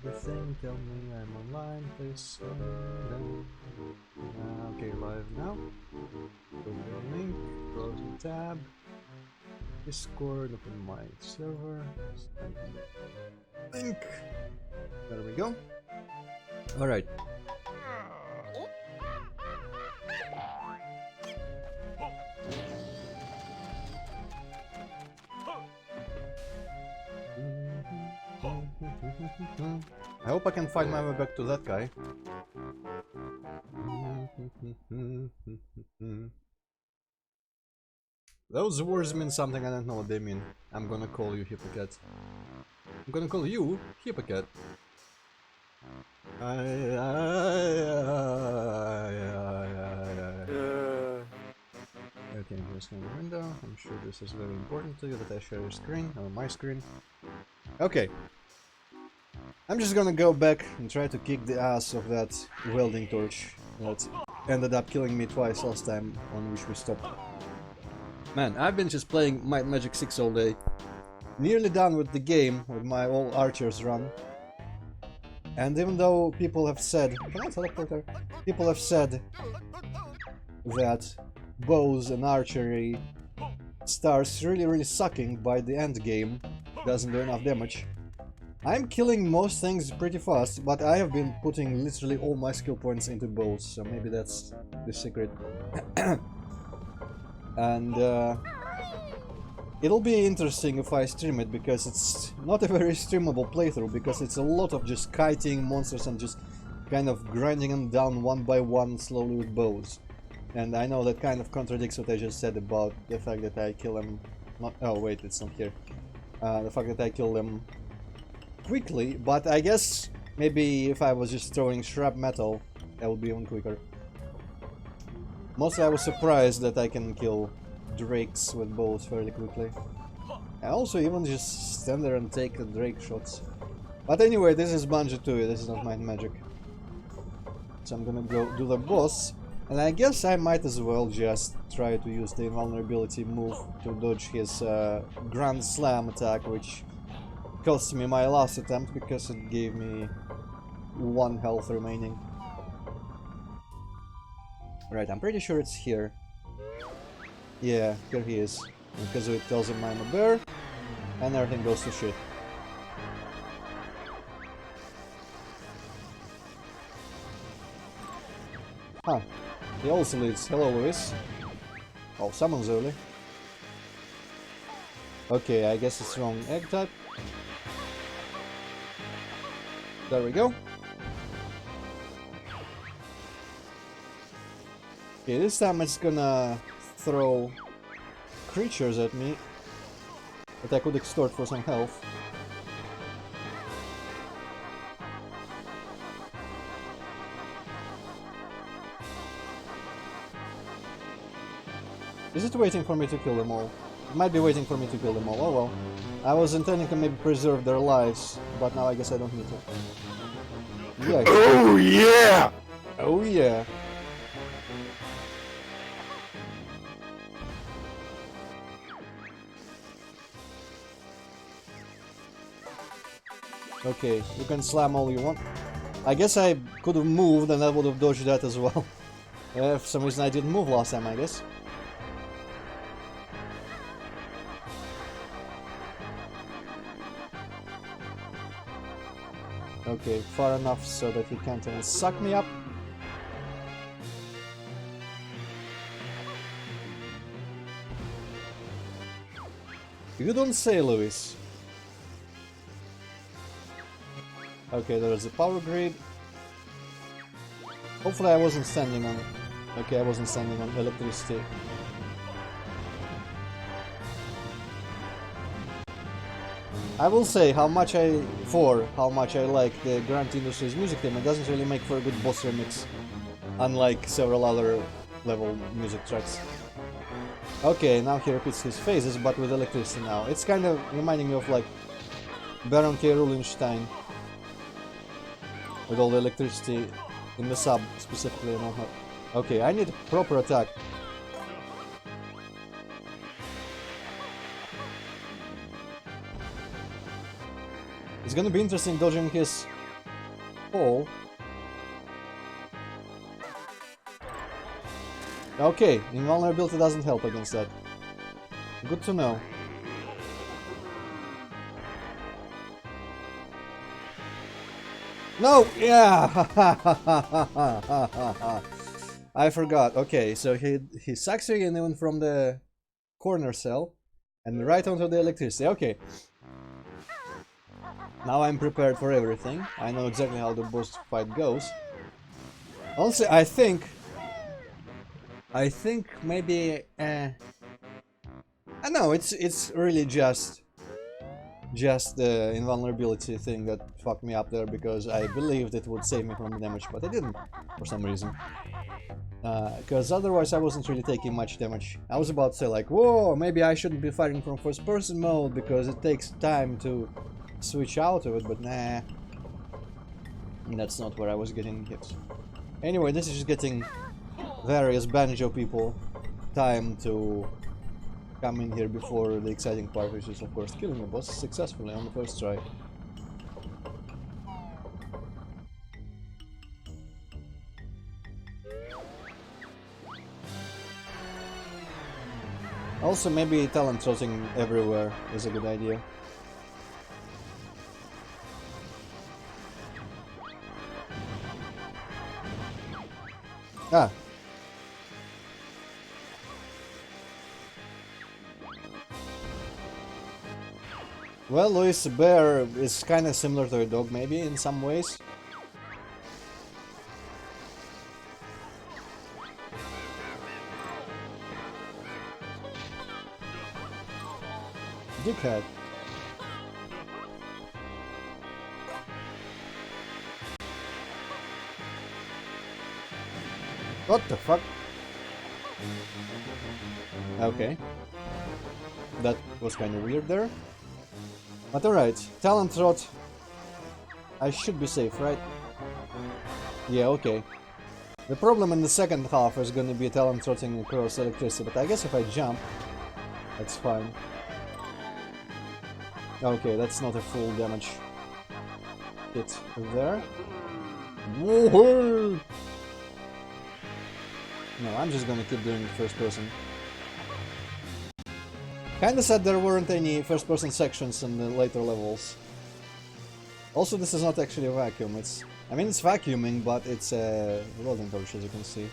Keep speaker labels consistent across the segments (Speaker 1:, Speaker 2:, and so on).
Speaker 1: Everything, tell me I'm online, please. Okay, live now. Open the link, close the tab. Discord, open my server. Link. There we go. Alright. I hope I can find my way back to that guy. Those words mean something, I don't know what they mean. I'm gonna call you Hippocat. I'm gonna call you Hippocat. Okay, I'm just in the window. I'm sure this is very important to you that I share your screen, or my screen. Okay. I'm just gonna go back and try to kick the ass of that welding torch that ended up killing me twice last time on which we stopped. Man, I've been just playing Might and Magic 6 all day. Nearly done with the game, with my all archers run. And even though people have said... Can I teleport her? People have said that bows and archery starts really sucking by the end game. Doesn't do enough damage. I'm killing most things pretty fast, but I have been putting literally all my skill points into bows, so maybe that's the secret. And it'll be interesting if I stream it, because it's not a very streamable playthrough, because it's a lot of just kiting monsters and just kind of grinding them down one by one slowly with bows. And I know that kind of contradicts what I just said about the fact that I kill them... Oh wait, it's not here. The fact that I kill them quickly, but I guess maybe if I was just throwing shrap metal, that would be even quicker. Mostly I was surprised that I can kill drakes with bows fairly quickly. I also even just stand there and take the drake shots. But anyway, this is Banjo-Tooie, this is not Might and Magic. So I'm gonna go do the boss, and I guess I might as well just try to use the invulnerability move to dodge his Grand Slam attack, which cost me my last attempt because it gave me 1 health remaining. Right, I'm pretty sure it's here. Yeah, here he is. Because it tells him I'm a bear, and everything goes to shit. Huh. He also leads. Hello, Luis. Oh, someone's early. Okay, I guess it's wrong egg type. There we go. Okay, this time it's gonna throw creatures at me that I could extort for some health. Is it waiting for me to kill them all? It might be waiting for me to kill them all. Oh well. I was intending to maybe preserve their lives, but now I guess I don't need to. Yeah.
Speaker 2: Oh yeah!
Speaker 1: Oh yeah. Okay, you can slam all you want. I guess I could have moved and I would have dodged that as well. For some reason I didn't move last time, I guess. Okay, far enough so that he can't even suck me up. You don't say, Luis. Okay, there's a power grid. Hopefully I wasn't standing on... Okay, I wasn't standing on electricity. I will say how much I like the Grand Industries music theme. It doesn't really make for a good boss remix, unlike several other level music tracks. Okay, now he repeats his phases, but with electricity now. It's kind of reminding me of like Baron K. Rubinstein, with all the electricity in the sub specifically and whatnot. Okay, I need a proper attack. It's gonna be interesting dodging his fall. Okay, invulnerability doesn't help against that. Good to know. No! Yeah! I forgot. Okay, so he sucks you in even from the corner cell and right onto the electricity. Okay. Now I'm prepared for everything. I know exactly how the boss fight goes. Honestly, I think maybe I know it's really just the invulnerability thing that fucked me up there, because I believed it would save me from the damage, but it didn't for some reason. Because otherwise I wasn't really taking much damage. I was about to say like, whoa, maybe I shouldn't be fighting from first person mode because it takes time to switch out of it, but nah. That's not where I was getting hit. Anyway, this is just getting various Banjo people time to come in here before the exciting part, which is of course killing the boss successfully on the first try. Also, maybe talent trotting everywhere is a good idea. Ah. Well, Louis Bear is kind of similar to a dog, maybe, in some ways. Dickhead. What the fuck? Okay. That was kind of weird there. But alright, talent trot. I should be safe, right? Yeah, okay. The problem in the second half is gonna be talent trotting across electricity, but I guess if I jump, that's fine. Okay, that's not a full damage hit there. Woohoo! No, I'm just gonna keep doing the first person. Kinda sad there weren't any first person sections in the later levels. Also, this is not actually a vacuum, I mean it's vacuuming, but it's a loading torch, as you can see.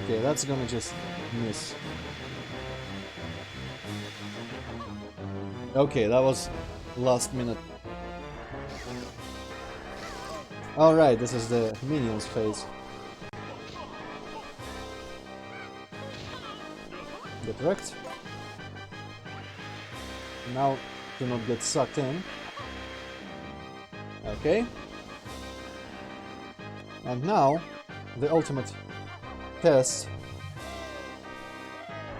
Speaker 1: Okay, that's gonna just miss. Okay, that was last minute. Alright, this is the minions phase. Get wrecked. Now, do not get sucked in. Okay. And now, the ultimate test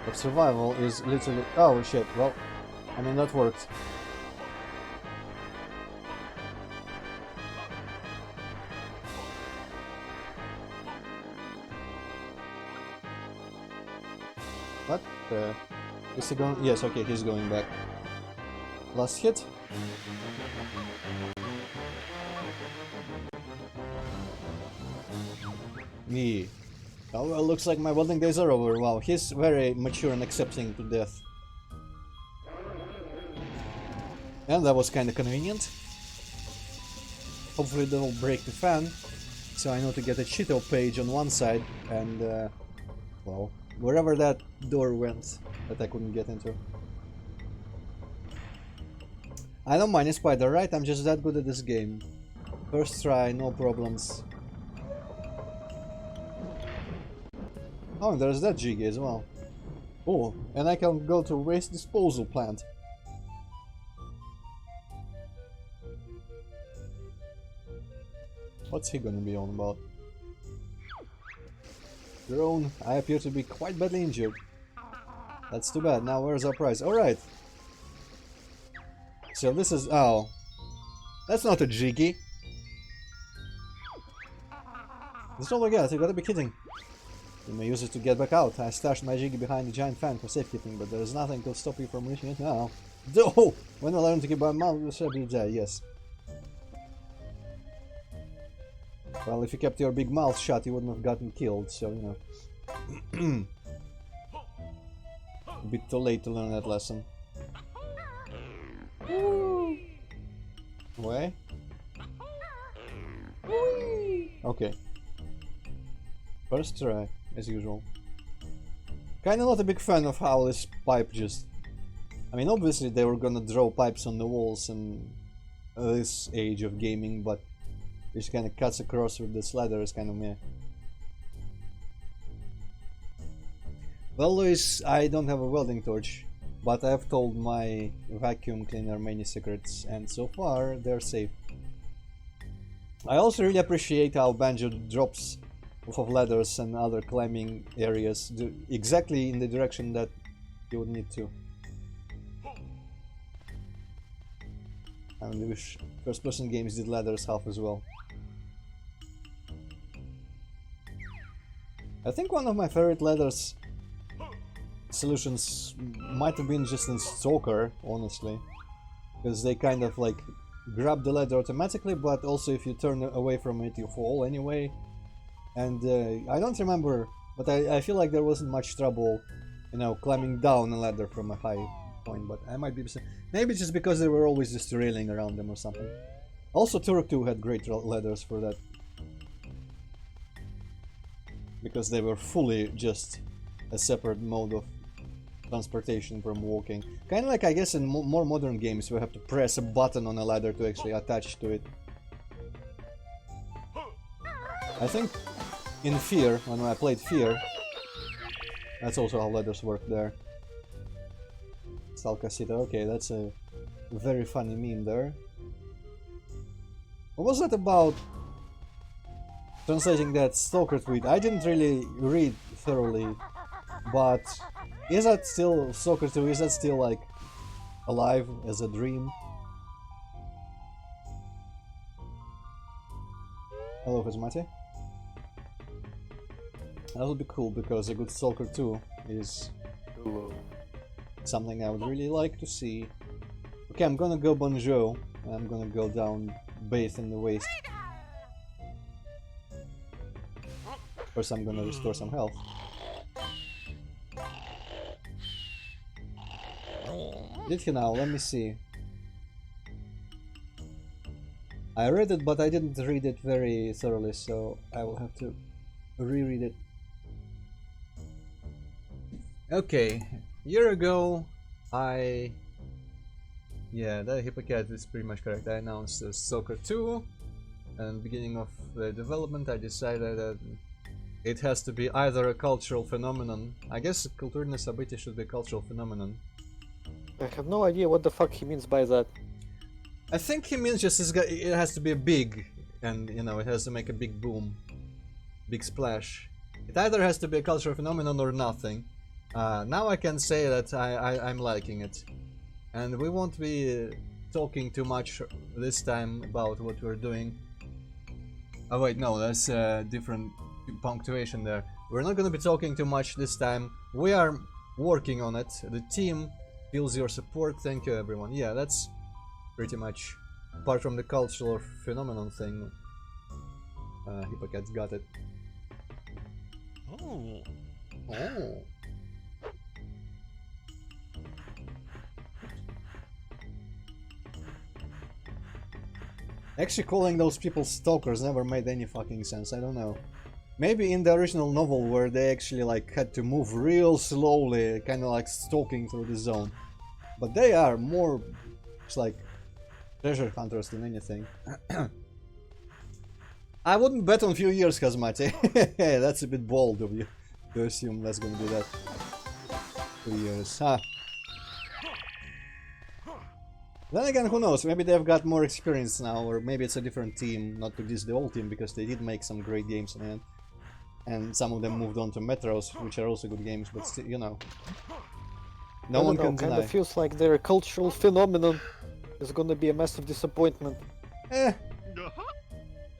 Speaker 1: of survival is literally... Oh shit, well, I mean that worked. What? Is he going? Yes, okay, he's going back. Last hit. Yeah. Oh, well, looks like my welding days are over. Wow, he's very mature and accepting to death. And that was kinda convenient. Hopefully they will break the fan, so I know to get a Cheeto page on one side, and well, wherever that door went that I couldn't get into. I don't mind a spider, right? I'm just that good at this game. First try, no problems. Oh, and there's that jiggy as well. Oh, and I can go to waste disposal plant. What's he gonna be on about? Drone, I appear to be quite badly injured. That's too bad. Now where's our prize? Alright. So this is... oh. That's not a jiggy. That's all I got, you gotta be kidding. You may use it to get back out. I stashed my jiggy behind the giant fan for safekeeping, but there is nothing to stop you from reaching it now. Oh! When I learn to keep my mouth shut, you die, yes. Well, if you kept your big mouth shut, you wouldn't have gotten killed, so, you know. A bit too late to learn that lesson. Way? Okay. First try, as usual. Kinda not a big fan of how this pipe just... I mean, obviously they were gonna draw pipes on the walls in this age of gaming, but it just kinda cuts across with this ladder is kinda meh. Well, Luis, I don't have a welding torch, but I've told my vacuum cleaner many secrets, and so far they're safe. I also really appreciate how Banjo drops off of ladders and other climbing areas exactly in the direction that you would need to. I wish first-person games did ladders half as well. I think one of my favorite ladders solutions might have been just in Stalker, honestly, because they kind of like grab the ladder automatically, but also if you turn away from it you fall anyway. And I don't remember, but I feel like there wasn't much trouble, you know, climbing down a ladder from a high point, but I might be... maybe just because they were always just railing around them or something. Also Turok 2 had great ladders for that, because they were fully just a separate mode of transportation from walking. Kind of like, I guess, in more modern games we have to press a button on a ladder to actually attach to it. I think in Fear, when I played Fear, that's also how ladders work there. Stalkasita, okay, that's a very funny meme there. What was that about translating that Stalker tweet? I didn't really read thoroughly, but is that still Stalker 2? Is that still like alive as a dream? Hello, Fizmati. That would be cool because a good Stalker 2 is something I would really like to see. Okay, I'm gonna go Banjo. I'm gonna go down, bathe in the waste. First, I'm gonna restore some health. Did he now? Let me see. I read it, but I didn't read it very thoroughly, so I will have to reread it. Okay, a year ago, yeah, that Hippocat is pretty much correct. I announced Stalker 2, and beginning of the development I decided that it has to be either a cultural phenomenon. I guess Kulturne Sabiti should be a cultural phenomenon.
Speaker 2: I have no idea what the fuck he means by that.
Speaker 1: I think he means just it has to be big, and you know, it has to make a big boom, big splash. It either has to be a cultural phenomenon or nothing. Now I can say that I'm liking it, and we won't be talking too much this time about what we're doing. Oh wait, no, that's a different punctuation there. We're not going to be talking too much this time. We are working on it. The team feels your support. Thank you, everyone. Yeah, that's pretty much apart from the cultural phenomenon thing. Hippocat's got it.
Speaker 3: Oh.
Speaker 1: Oh. Actually, calling those people stalkers never made any fucking sense. I don't know. Maybe in the original novel where they actually like had to move real slowly, kind of like stalking through the zone. But they are more just like treasure hunters than anything. I wouldn't bet on few years, Kazmati. That's a bit bold of you to assume that's gonna be that. 2 years, huh? Then again, who knows, maybe they've got more experience now, or maybe it's a different team, not to diss the old team, because they did make some great games in the end. And some of them moved on to Metros, which are also good games, but still, you know. No one can deny.
Speaker 2: Kinda feels like they're a cultural phenomenon. It's gonna be a massive disappointment.
Speaker 1: Eh.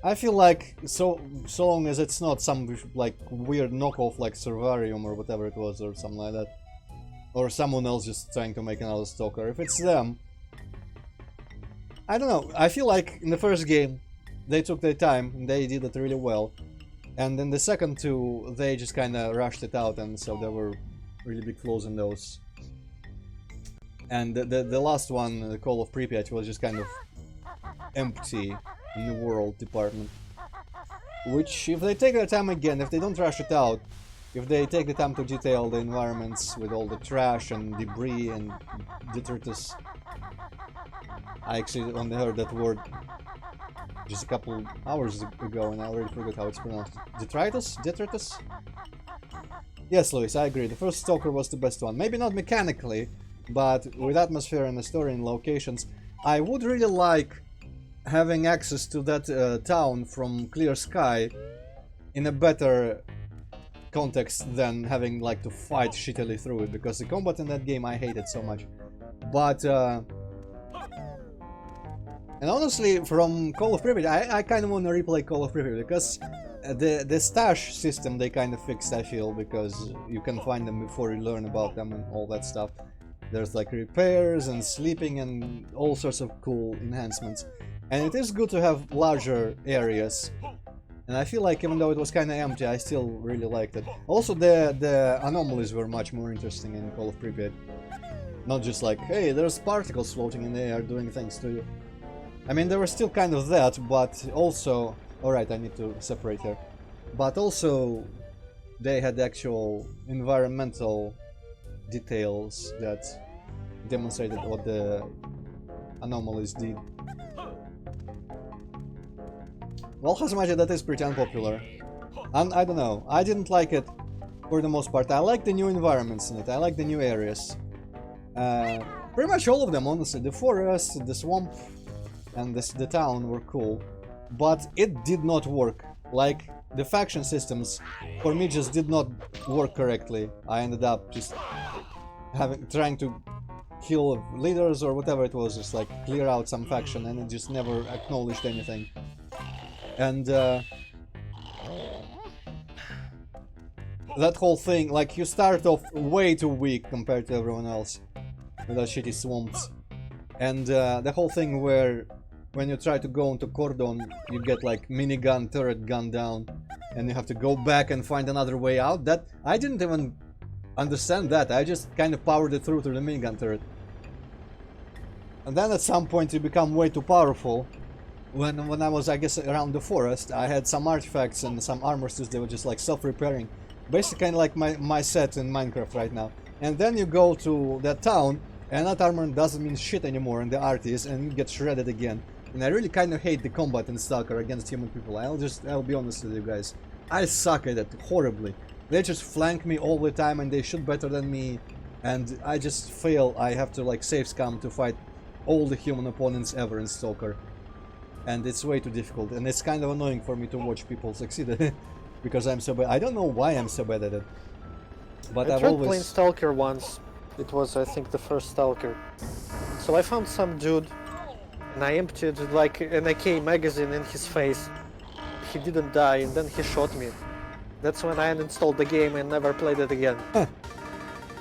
Speaker 1: I feel like so long as it's not some like weird knockoff like Servarium or whatever it was or something like that, or someone else just trying to make another Stalker. If it's them, I don't know. I feel like in the first game they took their time and they did it really well, and in the second two they just kind of rushed it out, and so there were really big flaws in those. And the last one, the Call of Pripyat, was just kind of empty in the world department. Which, if they take their time again, if they don't rush it out, if they take the time to detail the environments with all the trash and debris and detritus. I actually only heard that word just a couple hours ago and I already forgot how it's pronounced. Detritus? Detritus? Yes, Luis, I agree. The first Stalker was the best one. Maybe not mechanically, but with atmosphere and the story and locations. I would really like having access to that town from clear sky in a better context than having like to fight shittily through it, because the combat in that game I hated so much. But and honestly, from Call of Pripyat, I kind of want to replay Call of Pripyat, because the stash system they kind of fixed, I feel, because you can find them before you learn about them and all that stuff. There's like repairs and sleeping and all sorts of cool enhancements. And it is good to have larger areas. And I feel like even though it was kind of empty, I still really liked it. Also, the anomalies were much more interesting in Call of Pripyat. Not just like, hey, there's particles floating in the air doing things to you. I mean, there was still kind of that, but also... Alright, I need to separate here. But also, they had actual environmental details that demonstrated what the anomalies did. Well, Hazmaja, that is pretty unpopular. And I don't know, I didn't like it for the most part. I like the new environments in it, I like the new areas. Pretty much all of them, honestly. The forest, the swamp, and the town were cool. But it did not work. Like, the faction systems, for me, just did not work correctly. I ended up just trying to kill leaders or whatever it was, just like clear out some faction, and it just never acknowledged anything. And that whole thing, like, you start off way too weak compared to everyone else with those shitty swamps. And the whole thing where when you try to go into Cordon, you get like minigun, turret gun down, and you have to go back and find another way out. That I didn't even understand that. I just kind of powered it through to the minigun turret. And then at some point you become way too powerful. When I was, I guess, around the forest, I had some artifacts and some armor suits that were just like self-repairing. Basically kind of like my set in Minecraft right now. And then you go to that town, and that armor doesn't mean shit anymore in the artist, and you get shredded again. And I really kind of hate the combat in Stalker against human people. I'll be honest with you guys. I suck at it horribly. They just flank me all the time and they shoot better than me. And I just fail. I have to like save scum to fight all the human opponents ever in Stalker. And it's way too difficult. And it's kind of annoying for me to watch people succeed at it. Because I'm so bad. I don't know why I'm so bad at it. But
Speaker 2: I tried playing Stalker once. It was, I think, the first Stalker. So I found some dude. And I emptied like an AK magazine in his face. He didn't die, and then he shot me. That's when I uninstalled the game and never played it again.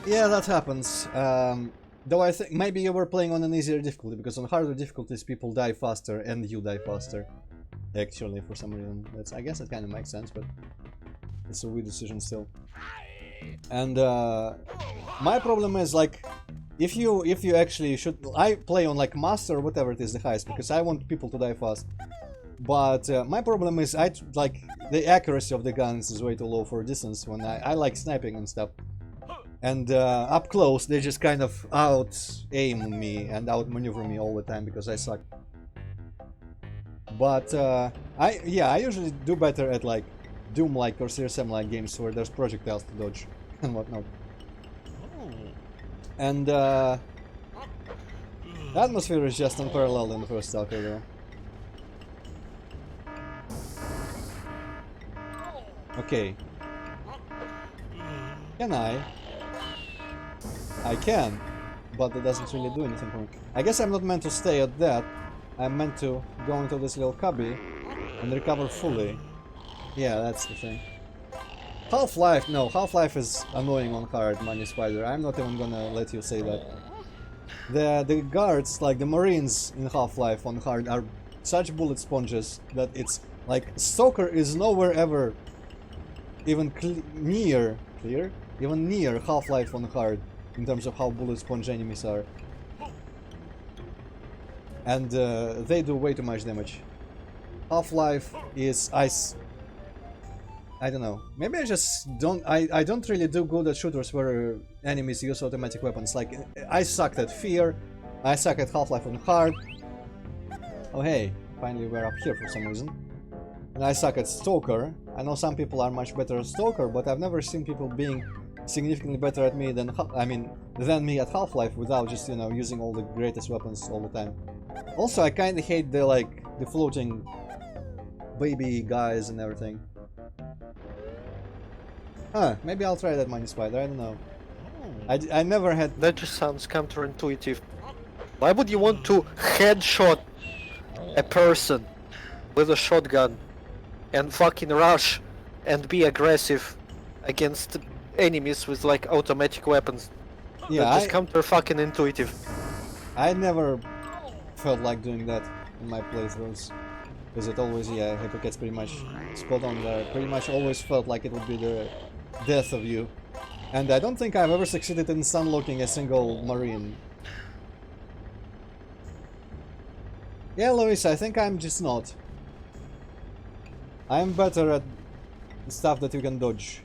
Speaker 1: Yeah, that happens. Though I think maybe you were playing on an easier difficulty, because on harder difficulties people die faster and you die faster. Actually, for some reason. I guess that kind of makes sense, but it's a weird decision still. And my problem is like, if you actually should, I play on like master or whatever it is, the highest, because I want people to die fast. But my problem is like the accuracy of the guns is way too low for distance when I like sniping and stuff. And up close they just kind of out aim me and out maneuver me all the time because I suck. But I usually do better at like Doom-like or CSM-like games where there's projectiles to dodge and whatnot. And the atmosphere is just unparalleled in the first Stalker though. Okay. Can I? I can. but it doesn't really do anything for me. I guess I'm not meant to stay at that. I'm meant to go into this little cubby and recover fully. Yeah, that's the thing. Half-Life, no, Half-Life is annoying on hard, Money Spider. I'm not even gonna let you say that. The guards, like the Marines in Half-Life on hard, are such bullet sponges that it's like Stalker is nowhere ever even near Half-Life on hard in terms of how bullet sponge enemies are. And they do way too much damage. Half-Life is I don't know. Maybe I just don't. I don't really do good at shooters where enemies use automatic weapons. Like I sucked at Fear, I suck at Half-Life on hard. Oh hey, finally we're up here for some reason. And I suck at Stalker. I know some people are much better at Stalker, but I've never seen people being significantly better at me than me at Half-Life without just, you know, using all the greatest weapons all the time. Also, I kind of hate the floating baby guys and everything. Huh, maybe I'll try that, Money Spider, I don't know. I never had...
Speaker 2: That just sounds counterintuitive. Why would you want to headshot a person with a shotgun and fucking rush and be aggressive against enemies with like automatic weapons?
Speaker 1: Yeah,
Speaker 2: that just counter fucking intuitive.
Speaker 1: I never felt like doing that in my playthroughs. Because it always, yeah, Hypocate's pretty much spot on there. Pretty much always felt like it would be the death of you. And I don't think I've ever succeeded in sunlocking a single Marine. Yeah, Luis, I think I'm just not. I'm better at stuff that you can dodge.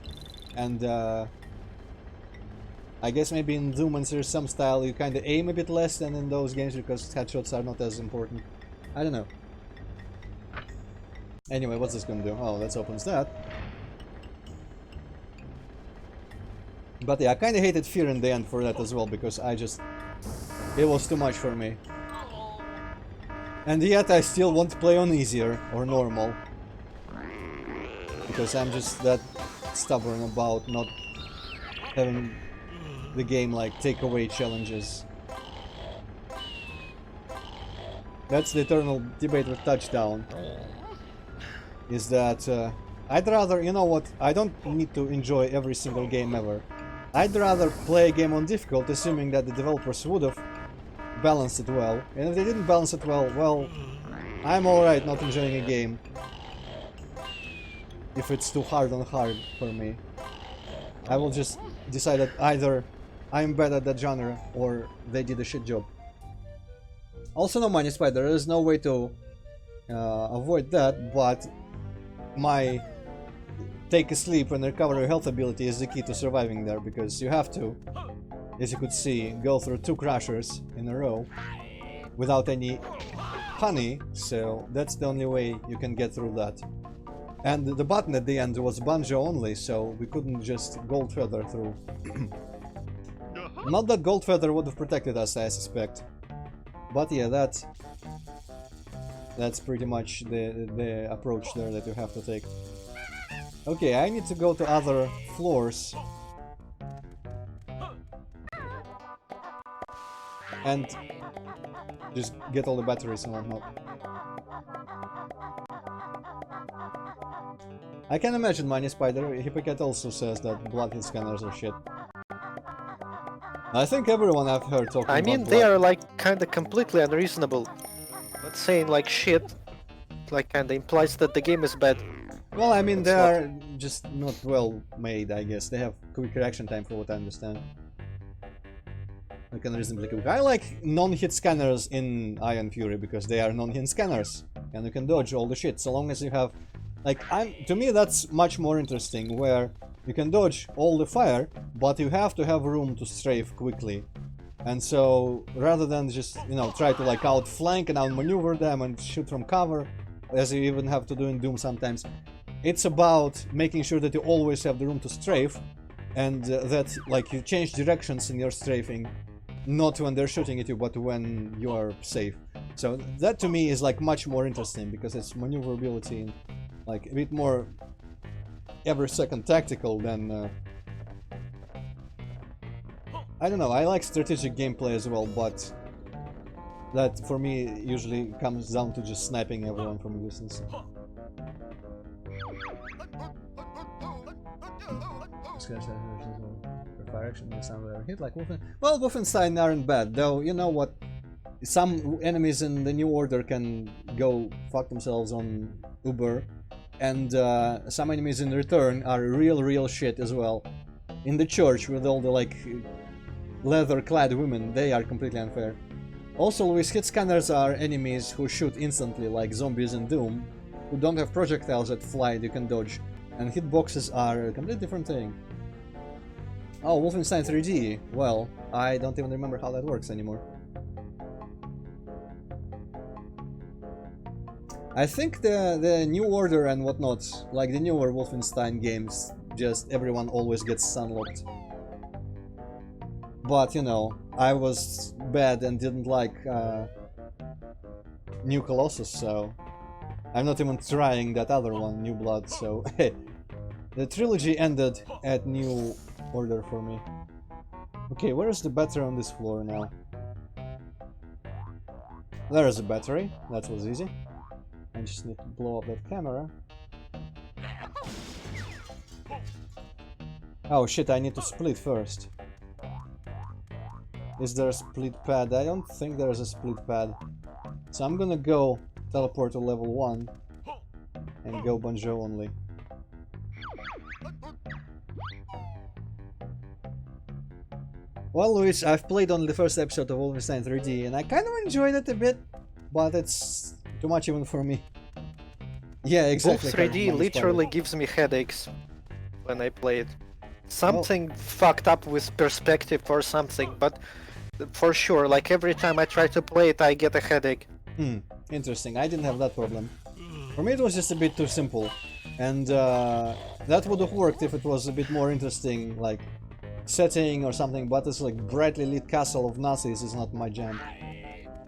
Speaker 1: And I guess maybe in Doom and Series some style you kinda aim a bit less than in those games because headshots are not as important. I don't know. Anyway, what's this gonna do? Oh, that opens that. But yeah, I kinda hated Fear in the end for that as well, because it was too much for me. And yet I still want to play on easier, or normal. Because I'm just that stubborn about not having the game like take away challenges. That's the eternal debate with Touchdown. Is that I'd rather, you know what, I don't need to enjoy every single game ever. I'd rather play a game on difficult, assuming that the developers would have balanced it well. And if they didn't balance it well, well, I'm alright not enjoying a game if it's too hard on hard for me. I will just decide that either I'm bad at that genre or they did a shit job. Also, no, Money Spider, there is no way to avoid that, but my take a sleep and recover your health ability is the key to surviving there, because you have to, as you could see, go through 2 crushers in a row without any honey, so that's the only way you can get through that. And the button at the end was Banjo only, so we couldn't just Gold Feather through. Not that Gold Feather would have protected us, I suspect. But yeah, that's pretty much the approach there that you have to take. Okay, I need to go to other floors. And just get all the batteries and whatnot. I can imagine, Money Spider. Hippocat also says that bloodhead scanners are shit. I think everyone I've heard talking about.
Speaker 2: I mean, they are like kinda completely unreasonable. But saying like shit, like kinda implies that the game is bad.
Speaker 1: Well, I mean, they are just not well made, I guess. They have quick reaction time, for what I understand. I can reasonably quick. I like non-hit scanners in Iron Fury because they are non-hit scanners, and you can dodge all the shit so long as you have. Like, to me, that's much more interesting, where you can dodge all the fire, but you have to have room to strafe quickly. And so, rather than just, you know, try to like outflank and outmaneuver them and shoot from cover, as you even have to do in Doom sometimes, it's about making sure that you always have the room to strafe, and that, like, you change directions in your strafing, not when they're shooting at you, but when you are safe. So that to me is like much more interesting, because it's maneuverability and like a bit more every second tactical than I don't know, I like strategic gameplay as well, but that for me usually comes down to just sniping everyone from a distance. Fire action, the sound ever hit like Wolfenstein. Well, Wolfenstein aren't bad, though. You know what? Some enemies in the New Order can go fuck themselves on Uber, and some enemies in Return are real shit as well. In the church with all the like leather-clad women, they are completely unfair. Also, Luis, hit scanners are enemies who shoot instantly, like zombies in Doom, who don't have projectiles that fly you can dodge, and hitboxes are a completely different thing. Oh, Wolfenstein 3D. Well, I don't even remember how that works anymore. I think the New Order and whatnot, like the newer Wolfenstein games, just everyone always gets sunlocked. But, you know, I was bad and didn't like New Colossus, so I'm not even trying that other one, New Blood, so hey. The trilogy ended at New Order for me. Okay, where is the battery on this floor now? There is a battery, that was easy. I just need to blow up that camera. Oh shit, I need to split first. Is there a split pad? I don't think there is a split pad. So I'm gonna go teleport to level 1 and go Banjo only. Well, Luis, I've played on the first episode of Wolfenstein 3D and I kind of enjoyed it a bit, but it's too much even for me. Yeah, exactly.
Speaker 2: Wolf 3D literally gives me headaches when I play it. Something fucked up with perspective or something, but for sure, like every time I try to play it, I get a headache.
Speaker 1: Interesting. I didn't have that problem. For me, it was just a bit too simple, and that would have worked if it was a bit more interesting, like setting or something. But it's like brightly lit castle of Nazis is not my jam.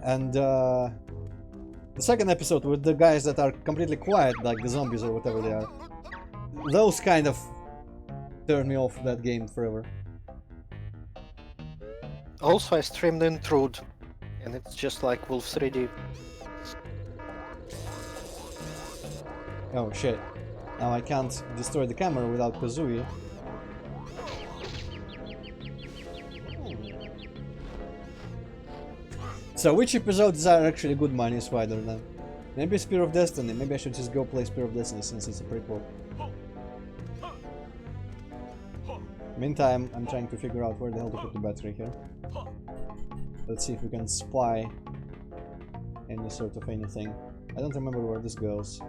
Speaker 1: And the second episode with the guys that are completely quiet, like the zombies or whatever they are, those kind of turn me off that game forever.
Speaker 2: Also, I streamed Antroid, and it's just like Wolf 3D.
Speaker 1: Oh shit. Now I can't destroy the camera without Kazooie. So which episodes are actually good money, Spider then? Maybe Spear of Destiny. Maybe I should just go play Spear of Destiny since it's a prequel. Meantime, I'm trying to figure out where the hell to put the battery here. Let's see if we can spy any sort of anything. I don't remember where this goes.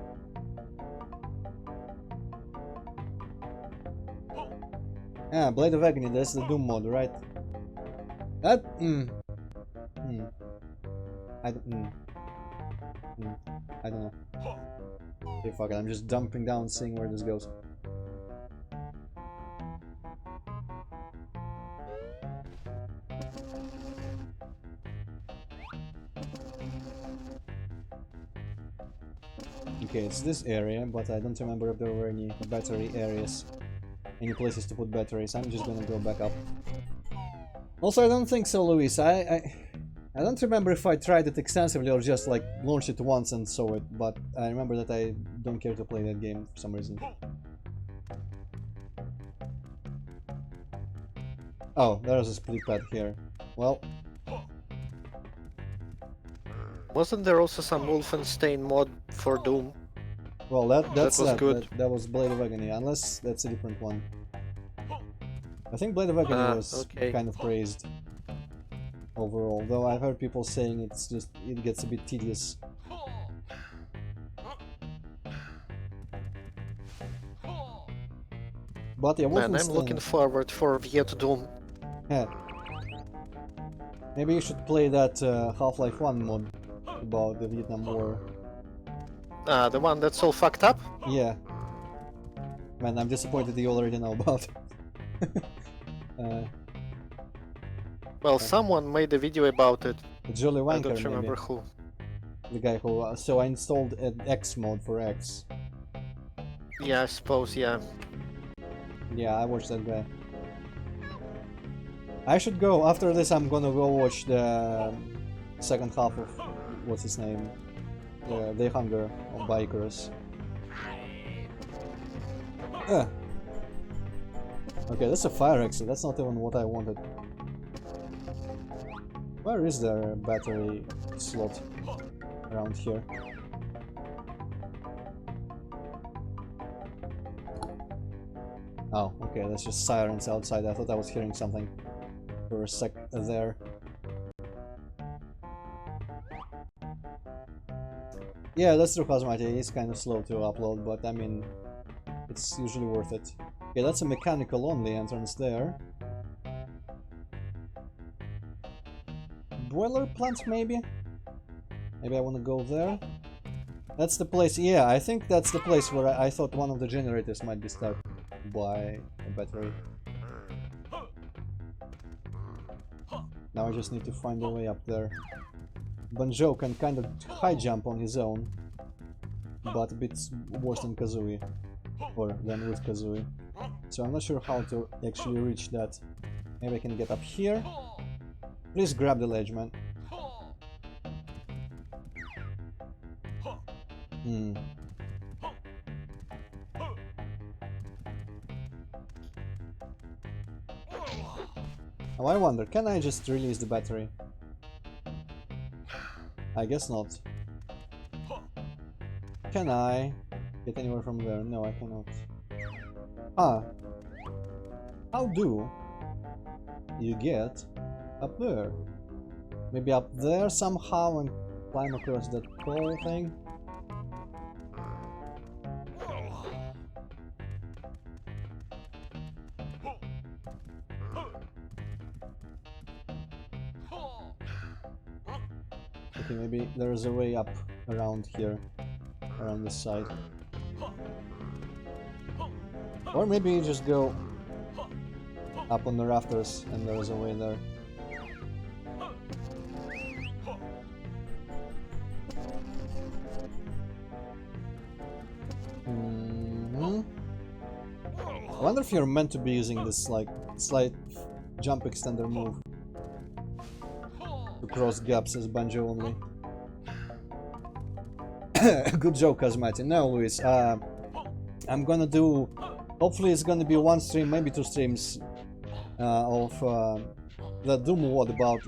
Speaker 1: Ah, Blade of Agony, that's the Doom mod, right? That... I don't know. Okay, fuck it, I'm just dumping down, seeing where this goes. Okay, it's this area, but I don't remember if there were any battery areas. Any places to put batteries. I'm just gonna go back up. Also, I don't think so, Luis. I don't remember if I tried it extensively or just like launched it once and saw it, but I remember that I don't care to play that game for some reason. Oh, there's a split pad here. Well...
Speaker 2: Wasn't there also some Wolfenstein mod for Doom?
Speaker 1: Well, that was
Speaker 2: good.
Speaker 1: That was Blade of Agony, unless that's a different one. I think Blade of Agony was kind of praised overall, though I've heard people saying it's just it gets a bit tedious. But yeah,
Speaker 2: Man, I'm looking forward for Viet Doom.
Speaker 1: Yeah. Maybe you should play that Half-Life 1 mod about the Vietnam War.
Speaker 2: Ah, the one that's all fucked up?
Speaker 1: Yeah. Man, I'm disappointed you already know about it.
Speaker 2: Well, someone made a video about it.
Speaker 1: Jolly Wanker,
Speaker 2: I don't remember
Speaker 1: maybe.
Speaker 2: who.
Speaker 1: The guy who... so I installed an X mode for X.
Speaker 2: Yeah, I suppose, yeah.
Speaker 1: Yeah, I watched that guy. I should go, after this I'm gonna go watch the second half of, what's his name? The Hunger of Bikers. Okay, that's a fire exit, that's not even what I wanted. Where is there a battery slot around here? Oh, okay, that's just sirens outside. I thought I was hearing something for a sec there. Yeah, that's true, Cosmite. It's kind of slow to upload, but I mean, it's usually worth it. Okay, that's a mechanical only entrance there. Boiler plant, maybe? Maybe I want to go there. That's the place. Yeah, I think that's the place where I thought one of the generators might be stuck by a battery. Now I just need to find a way up there. Banjo can kind of high jump on his own, but a bit worse than Kazooie, or than with Kazooie. So I'm not sure how to actually reach that. Maybe I can get up here. Please grab the ledge, man. Oh, I wonder, can I just release the battery? I guess not. Can I get anywhere from there? No, I cannot. Ah. How do you get up there? Maybe up there somehow and climb across that pole thing? Okay, maybe there's a way up around here, around this side. Or maybe you just go up on the rafters and there's a way there. I wonder if you're meant to be using this like slight jump extender move to cross gaps as Banjo only. Good joke, Cosmati. No, Luis. I'm gonna do. Hopefully, it's gonna be one stream, maybe two streams of the Doom WOD about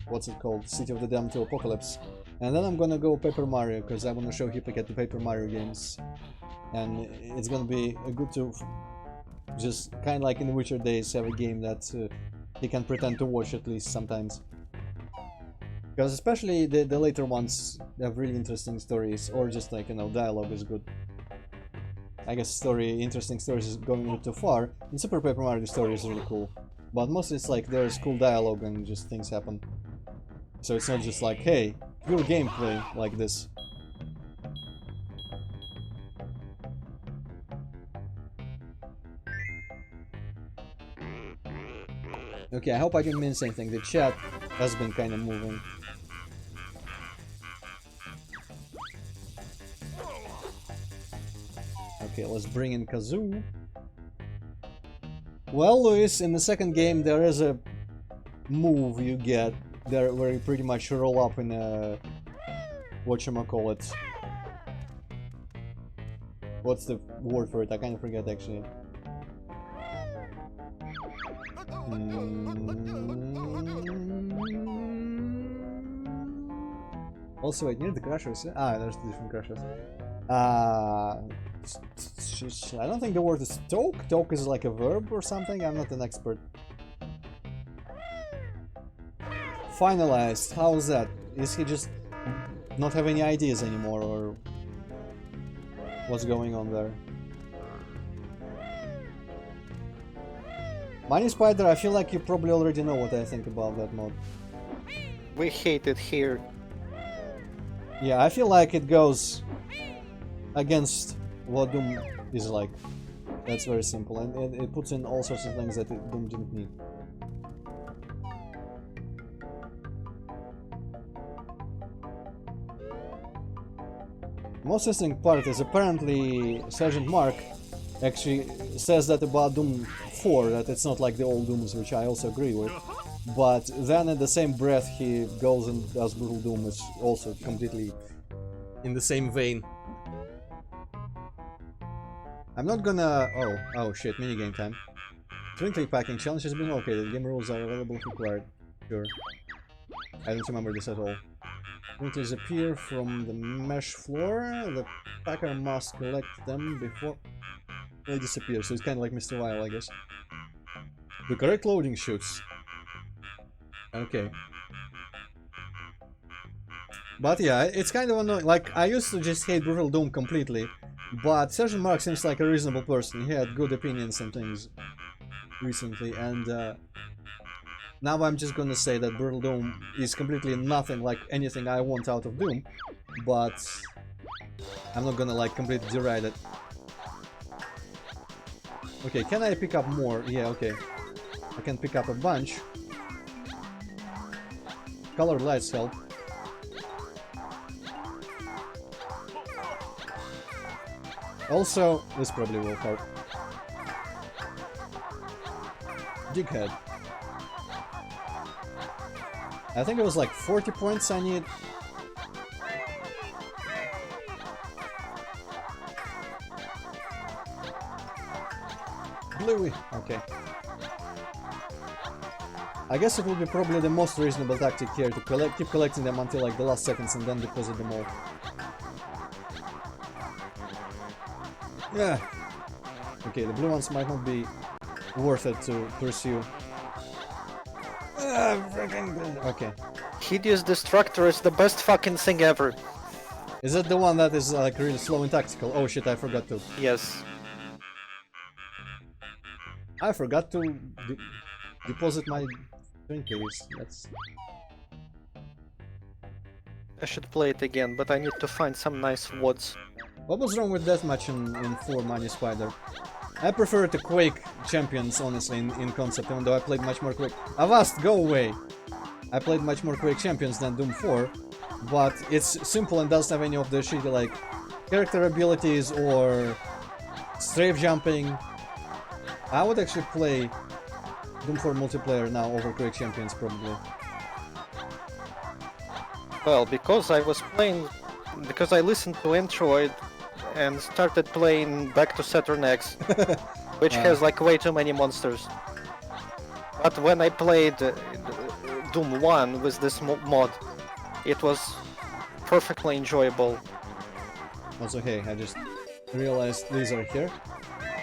Speaker 1: what's it called, City of the Damned 2 Apocalypse, and then I'm gonna go Paper Mario because I wanna show Hippocate the Paper Mario games, and it's gonna be good to just kind of like in the Witcher days have a game that he can pretend to watch at least sometimes. Because especially the later ones have really interesting stories, or just like, you know, dialogue is good. I guess interesting stories is going a bit too far. In Super Paper Mario the story is really cool. But mostly it's like there's cool dialogue and just things happen. So it's not just like, hey, pure gameplay like this. Okay, I hope I didn't miss anything. The chat has been kind of moving. Okay, let's bring in Kazoo. Well, Luis, in the second game there is a move you get there where you pretty much roll up in a... whatchamacallit. What's the word for it? I kind of forget actually. Also, wait, near the crushers. Ah, there's the different crushers. I don't think the word is toke. Toke is like a verb or something. I'm not an expert. Finalized. How's that? Is he just not have any ideas anymore, or what's going on there? Money Spider, I feel like you probably already know what I think about that mod.
Speaker 2: We hate it here.
Speaker 1: Yeah, I feel like it goes against what Doom is like. That's very simple, and it puts in all sorts of things that Doom didn't need. Most interesting part is apparently Sergeant Mark actually says that about Doom 4, that it's not like the old Dooms, which I also agree with. But then in the same breath he goes and does Brutal Doom, which also completely in the same vein. I'm not gonna... oh shit, minigame time. Twinkly packing challenge has been located. Game rules are available if required. Sure. I don't remember this at all. Twinklies appear from the mesh floor. The packer must collect them before they disappear. So it's kind of like Mr. Vile, I guess. The correct loading shoots. Okay. But yeah, it's kind of annoying. Like, I used to just hate Brutal Doom completely. But Sergeant Mark seems like a reasonable person. He had good opinions on things recently. And now I'm just gonna say that Brutal Doom is completely nothing like anything I want out of Doom. But I'm not gonna like completely deride it. Okay, can I pick up more? Yeah, okay. I can pick up a bunch. Colored lights help. Also, this probably will help. Dighead. I think it was like 40 points I need. Bluey. Okay. I guess it will be probably the most reasonable tactic here to keep collecting them until like the last seconds and then deposit them all. Yeah. Okay, the blue ones might not be worth it to pursue. Okay.
Speaker 2: Hideous Destructor is the best fucking thing ever.
Speaker 1: Is it the one that is like really slow and tactical? Oh shit, I forgot to.
Speaker 2: Yes.
Speaker 1: I forgot to deposit my trinkies. That's...
Speaker 2: I should play it again, but I need to find some nice WODs.
Speaker 1: What was wrong with deathmatch in 4 Money Spider? I prefer to Quake champions, honestly, in concept, even though I played much more Quake. Avast, go away! I played much more Quake champions than Doom 4, but it's simple and doesn't have any of the shitty, like, character abilities or strafe jumping. I would actually play Doom 4 multiplayer now over Quake champions, probably.
Speaker 2: Well, because I was playing... because I listened to Antroid and started playing back to Saturn X, which has like way too many monsters. But when I played Doom 1 with this mod, it was perfectly enjoyable.
Speaker 1: Also, hey, I just realized these are here.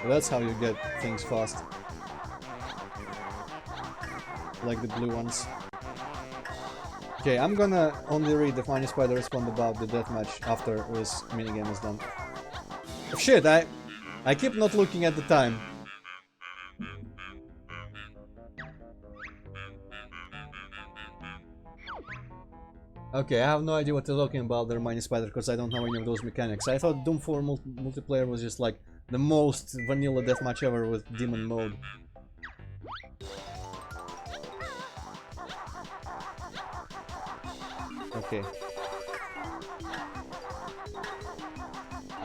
Speaker 1: That's how you get things fast. Like the blue ones. Okay, I'm gonna only read the Funny Spider respond about the deathmatch after this minigame is done. Oh, shit, I keep not looking at the time. Okay, I have no idea what they're talking about, the Mini Spider, because I don't know any of those mechanics. I thought Doom 4 multiplayer was just like the most vanilla deathmatch ever with demon mode. Okay.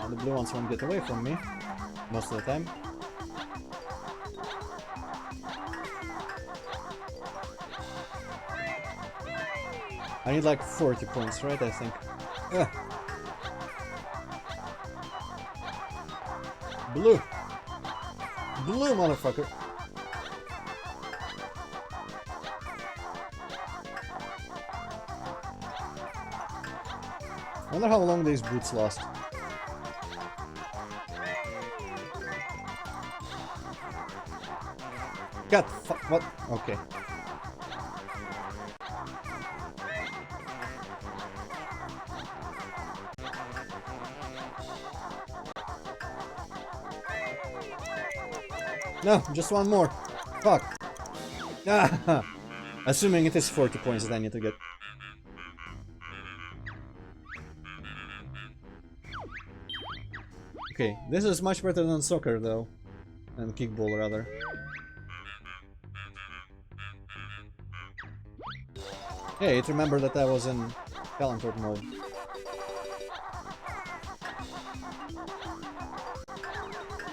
Speaker 1: The blue ones won't get away from me most of the time. I need like 40 points, right? I think. Yeah. Blue! Blue, motherfucker! I wonder how long these boots last. God, what? Okay. No, just one more. Fuck. Ah, assuming it is 40 points that I need to get. Okay, this is much better than soccer though. And kickball rather. Hey, it remembered that I was in Antroid mode.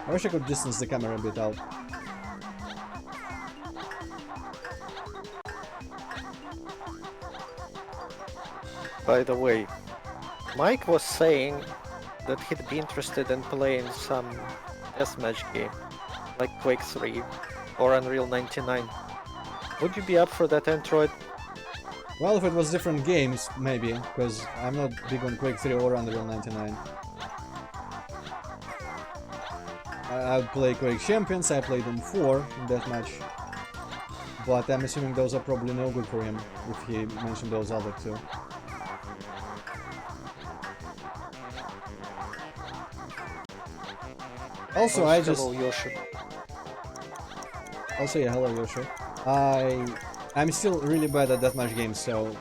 Speaker 1: I wish I could distance the camera a bit out.
Speaker 2: By the way, Mike was saying that he'd be interested in playing some deathmatch game, like Quake 3 or Unreal 99. Would you be up for that, Antroid?
Speaker 1: Well, if it was different games, maybe, because I'm not big on Quake 3 or Unreal 99. I play Quake Champions, I played them 4 in deathmatch. But I'm assuming those are probably no good for him, if he mentioned those other two. Also, I just...
Speaker 2: Hello, Yoshi.
Speaker 1: Also, yeah, hello, Yoshi. I'm still really bad at deathmatch games, so...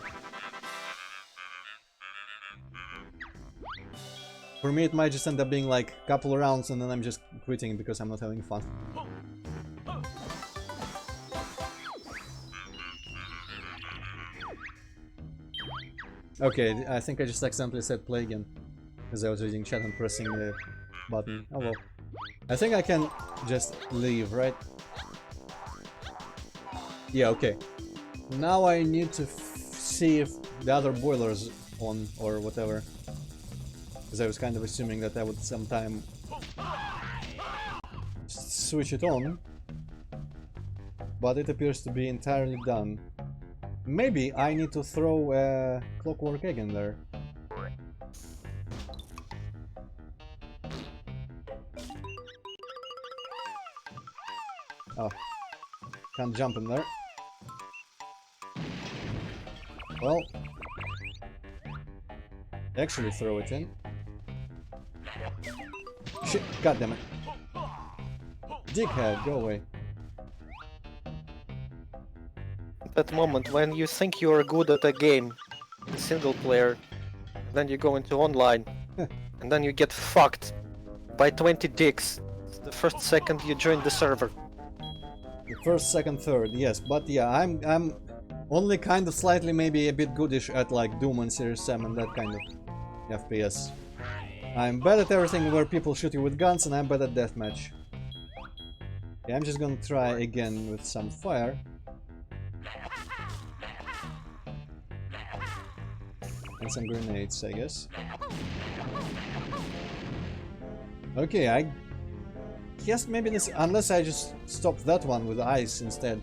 Speaker 1: For me, it might just end up being like a couple of rounds and then I'm just quitting because I'm not having fun. Okay, I think I just accidentally said play again. Because I was reading chat and pressing the button. Oh well. I think I can just leave, right? Yeah, okay. Now I need to see if the other boiler's on or whatever. Because I was kind of assuming that I would sometime switch it on. But it appears to be entirely done. Maybe I need to throw a clockwork egg in there. Oh, can't jump in there. Well, actually throw it in. Shit, goddammit. Dickhead, go away.
Speaker 2: That moment when you think you are good at a game, single player, then you go into online, and then you get fucked by 20 dicks the first second you join the server.
Speaker 1: The first, second, third, yes, but yeah, I'm only kind of slightly maybe a bit goodish at like Doom and Series 7, that kind of FPS. I'm bad at everything where people shoot you with guns, and I'm bad at deathmatch. Yeah, I'm just gonna try again with some fire. And some grenades, I guess. Okay, I guess maybe this... Unless I just stop that one with ice instead.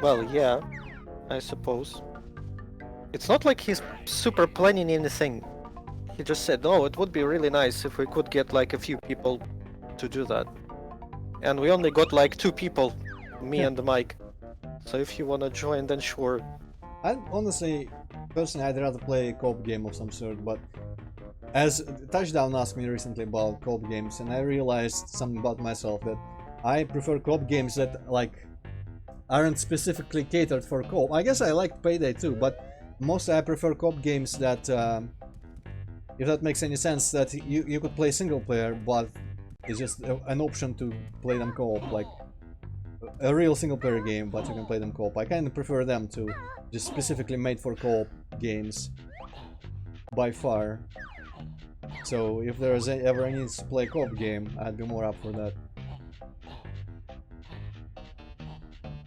Speaker 2: Well, yeah, I suppose. It's not like he's super planning anything. He just said, oh, it would be really nice if we could get like a few people to do that. And we only got like 2 people, me and Mike. So if you wanna join, then sure.
Speaker 1: I honestly, personally, I'd rather play a co-op game of some sort, but as Touchdown asked me recently about co-op games, and I realized something about myself, that I prefer co-op games that like aren't specifically catered for co-op. I guess I like Payday too, but mostly I prefer co-op games that, if that makes any sense, that you could play single player, but it's just an option to play them co-op, like a real single player game, but you can play them co-op. I kind of prefer them to just specifically made for co-op games, by far. So if there is ever a need to play co-op game, I'd be more up for that.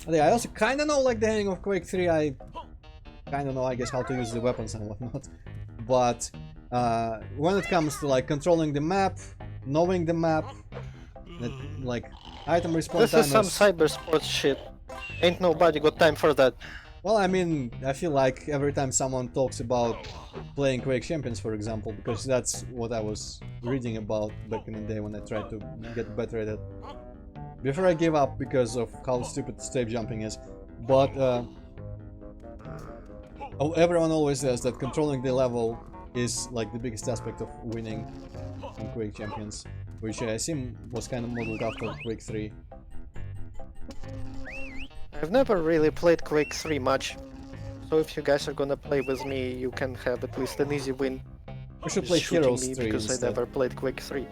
Speaker 1: Yeah, I also kind of know like the hang of Quake 3. I kind of know, I guess, how to use the weapons and whatnot. But when it comes to like controlling the map, knowing the map, like item respawn timers...
Speaker 2: This is some cyber sports shit. Ain't nobody got time for that.
Speaker 1: Well, I mean, I feel like every time someone talks about playing Quake Champions, for example, because that's what I was reading about back in the day when I tried to get better at it. Before I gave up because of how stupid stage jumping is. But everyone always says that controlling the level is like the biggest aspect of winning in Quake Champions, which I assume was kind of modeled after Quake 3.
Speaker 2: I've never really played Quake 3 much, so if you guys are gonna play with me, you can have at least an easy win.
Speaker 1: We should play
Speaker 2: Shooting
Speaker 1: Heroes
Speaker 2: me
Speaker 1: 3
Speaker 2: because
Speaker 1: instead.
Speaker 2: I never played Quake 3.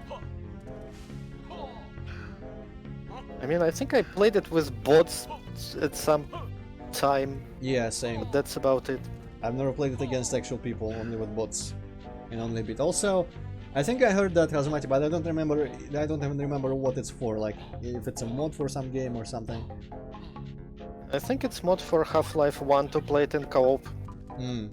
Speaker 2: I I mean, I think I played it with bots at some time.
Speaker 1: Yeah, same.
Speaker 2: But that's about it.
Speaker 1: I've never played it against actual people, only with bots. And only bit. Also, I think I heard that Hazmati, but I don't remember. I don't even remember what it's for. Like, if it's a mod for some game or something.
Speaker 2: I think it's mod for Half-Life 1 to play it in co-op.
Speaker 1: Hmm.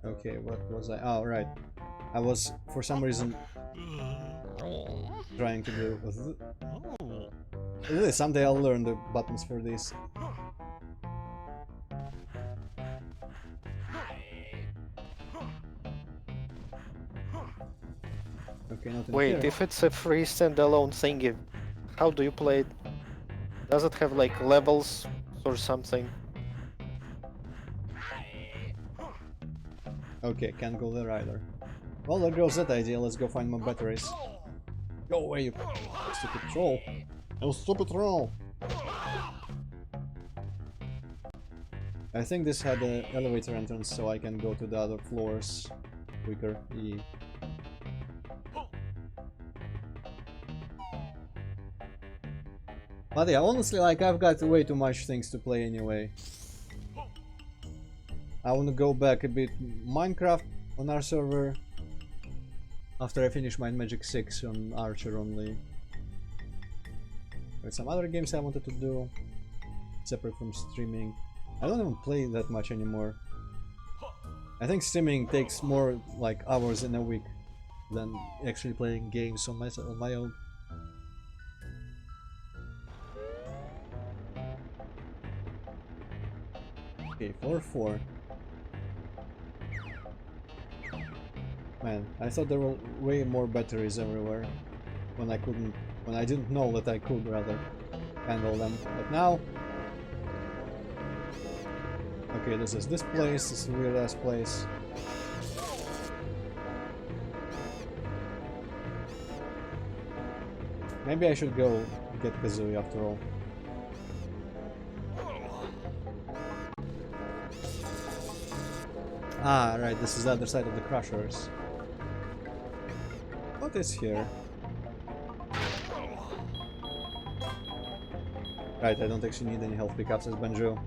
Speaker 1: Okay, what was I? Oh, right. I was, for some reason, trying to do this. Someday I'll learn the buttons for this. Okay, not in
Speaker 2: Wait,
Speaker 1: here.
Speaker 2: if it's a free standalone thingy, how do you play it? Does it have like levels or something?
Speaker 1: Okay, can't go there either. Well, there goes that idea. Let's go find more batteries. Go away, you stupid troll! You stupid troll! I think this had an elevator entrance, so I can go to the other floors quicker. But yeah, honestly, like, I've got way too much things to play anyway. I want to go back a bit Minecraft on our server after I finish my Magic 6 on Archer only. There's some other games I wanted to do separate from streaming. I don't even play that much anymore. I think streaming takes more like hours in a week than actually playing games on my own. Okay, floor 4. Man, I thought there were way more batteries everywhere when I didn't know that I could rather handle them. But now, okay, this is this place, this weird ass place. Maybe I should go get Kazooie after all. Ah, right, this is the other side of the crushers. What is here? Right, I don't actually need any health pickups as Banjo.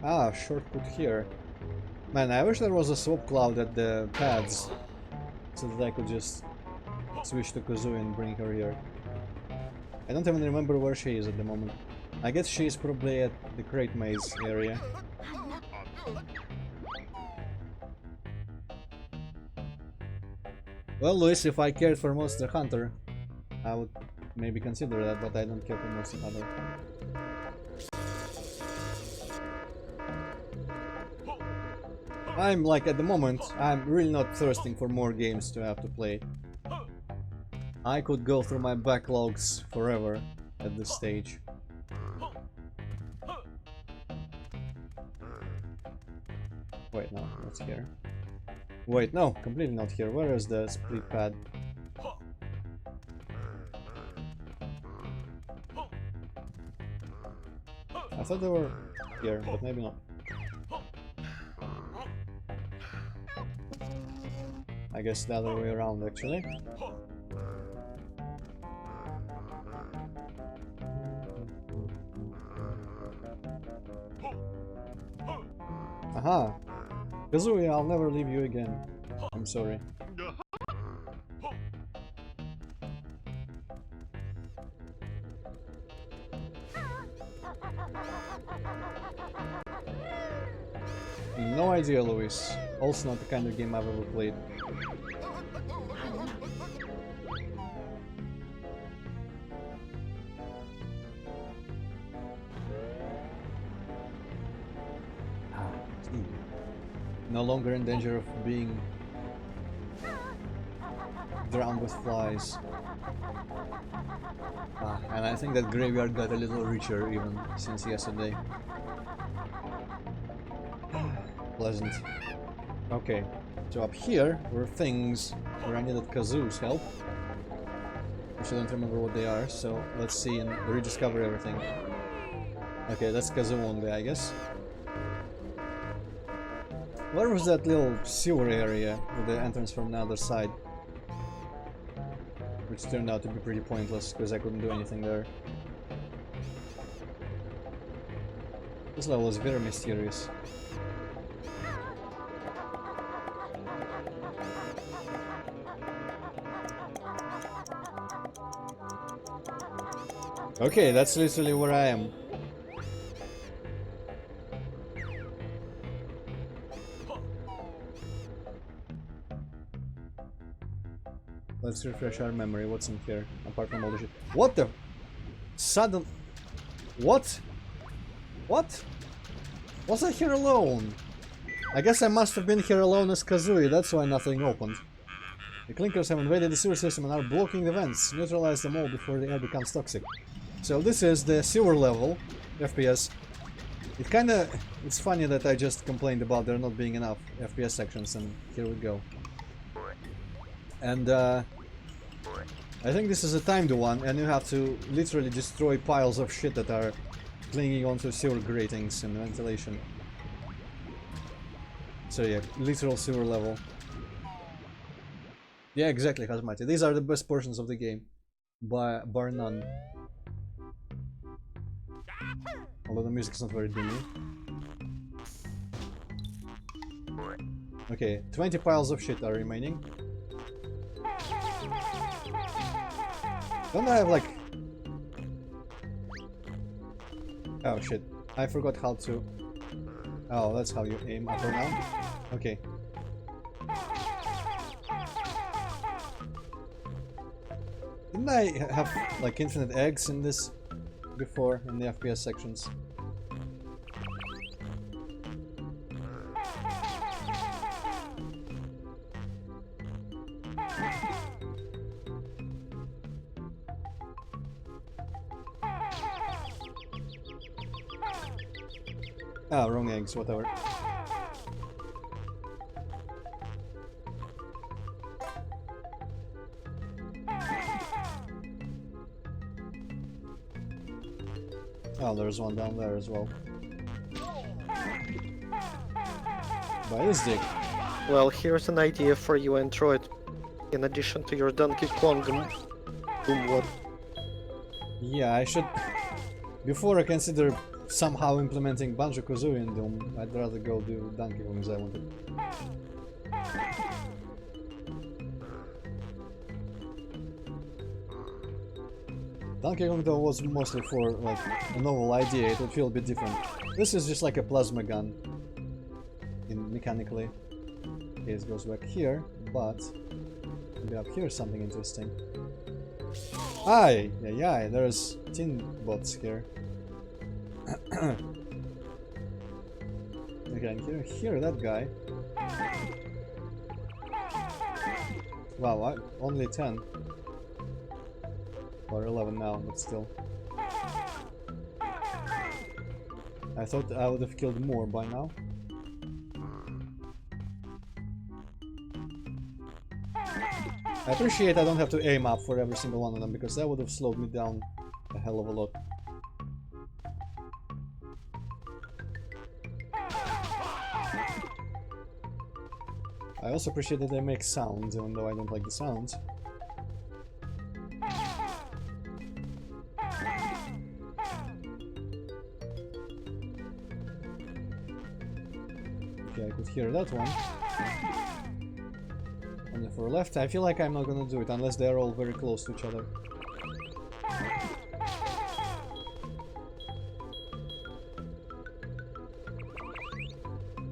Speaker 1: Ah, shortcut here. Man, I wish there was a swap cloud at the pads, so that I could just switch to Kazooie and bring her here. I don't even remember where she is at the moment. I guess she is probably at the Crate Maze area. Well, Luis, if I cared for Monster Hunter, I would maybe consider that, but I don't care for Monster Hunter. I'm like, at the moment, I'm really not thirsting for more games to have to play. I could go through my backlogs forever at this stage. Wait, no, not here. Wait, no, completely not here. Where is the split pad? I thought they were here, but maybe not. I guess the other way around, actually. Aha! Kazooie, I'll never leave you again. I'm sorry. No idea, Luis. Also not the kind of game I've ever played. No longer in danger of being drowned with flies. And I think that graveyard got a little richer even since yesterday. Pleasant. Okay, so up here were things where I needed Kazoo's help. which I don't remember what they are, so let's see and rediscover everything. Okay, that's kazoo only, I guess. Where was that little sewer area with the entrance from the other side? Which turned out to be pretty pointless, because I couldn't do anything there. This level is very mysterious. Okay, that's literally where I am. Let's refresh our memory. What's in here? Apart from all the shit. What the? Sudden. What? What? Was I here alone? I guess I must have been here alone as Kazooie. That's why nothing opened. The clinkers have invaded the sewer system and are blocking the vents. Neutralize them all before the air becomes toxic. So this is the sewer level FPS. It's funny that I just complained about there not being enough FPS sections, and here we go. And I think this is a timed one, and you have to literally destroy piles of shit that are clinging onto sewer gratings and ventilation. So yeah, literal sewer level. Yeah, exactly, Hazmati. These are the best portions of the game, bar none. Although the music's not very dimmy. Okay, 20 piles of shit are remaining. Don't I have like... Oh shit, I forgot how to... Oh, that's how you aim up or down? Okay. Didn't I have like infinite eggs in this before, in the FPS sections? Ah, wrong eggs, whatever. Oh, there's one down there as well. By this dick.
Speaker 2: Well, here's an idea for you, Antroid. In addition to your Donkey Kong boom one.
Speaker 1: Yeah, I should... Before I consider somehow implementing Banjo-Kazooie in Doom, I'd rather go do Donkey Kong as I wanted. Donkey Kong though was mostly for like a novel idea, it would feel a bit different. This is just like a plasma gun, mechanically. Okay, it goes back here, but maybe up here is something interesting. Aye, yeah, there's tin bots here. Okay, and here that guy. Wow, only 10. Or 11 now, but still. I thought I would have killed more by now. I appreciate I don't have to aim up for every single one of them, because that would have slowed me down a hell of a lot. I also appreciate that they make sounds, even though I don't like the sounds. Okay, I could hear that one. Only for left, I feel like I'm not gonna do it unless they're all very close to each other.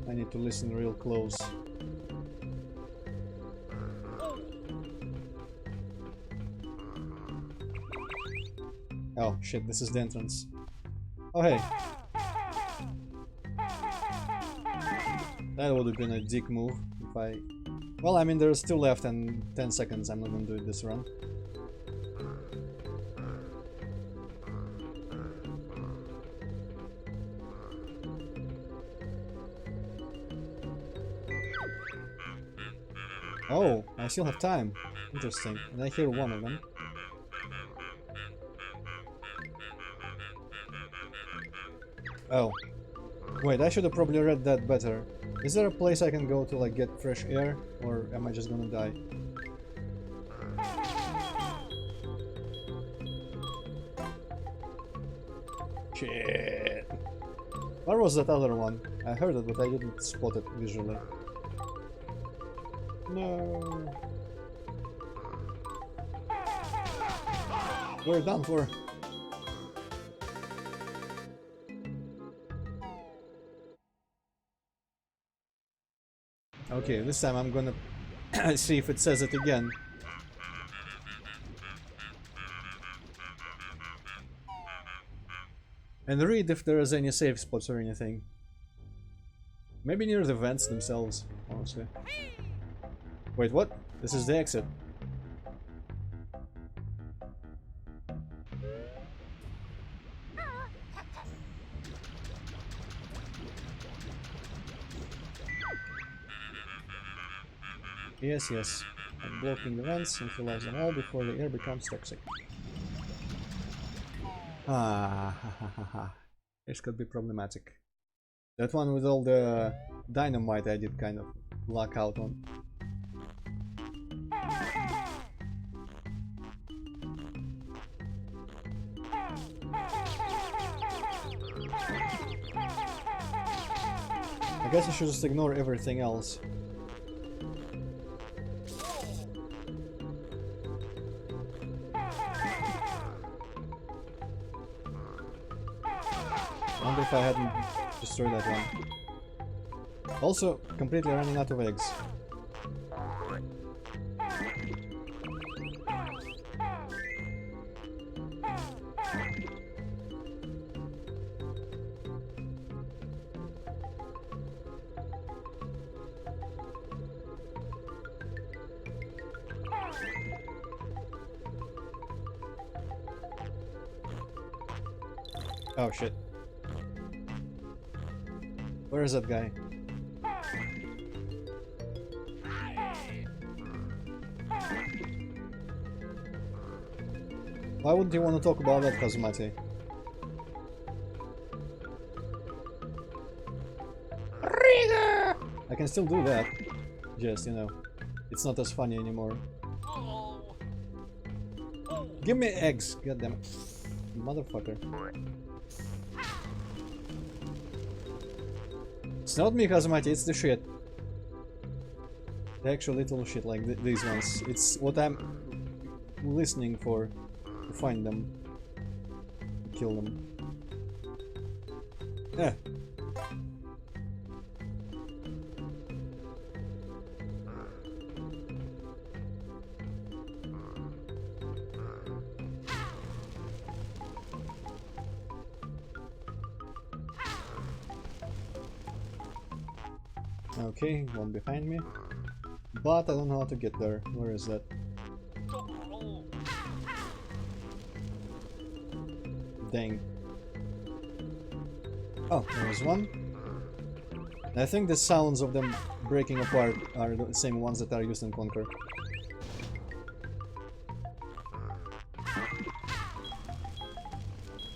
Speaker 1: I need to listen real close. Oh shit, this is the entrance. Oh hey. That would have been a dick move if I... Well, I mean, there's 2 left and 10 seconds. I'm not gonna do it this run. Oh, I still have time. Interesting. And I hear one of them. Oh. Wait, I should have probably read that better. Is there a place I can go to like get fresh air? Or am I just gonna die? Shit. Where was that other one? I heard it, but I didn't spot it visually. No. We're done for. Okay, this time I'm gonna see if it says it again. And read if there is any safe spots or anything. Maybe near the vents themselves, honestly. Wait, what? This is the exit. Yes, yes. I'm blocking the vents and fills them all before the air becomes toxic. Ah, ha ha ha ha. This could be problematic. That one with all the dynamite I did kind of luck out on. I guess I should just ignore everything else. I wonder if I hadn't destroyed that one. Also, completely running out of eggs. Oh shit. Where is that guy? Why wouldn't you want to talk about that, Kazumati? I can still do that. Just, you know, it's not as funny anymore. Give me eggs, goddammit. Motherfucker. It's not me, Kazumati, it's the shit. The actual little shit like these ones. It's what I'm listening for to find them. To kill them. Yeah. Okay, one behind me. But I don't know how to get there. Where is that? Dang. Oh, there's one. I think the sounds of them breaking apart are the same ones that are used in Conquer.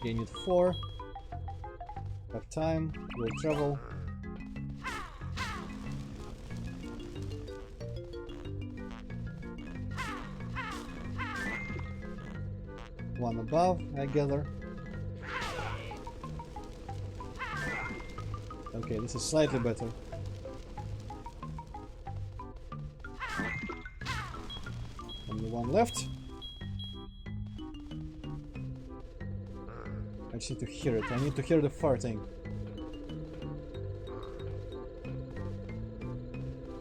Speaker 1: Okay, need 4. Have time, will travel. One above, I gather. Okay, this is slightly better. Only one left. I just need to hear it. I need to hear the farting.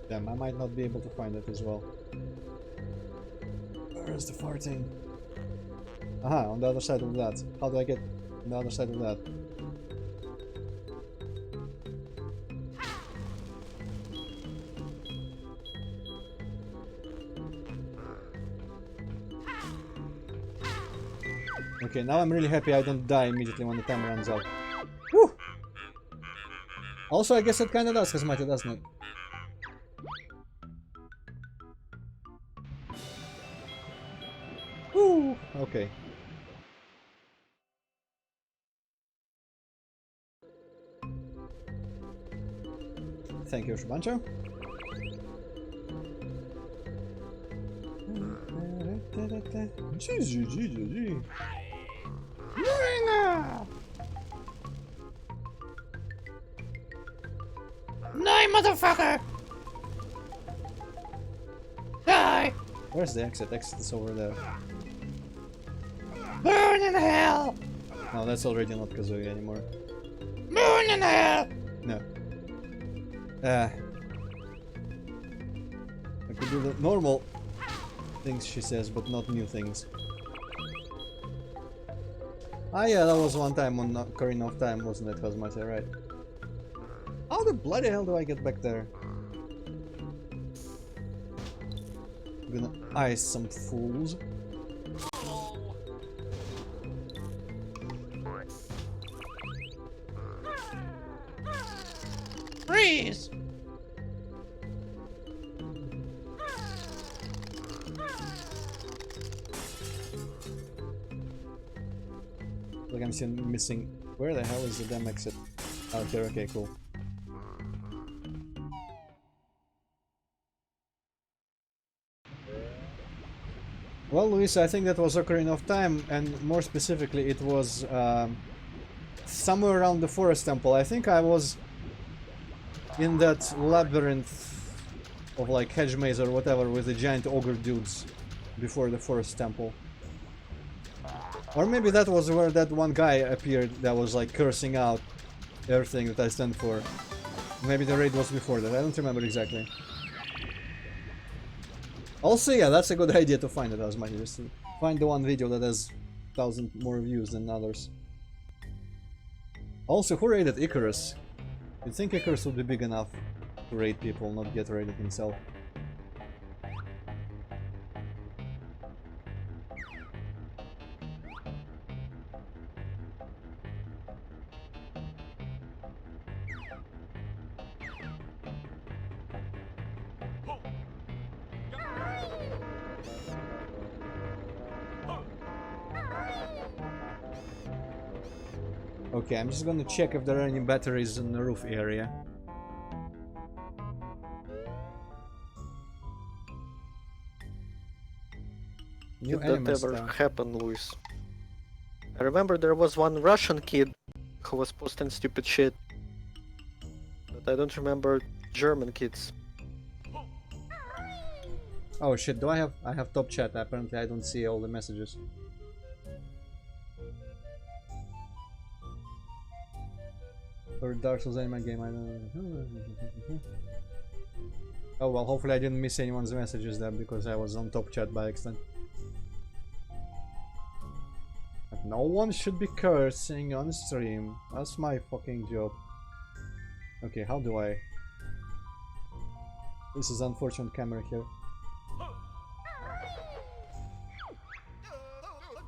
Speaker 1: Damn, I might not be able to find it as well. Where is the farting? Aha, on the other side of that. How do I get on the other side of that? Okay, now I'm really happy I don't die immediately when the time runs out. Woo! Also, I guess it kinda does Kazumati, doesn't it? Woo! Okay. Thank you, Banjo.
Speaker 3: No, motherfucker! Die!
Speaker 1: Where's the exit? Exit is over there.
Speaker 3: Burn in hell!
Speaker 1: No, that's already not Kazooie anymore.
Speaker 3: Burn in hell!
Speaker 1: No. I could do the normal things she says, but not new things. Ah yeah, that was one time on Ocarina of Time, wasn't it, Cosmata, right? How the bloody hell do I get back there? I'm gonna ice some fools.
Speaker 3: Freeze!
Speaker 1: Like I'm still missing. Where the hell is the damn exit? Oh, here. Okay, cool. Well, Luis, I think that was Ocarina of Time, and more specifically, it was somewhere around the Forest Temple. I think I was in that labyrinth of like hedge maze or whatever with the giant ogre dudes before the Forest Temple. Or maybe that was where that one guy appeared that was like cursing out everything that I stand for. Maybe the raid was before that, I don't remember exactly. Also, yeah, that's a good idea to find it as much as to find the one video that has 1,000 more views than others. Also, who raided Icarus? You'd think Icarus would be big enough to raid people, not get raided himself. Okay, I'm just gonna check if there are any batteries in the roof area. New
Speaker 2: Did that
Speaker 1: elements
Speaker 2: ever
Speaker 1: down.
Speaker 2: happen, Luis? I remember there was one Russian kid who was posting stupid shit. But I don't remember German kids.
Speaker 1: Oh shit, do I have top chat? Apparently I don't see all the messages. For Dark Souls anime game, I don't know. Oh well, hopefully I didn't miss anyone's messages there because I was on top chat by accident. But no one should be cursing on stream. That's my fucking job. Okay, how do I... This is unfortunate camera here.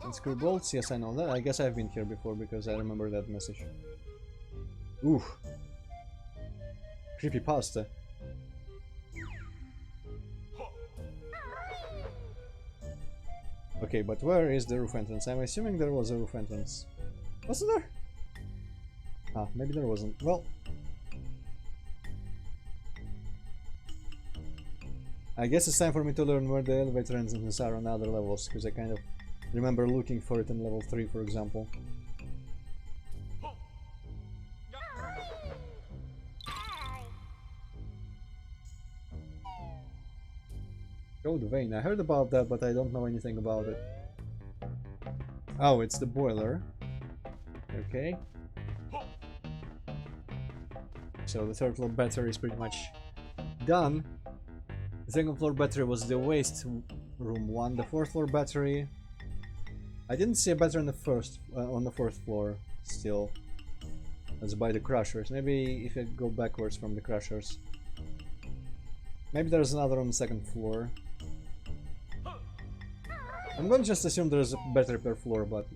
Speaker 1: And screw bolts, yes I know that. I guess I've been here before because I remember that message. Ooh. Creepypasta. Okay, but where is the roof entrance? I'm assuming there was a roof entrance. Wasn't there? Ah, maybe there wasn't. Well... I guess it's time for me to learn where the elevator entrances are on other levels, because I kind of remember looking for it in level 3, for example. Gold vein, I heard about that, but I don't know anything about it. Oh, it's the boiler. Okay. So the third floor battery is pretty much done. The second floor battery was the waste room one. The fourth floor battery... I didn't see a battery on the fourth floor still. That's by the crushers. Maybe if I go backwards from the crushers. Maybe there's another on the second floor. I'm going to just assume there's a battery per floor, but...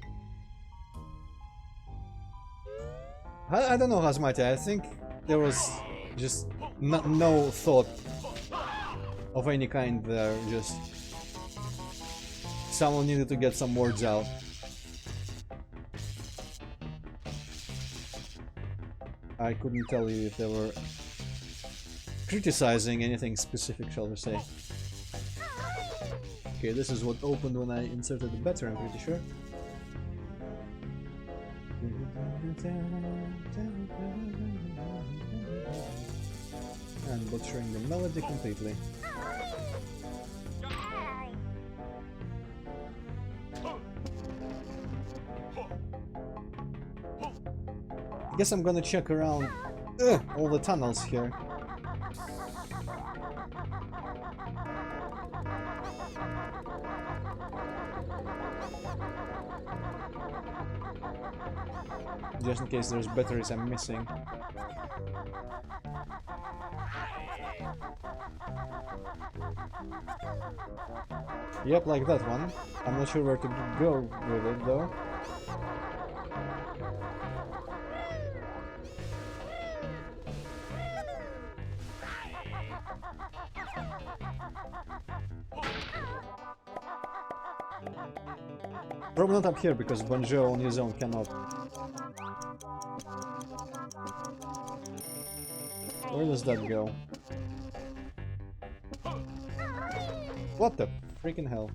Speaker 1: I don't know, Hazmati, I think there was just no thought of any kind there, just... Someone needed to get some words out. I couldn't tell you if there were criticizing anything specific, shall we say. Okay, this is what opened when I inserted the battery, I'm pretty sure. And butchering the melody completely. I guess I'm gonna check around all the tunnels here. Just in case there's batteries I'm missing. Yep, like that one. I'm not sure where to go with it though. Probably not up here because Banjo on his own cannot. Where does that go? What the freaking hell?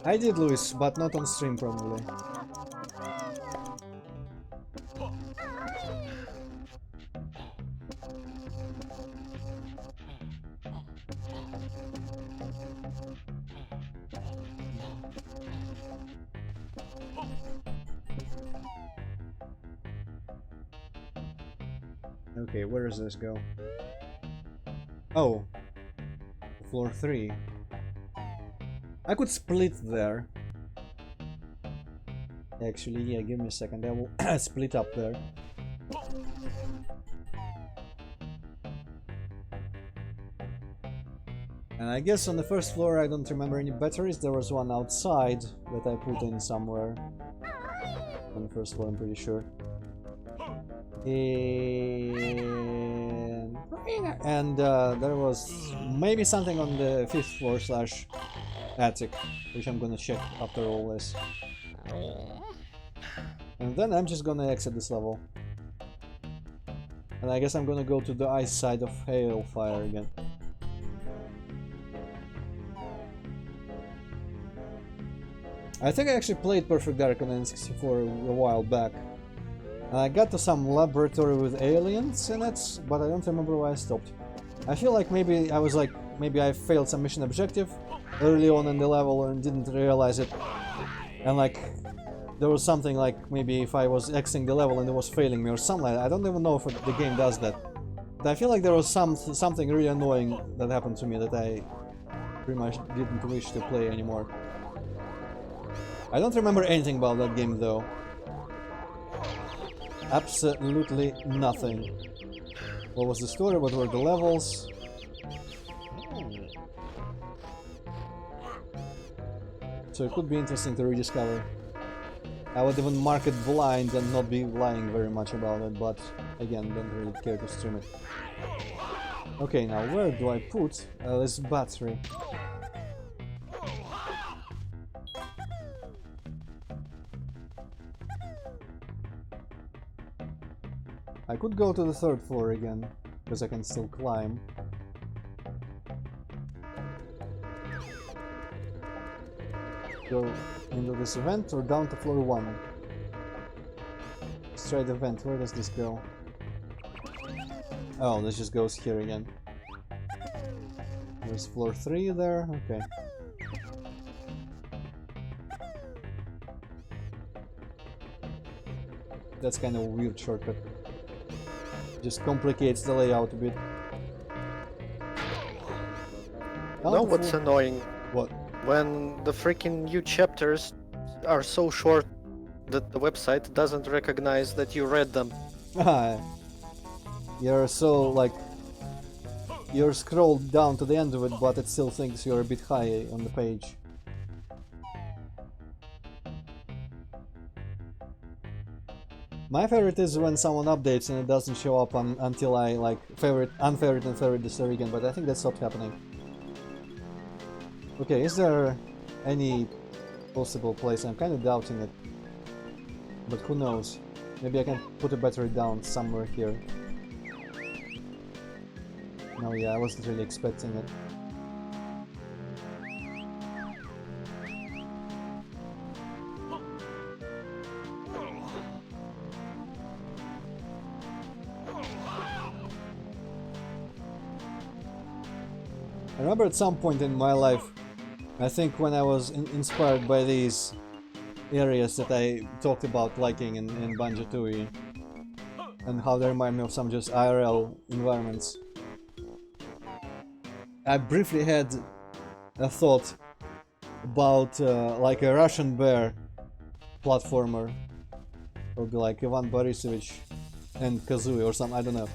Speaker 1: I did, Luis, but not on stream probably. Okay, where does this go? Oh, floor 3. I could split there. Actually, yeah, give me a second. I will split up there. And I guess on the first floor I don't remember any batteries. There was one outside that I put in somewhere. On the first floor, I'm pretty sure. And there was maybe something on the 5th floor / attic, which I'm gonna check after all this. And then I'm just gonna exit this level. And I guess I'm gonna go to the ice side of Hailfire again. I think I actually played Perfect Dark on N64 a while back. And I got to some laboratory with aliens in it, but I don't remember why I stopped. I feel like maybe I failed some mission objective early on in the level and didn't realize it. And like, there was something like maybe if I was exiting the level and it was failing me or something like that. I don't even know if the game does that. But I feel like there was something really annoying that happened to me that I pretty much didn't wish to play anymore. I don't remember anything about that game though. Absolutely nothing. What was the story? What were the levels? So it could be interesting to rediscover. I would even mark it blind and not be lying very much about it, but again, don't really care to stream it. Okay, now where do I put this battery? I could go to the 3rd floor again, because I can still climb. Go into this event or down to floor 1? Straight event, where does this go? Oh, this just goes here again. There's floor 3 there, okay. That's kind of a weird shortcut. Just complicates the layout a bit.
Speaker 2: Know what's annoying?
Speaker 1: What?
Speaker 2: When the freaking new chapters are so short that the website doesn't recognize that you read them.
Speaker 1: You're so like... You're scrolled down to the end of it, but it still thinks you're a bit high on the page. My favorite is when someone updates and it doesn't show up until I like unfavorite and favorite the story again, but I think that stopped happening. Okay, is there any possible place? I'm kind of doubting it. But who knows? Maybe I can put a battery down somewhere here. No, yeah, I wasn't really expecting it. I remember at some point in my life, I think when I was inspired by these areas that I talked about liking in Banjo-Tooie, and how they remind me of some just IRL environments. I briefly had a thought about like a Russian bear platformer. It would be like Ivan Borisovich and Kazooie or something, I don't know.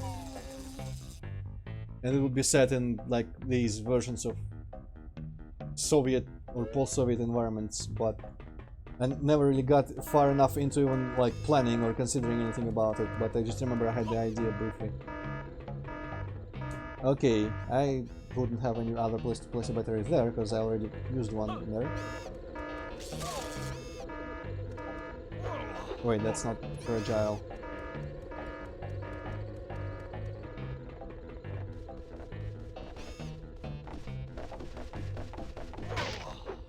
Speaker 1: And it would be set in like these versions of Soviet or post-Soviet environments, but I never really got far enough into even like planning or considering anything about it, but I just remember I had the idea briefly. Okay, I wouldn't have any other place to place a battery there, because I already used one there. Wait, that's not fragile.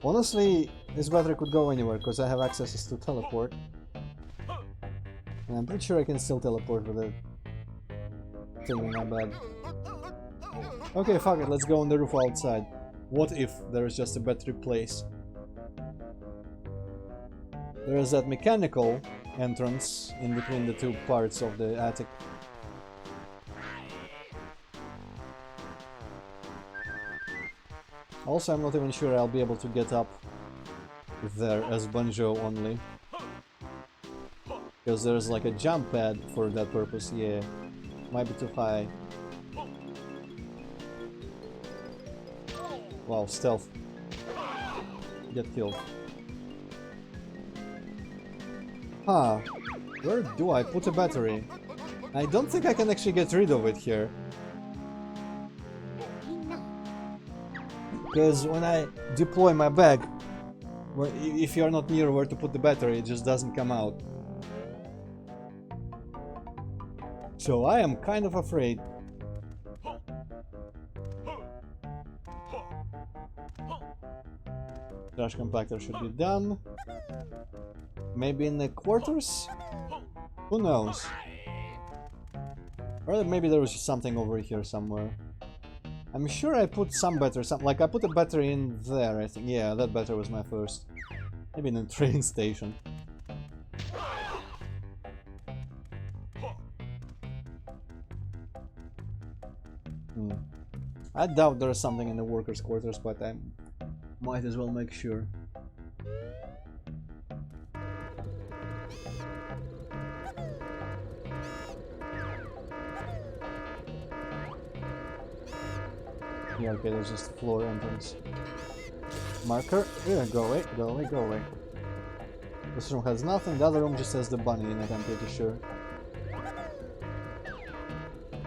Speaker 1: Honestly, this battery could go anywhere, because I have access to teleport. And I'm pretty sure I can still teleport with it. Thing in my bag. Okay, fuck it, let's go on the roof outside. What if there is just a battery place? There is that mechanical entrance in between the two parts of the attic. Also, I'm not even sure I'll be able to get up there as Banjo only. Because there's like a jump pad for that purpose, yeah. Might be too high. Wow, stealth. Get killed. Huh. Where do I put a battery? I don't think I can actually get rid of it here. Because when I deploy my bag, if you're not near where to put the battery, it just doesn't come out. So I am kind of afraid. Trash compactor should be done. Maybe in the quarters? Who knows? Or maybe there was just something over here somewhere. I'm sure I put some battery, like I put a battery in there, I think. Yeah, that battery was my first. Maybe in a train station. I doubt there's something in the workers' quarters, but I might as well make sure. Yeah, okay, there's just a floor entrance. Marker? Yeah, go away, go away, go away. This room has nothing, the other room just has the bunny in it, I'm pretty sure.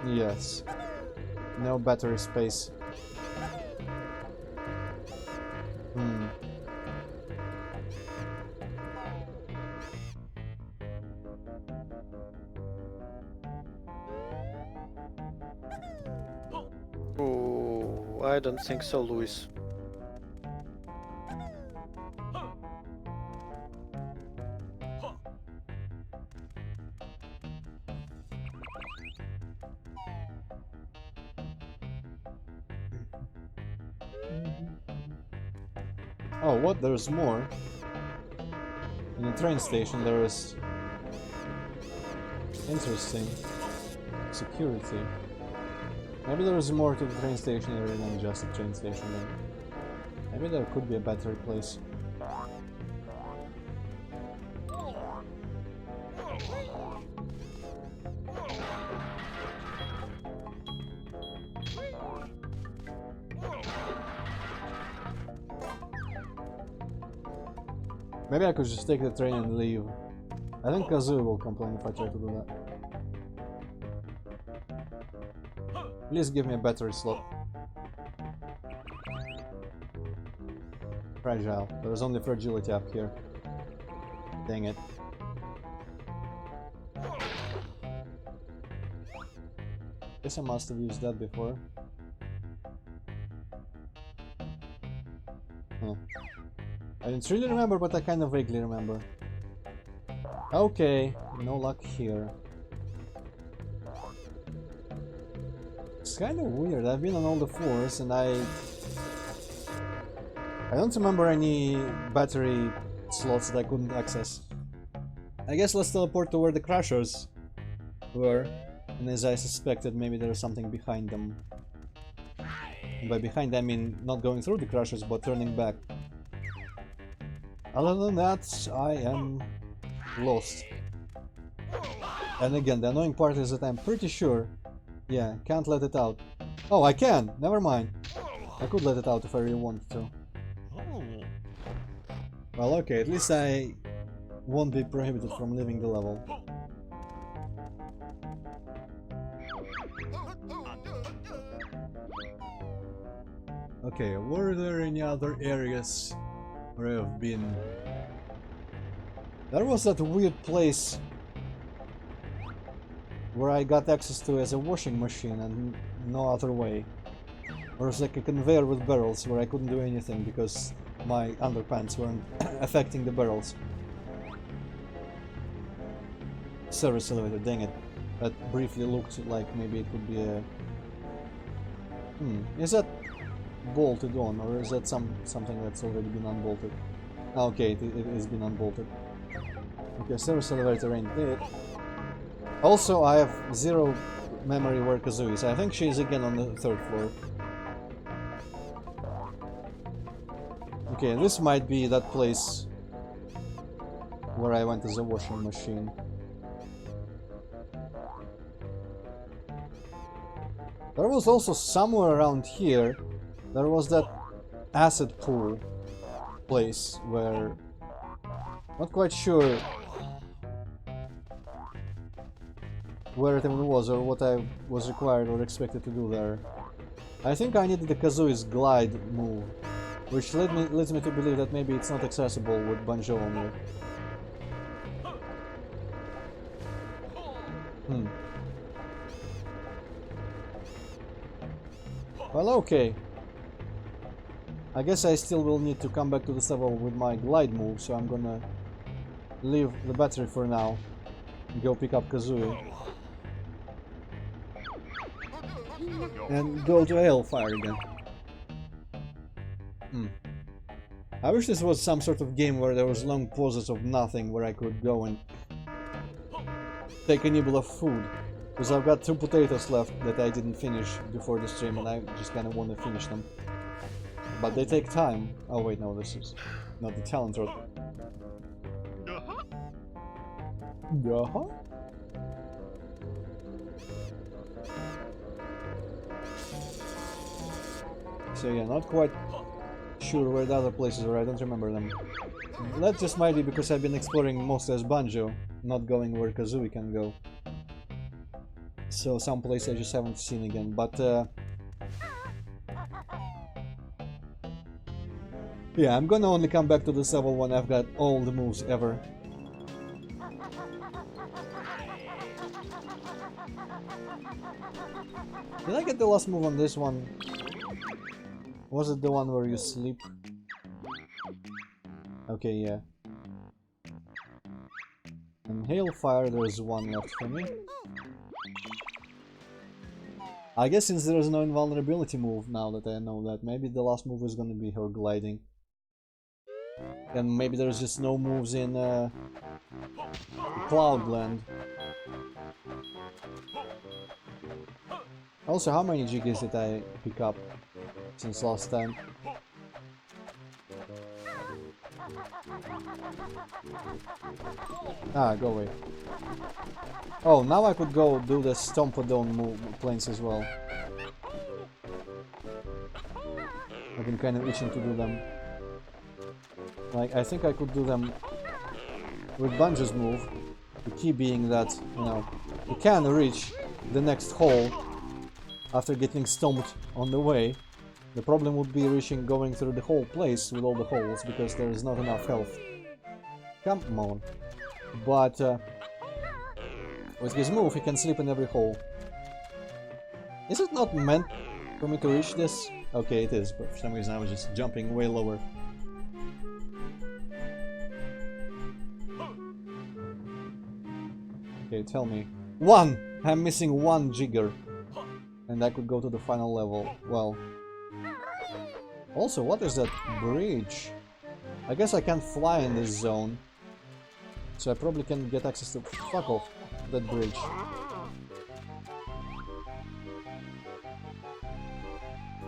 Speaker 1: Yes. No battery space.
Speaker 2: Oh, I don't think so, Luis.
Speaker 1: Oh, what? There's more. In the train station there is... Interesting. Security. Maybe there is more to the train station area than just a train station then. Maybe there could be a better place. Maybe I could just take the train and leave. I think Kazooie will complain if I try to do that. Please give me a battery slot. Fragile. There's only fragility up here. Dang it. Guess I must have used that before. Huh. I don't really remember, but I kind of vaguely remember. Okay, no luck here. It's kind of weird. I've been on all the floors and I don't remember any battery slots that I couldn't access. I guess let's teleport to where the crashers were, and as I suspected, maybe there's something behind them. And by behind I mean not going through the crashers, but turning back. Other than that, I am lost. And again, the annoying part is that I'm pretty sure... Yeah, can't let it out. Oh, I can! Never mind. I could let it out if I really wanted to. Well, okay, at least I won't be prohibited from leaving the level. Okay, were there any other areas where I've been? There was that weird place where I got access to as a washing machine and no other way. There was like a conveyor with barrels where I couldn't do anything because my underpants weren't affecting the barrels. Service elevator, dang it. That briefly looked like maybe it could be a... is that bolted on, or is that something that's already been unbolted? Okay, it has been unbolted. Okay, service elevator ain't it. Also, I have zero memory where Kazooie is. I think she's again on the 3rd floor. Okay, this might be that place where I went as a washing machine. There was also somewhere around here, there was that acid pool place where... Not quite sure where it even was or what I was required or expected to do there. I think I needed the Kazooie's glide move, which leads me to believe that maybe it's not accessible with Banjo only. Well, okay. I guess I still will need to come back to this level with my glide move, so I'm gonna leave the battery for now and go pick up Kazooie. And go to Hellfire again. I wish this was some sort of game where there was long pauses of nothing where I could go and take a nibble of food. Because I've got 2 potatoes left that I didn't finish before the stream and I just kind of want to finish them. But they take time. Oh wait, no, this is not the talent rod. So yeah, not quite sure where the other places are, I don't remember them. That just might be because I've been exploring mostly as Banjo, not going where Kazooie can go. So some place I just haven't seen again, but yeah, I'm gonna only come back to this level when I've got all the moves ever. Did I get the last move on this one? Was it the one where you sleep? Okay, yeah. And Hailfire, there's one left for me. I guess since there is no invulnerability move now that I know that, maybe the last move is gonna be her gliding. And maybe there's just no moves in Cloudland. Also, how many Jiggies did I pick up since last time? Ah, go away. Oh, now I could go do the Stompadome move planes as well. I've been kind of itching to do them. Like, I think I could do them with Banjo's move. The key being that, you know, you can reach the next hole after getting stomped on the way. The problem would be going through the whole place with all the holes because there is not enough health. Come on. But with his move he can sleep in every hole. Is it not meant for me to reach this? Okay, it is, but for some reason I was just jumping way lower. Okay, tell me. One! I'm missing one jigger. And I could go to the final level. Well. Also, what is that bridge? I guess I can't fly in this zone. So I probably can get access to... Fuck off. That bridge.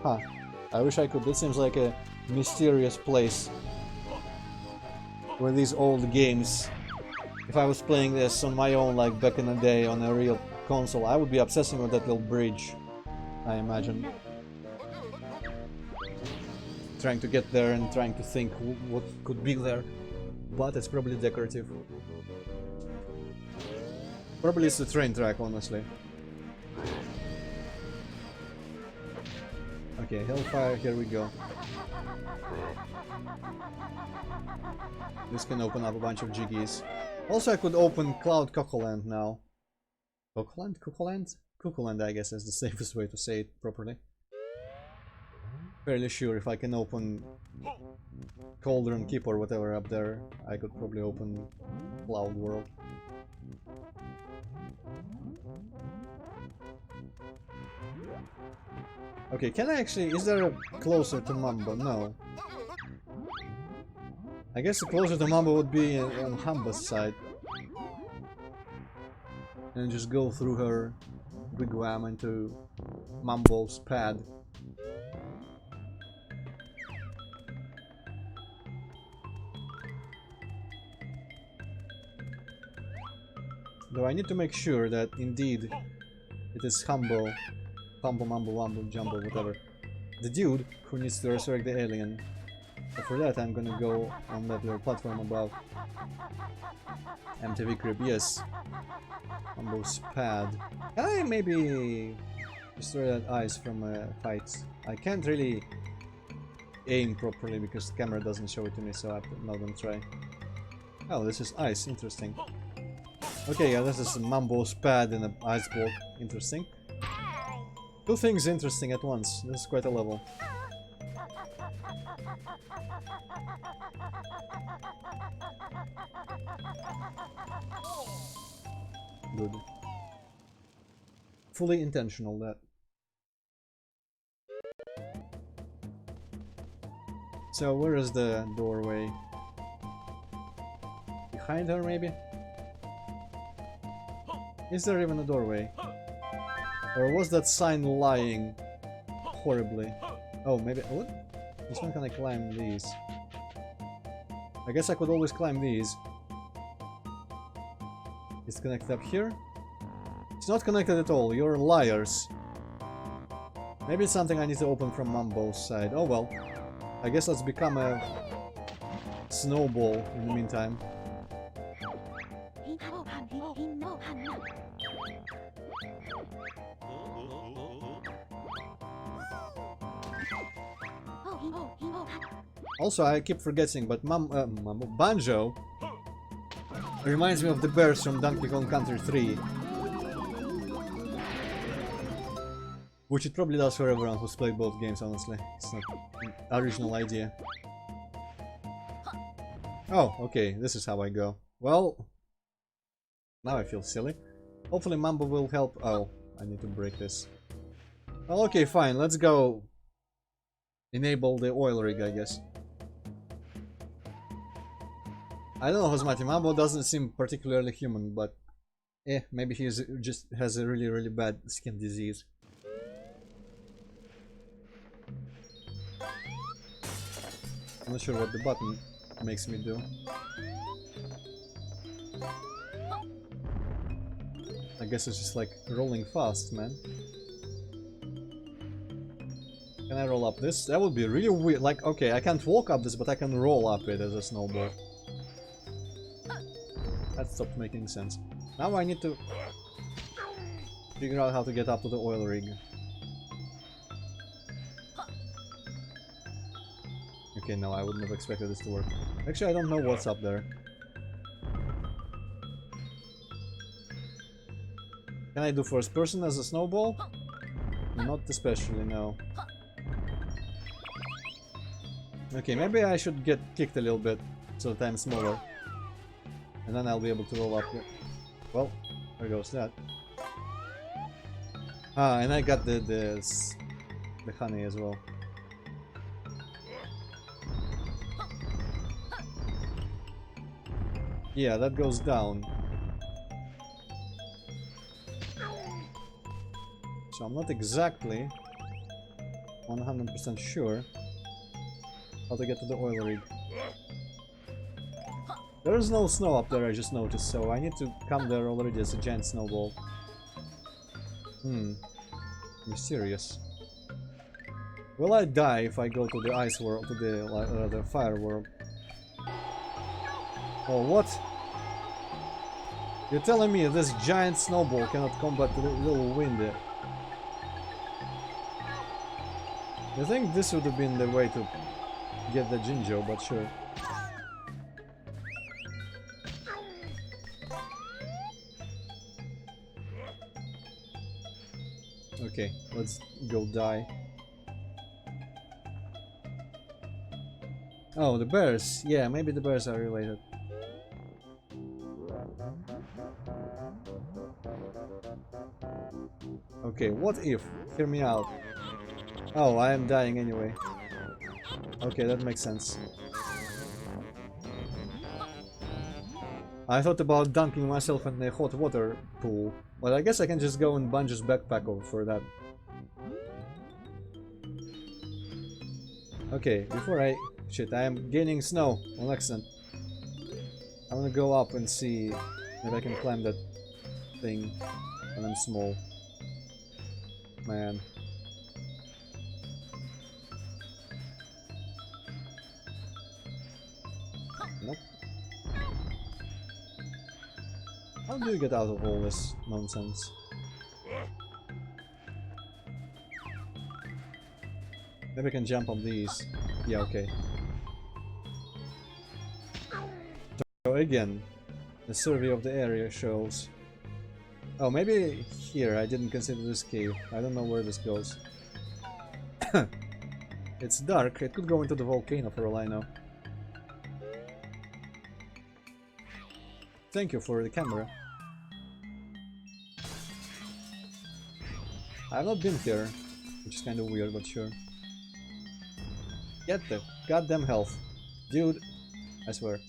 Speaker 1: Huh. I wish I could. This seems like a mysterious place. Where these old games... If I was playing this on my own, like back in the day on a real console, I would be obsessing with that little bridge, I imagine. Trying to get there and trying to think what could be there. But it's probably decorative. Probably it's the train track, honestly. Okay, Hellfire, here we go. This can open up a bunch of jiggies. Also, I could open Cloud Cocoland now. Cocoland? Cocoland? Cocoland, I guess, is the safest way to say it properly. Fairly sure if I can open Cauldron Keep or whatever up there, I could probably open Cloud World. Okay, can I actually... Is there a closer to Mambo? No. I guess the closer to Mambo would be on Hamba's side. And just go through her wigwam into Mambo's pad. Though I need to make sure that indeed it is Hambo, Mambo, Wambo, Jumbo, whatever. The dude who needs to resurrect the alien. But for that I'm gonna go on that little platform above. MTV Crib, yes. Mambo's pad. Can I maybe destroy that ice from heights? I can't really aim properly because the camera doesn't show it to me, so I'm not gonna try. Oh, this is ice, interesting. Okay, yeah, this is Mambo's pad in an ice block, interesting. Two things interesting at once, this is quite a level. Good. Fully intentional, that. So, where is the doorway? Behind her, maybe? Is there even a doorway? Or was that sign lying horribly? Oh, maybe... What? This one can I climb these? I guess I could always climb these. It's connected up here? It's not connected at all, you're liars. Maybe it's something I need to open from Mambo's side. Oh well. I guess let's become a snowball in the meantime. Also, I keep forgetting, but Banjo reminds me of the bears from Donkey Kong Country 3. Which it probably does for everyone who's played both games, honestly. It's not an original idea. Oh, okay, this is how I go. Well, now I feel silly. Hopefully Mambo will help. Oh, I need to break this. Well, okay, fine, let's go enable the oil rig, I guess. I don't know, Hosmati, Mambo doesn't seem particularly human, but maybe he just has a really bad skin disease. I'm not sure what the button makes me do. I guess it's just like rolling fast, man. Can I roll up this? That would be really weird. Like, okay, I can't walk up this, but I can roll up it as a snowball. That stopped making sense. Now I need to figure out how to get up to the oil rig. Okay, no, I wouldn't have expected this to work. Actually, I don't know what's up there. Can I do first person as a snowball? Not especially, no. Okay, maybe I should get kicked a little bit so that I'm smaller. And then I'll be able to roll up here. Well, there goes that. Ah, and I got the honey as well. Yeah, that goes down. So I'm not exactly 100% sure how to get to the oil rig. There is no snow up there, I just noticed, so I need to come there already as a giant snowball. Mysterious. Will I die if I go to the ice world, to the fire world? Oh, what? You're telling me this giant snowball cannot combat the little wind there? I think this would have been the way to get the Jinjo, but sure. Okay, let's go die. Oh, the bears. Yeah, maybe the bears are related. Okay, what if? Hear me out. Oh, I am dying anyway. Okay, that makes sense. I thought about dunking myself in a hot water pool, but I guess I can just go in Banjo's backpack for that. Okay, before I... Shit, I am gaining snow on accident. I wanna go up and see if I can climb that thing when I'm small. Man. Nope. How do you get out of all this nonsense? Maybe I can jump on these. Yeah, okay. So again, the survey of the area shows... Oh, maybe here, I didn't consider this cave. I don't know where this goes. It's dark, it could go into the volcano for all I know. Thank you for the camera. I've not been here, which is kind of weird, but sure. Get the goddamn health. Dude, I swear.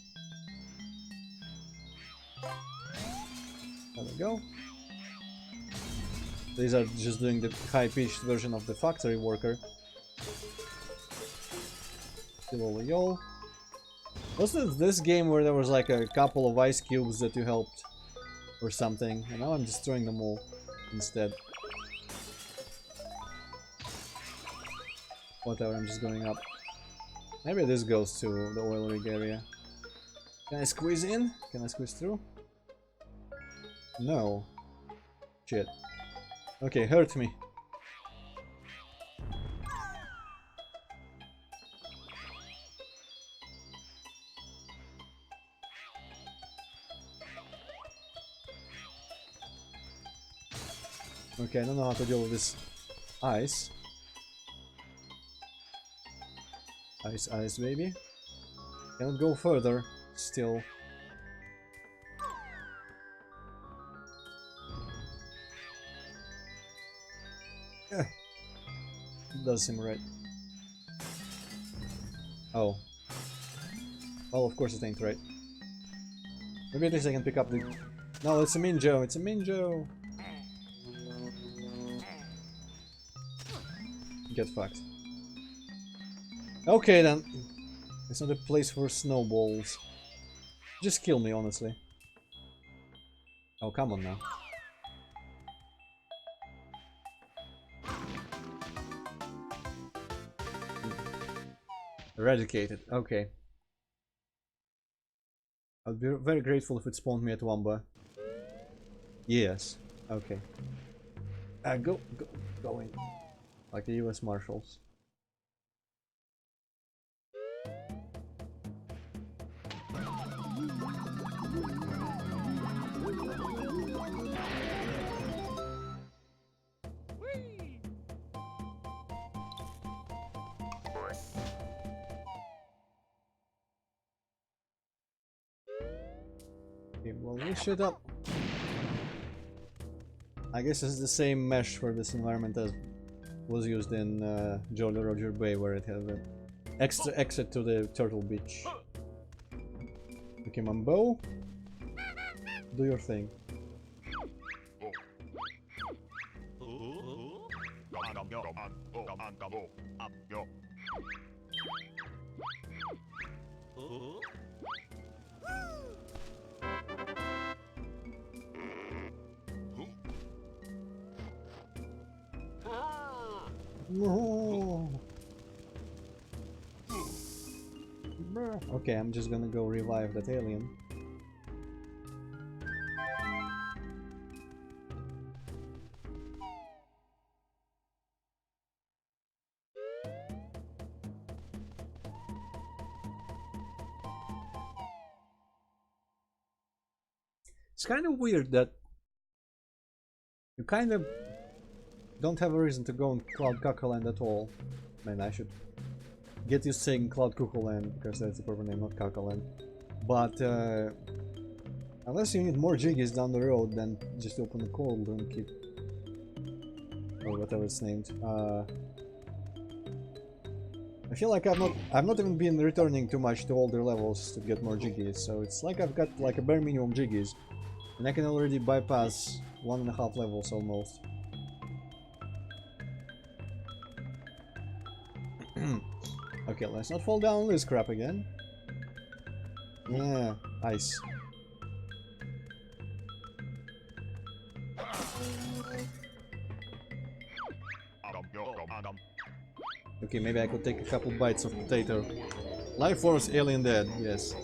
Speaker 1: There we go. These are just doing the high-pitched version of the factory worker. Still y'all. Wasn't it this game where there was like a couple of ice cubes that you helped? Or something, and now I'm destroying them all instead. Whatever, I'm just going up. Maybe this goes to the oil rig area. Can I squeeze in? Can I squeeze through? No. Shit. Okay, hurt me. Okay, I don't know how to deal with this ice. Ice, ice, baby. Cannot go further, still. Yeah. It does seem right. Oh. Well, of course it ain't right. Maybe at least I can pick up the... No, it's a Minjo, it's a Minjo! Get fucked. Okay then. It's not a place for snowballs. Just kill me, honestly. Oh, come on now. Eradicated. Okay. I'd be very grateful if it spawned me at Wamba. Yes. Okay. Go in. Like the US Marshals. Okay, well, we should up. I guess it's the same mesh for this environment as was used in Jolly Roger Bay, where it has an extra exit to the Turtle Beach. Okay, Mambo, do your thing. No. Okay, I'm just gonna go revive that alien. It's kind of weird that you kind of don't have a reason to go in Cloud Cuckoo Land at all. Man, I should get used to saying Cloud Cuckoo Land because that's the proper name, not Cuckoo Land. But unless you need more jiggies down the road, then just open the cold and keep, or whatever it's named. I feel like I've not even been returning too much to older levels to get more jiggies, so it's like I've got like a bare minimum jiggies, and I can already bypass 1.5 levels almost. Okay, let's not fall down this crap again. Yeah, ice. Okay, maybe I could take a couple bites of potato. Life Force Alien Dead, yes.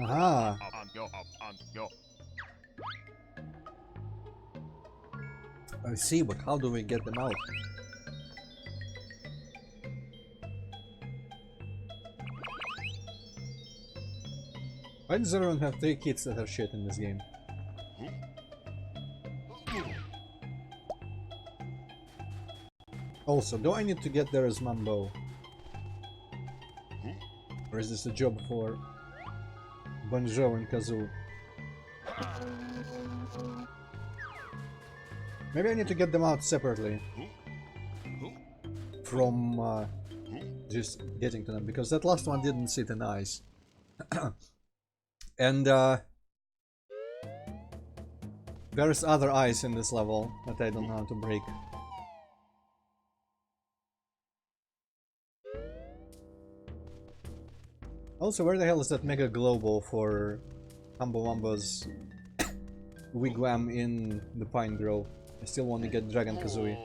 Speaker 1: Aha! I see, but how do we get them out? Why does everyone have 3 kids that are shit in this game? Also, do I need to get there as Mambo? Or is this a job for Banjo and Kazoo? Maybe I need to get them out separately from just getting to them, because that last one didn't sit in ice. And there's other ice in this level that I don't know how to break. Also, where the hell is that Mega Global for Humbo Wumbo's wigwam in the Pine Grove? I still want to get Dragon Kazooie.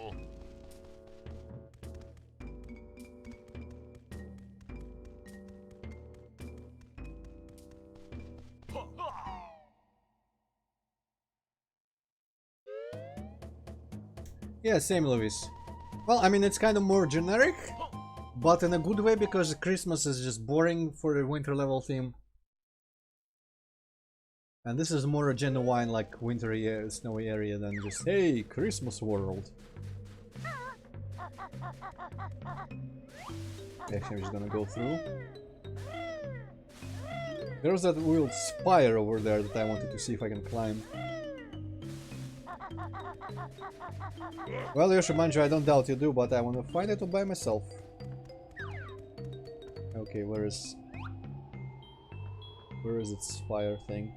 Speaker 1: Yeah, same, Luis. Well, I mean, it's kind of more generic, but in a good way, because Christmas is just boring for a winter level theme. And this is more a genuine, like, wintry, snowy area than just, hey, Christmas world. Actually, I'm just gonna go through. There's that weird spire over there that I wanted to see if I can climb. Well, Yoshimanju, I don't doubt you do, but I want to find it all by myself. Okay, where is... Where is its fire thing?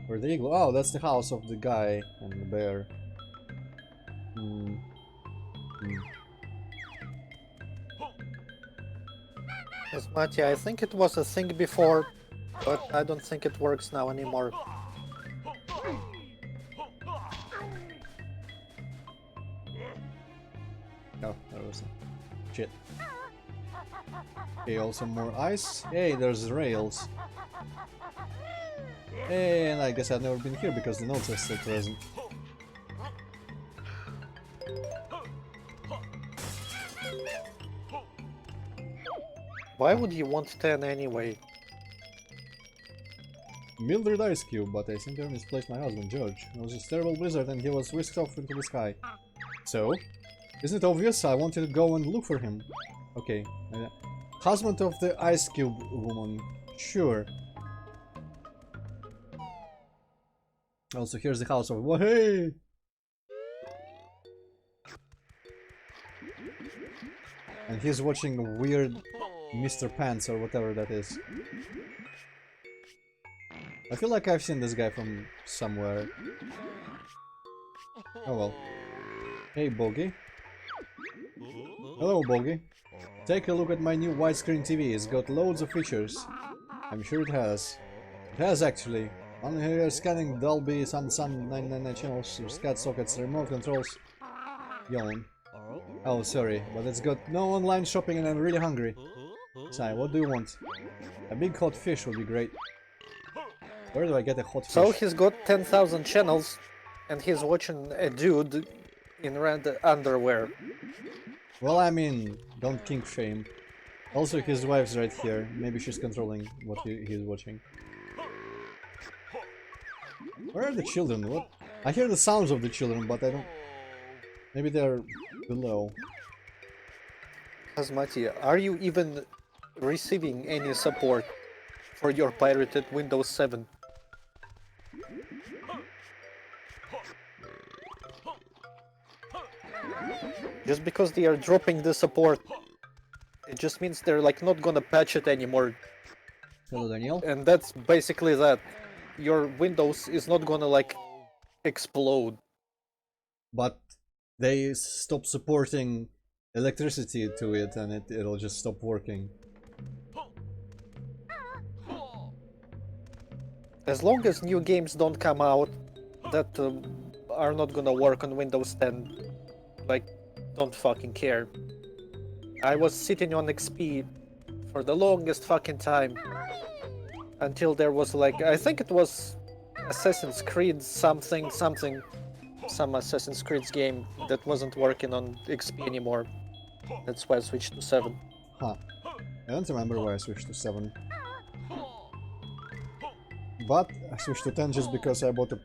Speaker 1: Where the eagle? Oh, that's the house of the guy and the bear. Hmm.
Speaker 2: Asmati, I think it was a thing before, but I don't think it works now anymore.
Speaker 1: Oh, there was a... Shit. Okay, also more ice. Hey, there's rails. Hey, and I guess I've never been here because the notes are still present.
Speaker 2: Why would you want 10 anyway?
Speaker 1: Mildred Ice Cube, but I think I misplaced my husband, George. It was a terrible blizzard and he was whisked off into the sky. So? Isn't it obvious? I wanted to go and look for him. Okay. Husband of the Ice Cube woman. Sure. Also, here's the house of... Whoa, hey! And he's watching a weird Mr. Pants or whatever that is. I feel like I've seen this guy from somewhere. Oh well. Hey, Bogey. Hello, Bogey. Take a look at my new widescreen TV. It's got loads of features. I'm sure it has. It has, actually. On here, scanning Dolby, some 999 channels, SCAT sockets, remote controls. Yawn. Oh, sorry, but it's got no online shopping and I'm really hungry. Sai, what do you want? A big hot fish would be great. Where do I get a hot fish?
Speaker 2: So he's got 10,000 channels, and he's watching a dude in red underwear.
Speaker 1: Well, I mean, don't kink shame. Also, his wife's right here. Maybe she's controlling what he's watching. Where are the children? What? I hear the sounds of the children, but I don't... Maybe they're below.
Speaker 2: Asmati, are you even receiving any support for your pirated Windows 7? Just because they are dropping the support, it just means they're like not gonna patch it anymore.
Speaker 1: Hello, Daniel.
Speaker 2: And that's basically that. Your Windows is not gonna like explode.
Speaker 1: But they stop supporting electricity to it and it'll just stop working.
Speaker 2: As long as new games don't come out that are not gonna work on Windows 10, like, don't fucking care. I was sitting on XP for the longest fucking time until there was like, I think it was Assassin's Creed some Assassin's Creed game that wasn't working on XP anymore. That's why I switched to 7.
Speaker 1: Huh. I don't remember why I switched to 7. But I switched to 10 just because I bought the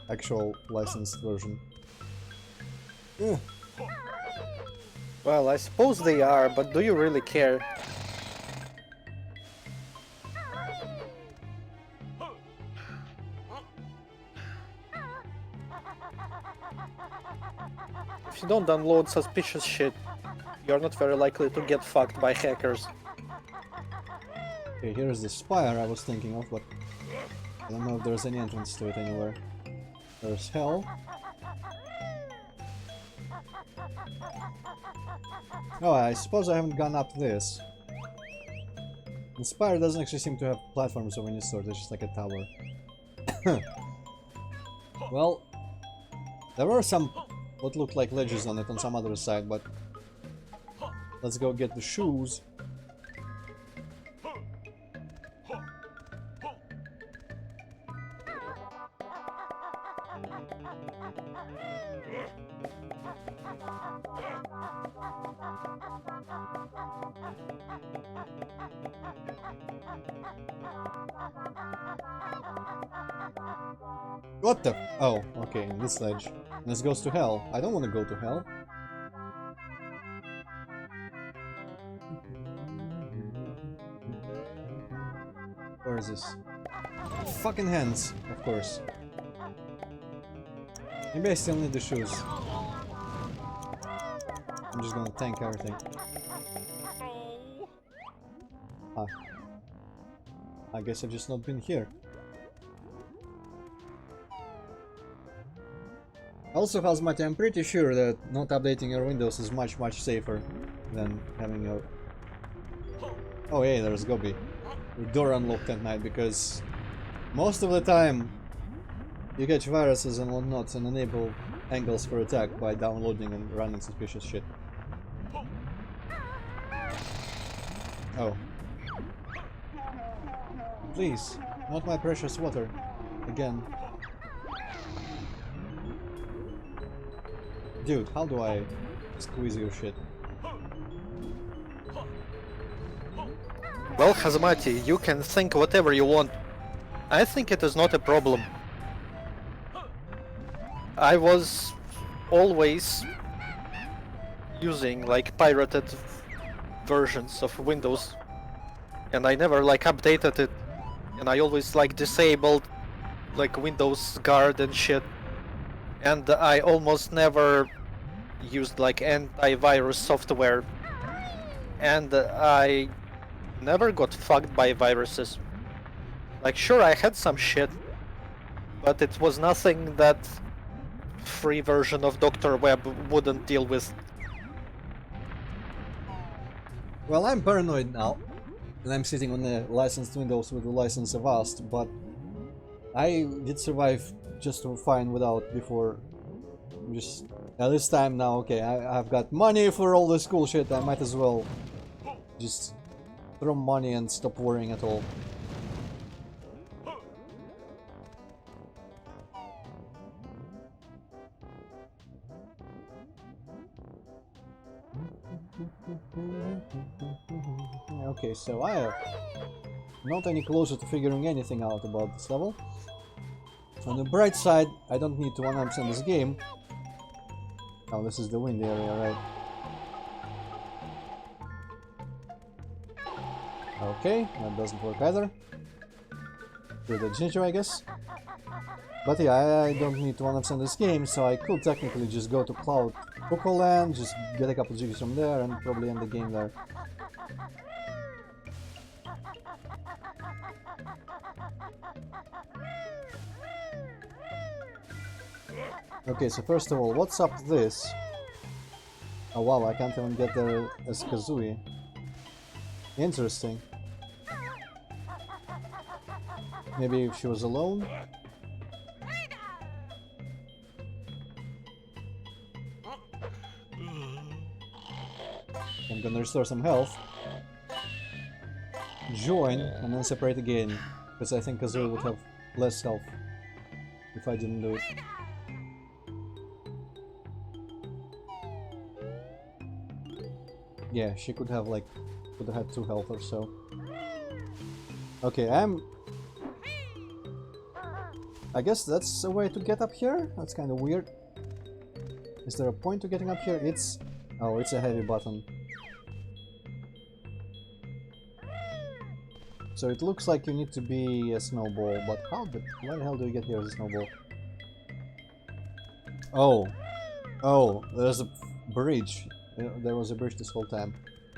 Speaker 1: actual licensed version. Ugh.
Speaker 2: Well, I suppose they are, but do you really care? If you don't download suspicious shit, you're not very likely to get fucked by hackers.
Speaker 1: Okay, here's the spire I was thinking of, but I don't know if there's any entrance to it anywhere. There's hell. Oh, I suppose I haven't gone up this. The spire doesn't actually seem to have platforms of any sort, it's just like a tower. Well, there were some what looked like ledges on it on some other side, but let's go get the shoes. What the? Oh, okay, this ledge. This goes to hell. I don't want to go to hell. Where is this? Fucking hands, of course. Maybe I still need the shoes. I'm just gonna tank everything. Huh. I guess I've just not been here. Also, Hazmati, I'm pretty sure that not updating your Windows is much safer than having your... Oh hey, there's Gobi. Your door unlocked at night, because most of the time you catch viruses and whatnot and enable angles for attack by downloading and running suspicious shit. Oh. Please, not my precious water. Again. Dude, how do I squeeze your shit?
Speaker 2: Well, Hazmati, you can think whatever you want. I think it is not a problem. I was always using like pirated versions of Windows, and I never like updated it, and I always like disabled like Windows Guard and shit, and I almost never used like antivirus software, and I never got fucked by viruses. Like, sure, I had some shit, but it was nothing that free version of Dr. Web wouldn't deal with.
Speaker 1: Well, I'm paranoid now, and I'm sitting on the licensed Windows with the license of Avast, but I did survive just fine without before. Just at this time now, okay, I've got money for all this cool shit, I might as well just throw money and stop worrying at all. Okay, so I am not any closer to figuring anything out about this level. On the bright side, I don't need to 100% this game. Oh, this is the wind area, right? Okay, that doesn't work either. With the ginger, I guess. But yeah, I don't need to 100% this game, so I could technically just go to Cloud Coco Land, just get a couple jiggers from there, and probably end the game there. Okay, so first of all, what's up this? Oh wow, I can't even get there as Kazooie. Interesting. Maybe if she was alone? I'm gonna restore some health. Join, and then separate again. Because I think Kazooie would have less health if I didn't do it. Yeah, she could have like, could have had 2 health or so. Okay, I guess that's a way to get up here? That's kind of weird. Is there a point to getting up here? It's... oh, it's a heavy button. So it looks like you need to be a snowball, but why the hell do you get here as a snowball? Oh. Oh, there's a bridge. There was a bridge this whole time.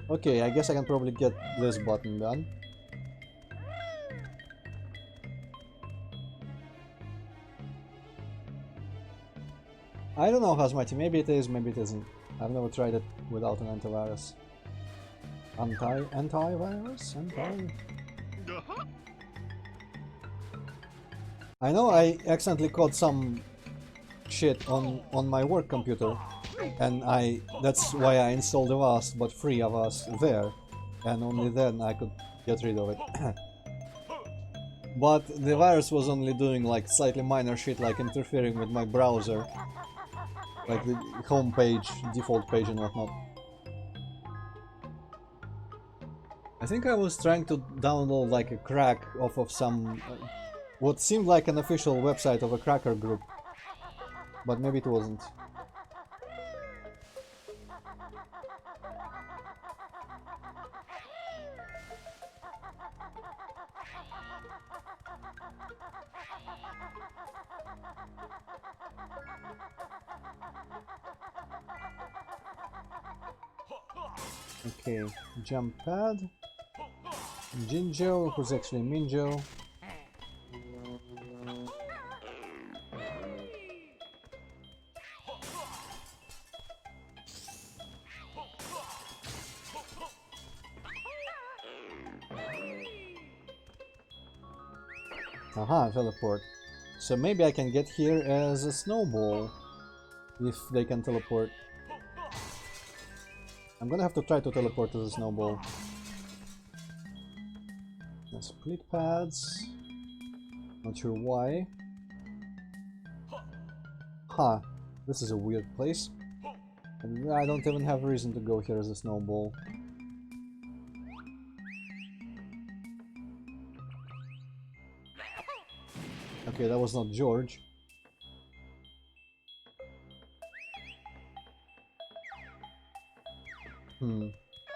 Speaker 1: Okay, I guess I can probably get this button done. I don't know, Hazmati, maybe it is, maybe it isn't. I've never tried it without an antivirus. Antivirus? I know I accidentally caught some shit on my work computer, and that's why I installed Avast, but free Avast there, and only then I could get rid of it. But the virus was only doing like slightly minor shit, like interfering with my browser, like the home page, default page and whatnot. I think I was trying to download like a crack off of some what seemed like an official website of a cracker group, but maybe it wasn't. Okay, jump pad. Jinjo, who's actually Minjo. Aha, teleport. So maybe I can get here as a snowball, if they can teleport. I'm gonna have to try to teleport to the snowball. Split pads. Not sure why. Huh. This is a weird place. And I don't even have a reason to go here as a snowball. Okay, that was not George.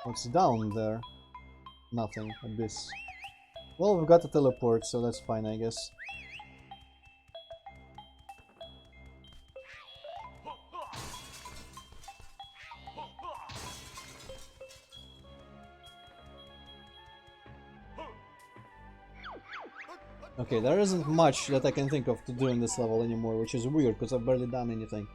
Speaker 1: What's down there? Nothing. Abyss. Well, we've got a teleport, so that's fine, I guess. Okay, there isn't much that I can think of to do in this level anymore, which is weird, because I've barely done anything.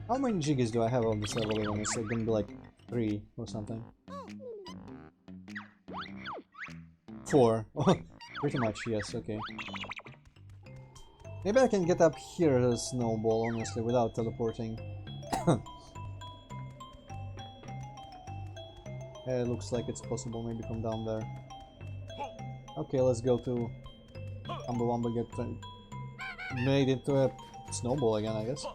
Speaker 1: How many jiggies do I have on this level even? It's gonna be like 3 or something. 4. Pretty much, yes, okay. Maybe I can get up here as a snowball, honestly, without teleporting. It looks like it's possible, maybe from down there. Okay, let's go to Wamba get made into a snowball again, I guess.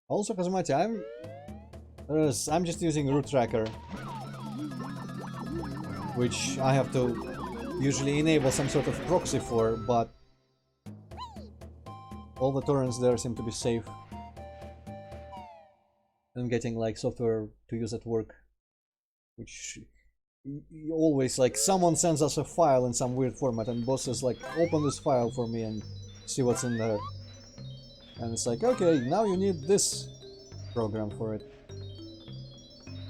Speaker 1: Also, Kazumati, I'm just using root tracker, which I have to usually enable some sort of proxy for, but all the torrents there seem to be safe. I'm getting like software to use at work, which always like someone sends us a file in some weird format and boss says like, open this file for me and see what's in there. And it's like, okay, now you need this program for it.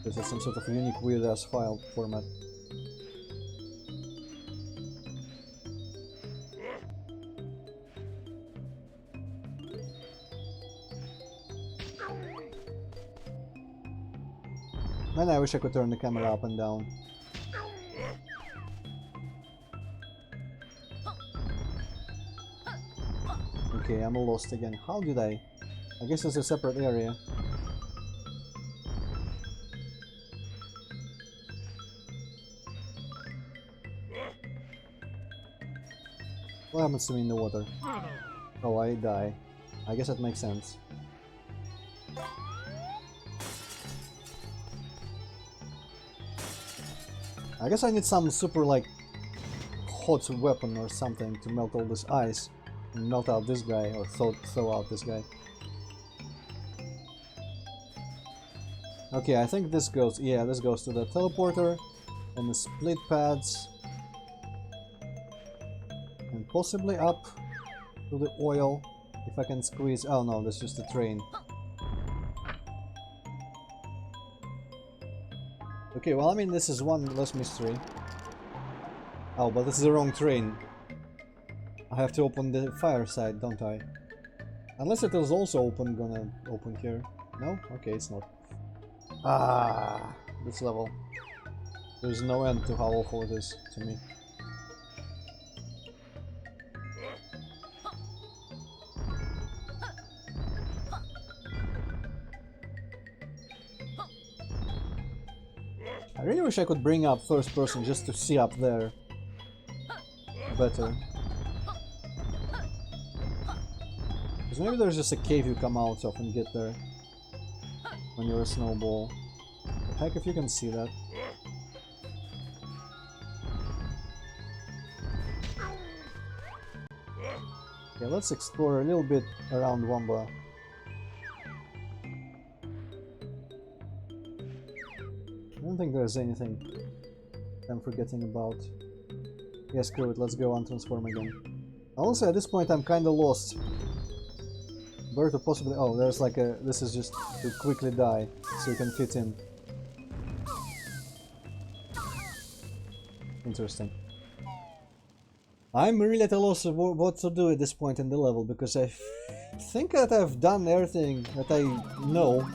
Speaker 1: This is some sort of unique weird ass file format. Man, I wish I could turn the camera up and down. Okay, I'm lost again. How did I guess it's a separate area. What happens to me in the water? Oh, I die. I guess that makes sense. I guess I need some super like hot weapon or something to melt all this ice and melt out this guy, or throw out this guy. Okay, I think this goes, yeah, this goes to the teleporter and the split pads and possibly up to the oil if I can squeeze. Oh no, that's just a train. Okay, well, I mean, this is one less mystery. Oh, but this is the wrong train. I have to open the fireside, don't I? Unless it is also gonna open here. No? Okay, it's not. Ah, this level. There's no end to how awful it is to me. I really wish I could bring up first person just to see up there better. Because maybe there's just a cave you come out of and get there when you're a snowball. The heck if you can see that. Yeah, let's explore a little bit around Wamba. I don't think there's anything I'm forgetting about. Yeah, screw it, let's go untransform again. Also, at this point I'm kinda lost. Where to possibly... Oh, there's like a... This is just to quickly die, so you can fit in. Interesting. I'm really at a loss of what to do at this point in the level, because I think that I've done everything that I know.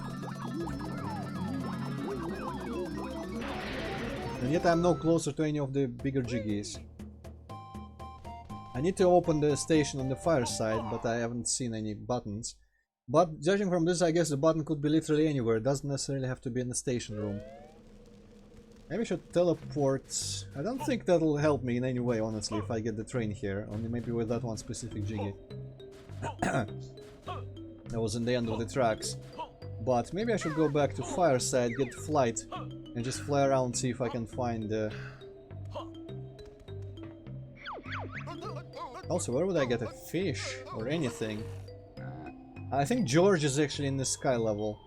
Speaker 1: And yet I'm no closer to any of the bigger jiggies. I need to open the station on the fire side, but I haven't seen any buttons. But judging from this, I guess the button could be literally anywhere. It doesn't necessarily have to be in the station room. Maybe I should teleport. I don't think that'll help me in any way, honestly, if I get the train here. Only maybe with that one specific jiggy. That was in the end of the tracks. But maybe I should go back to Fireside, get flight, and just fly around, see if I can find Also, where would I get a fish or anything? I think George is actually in the sky level.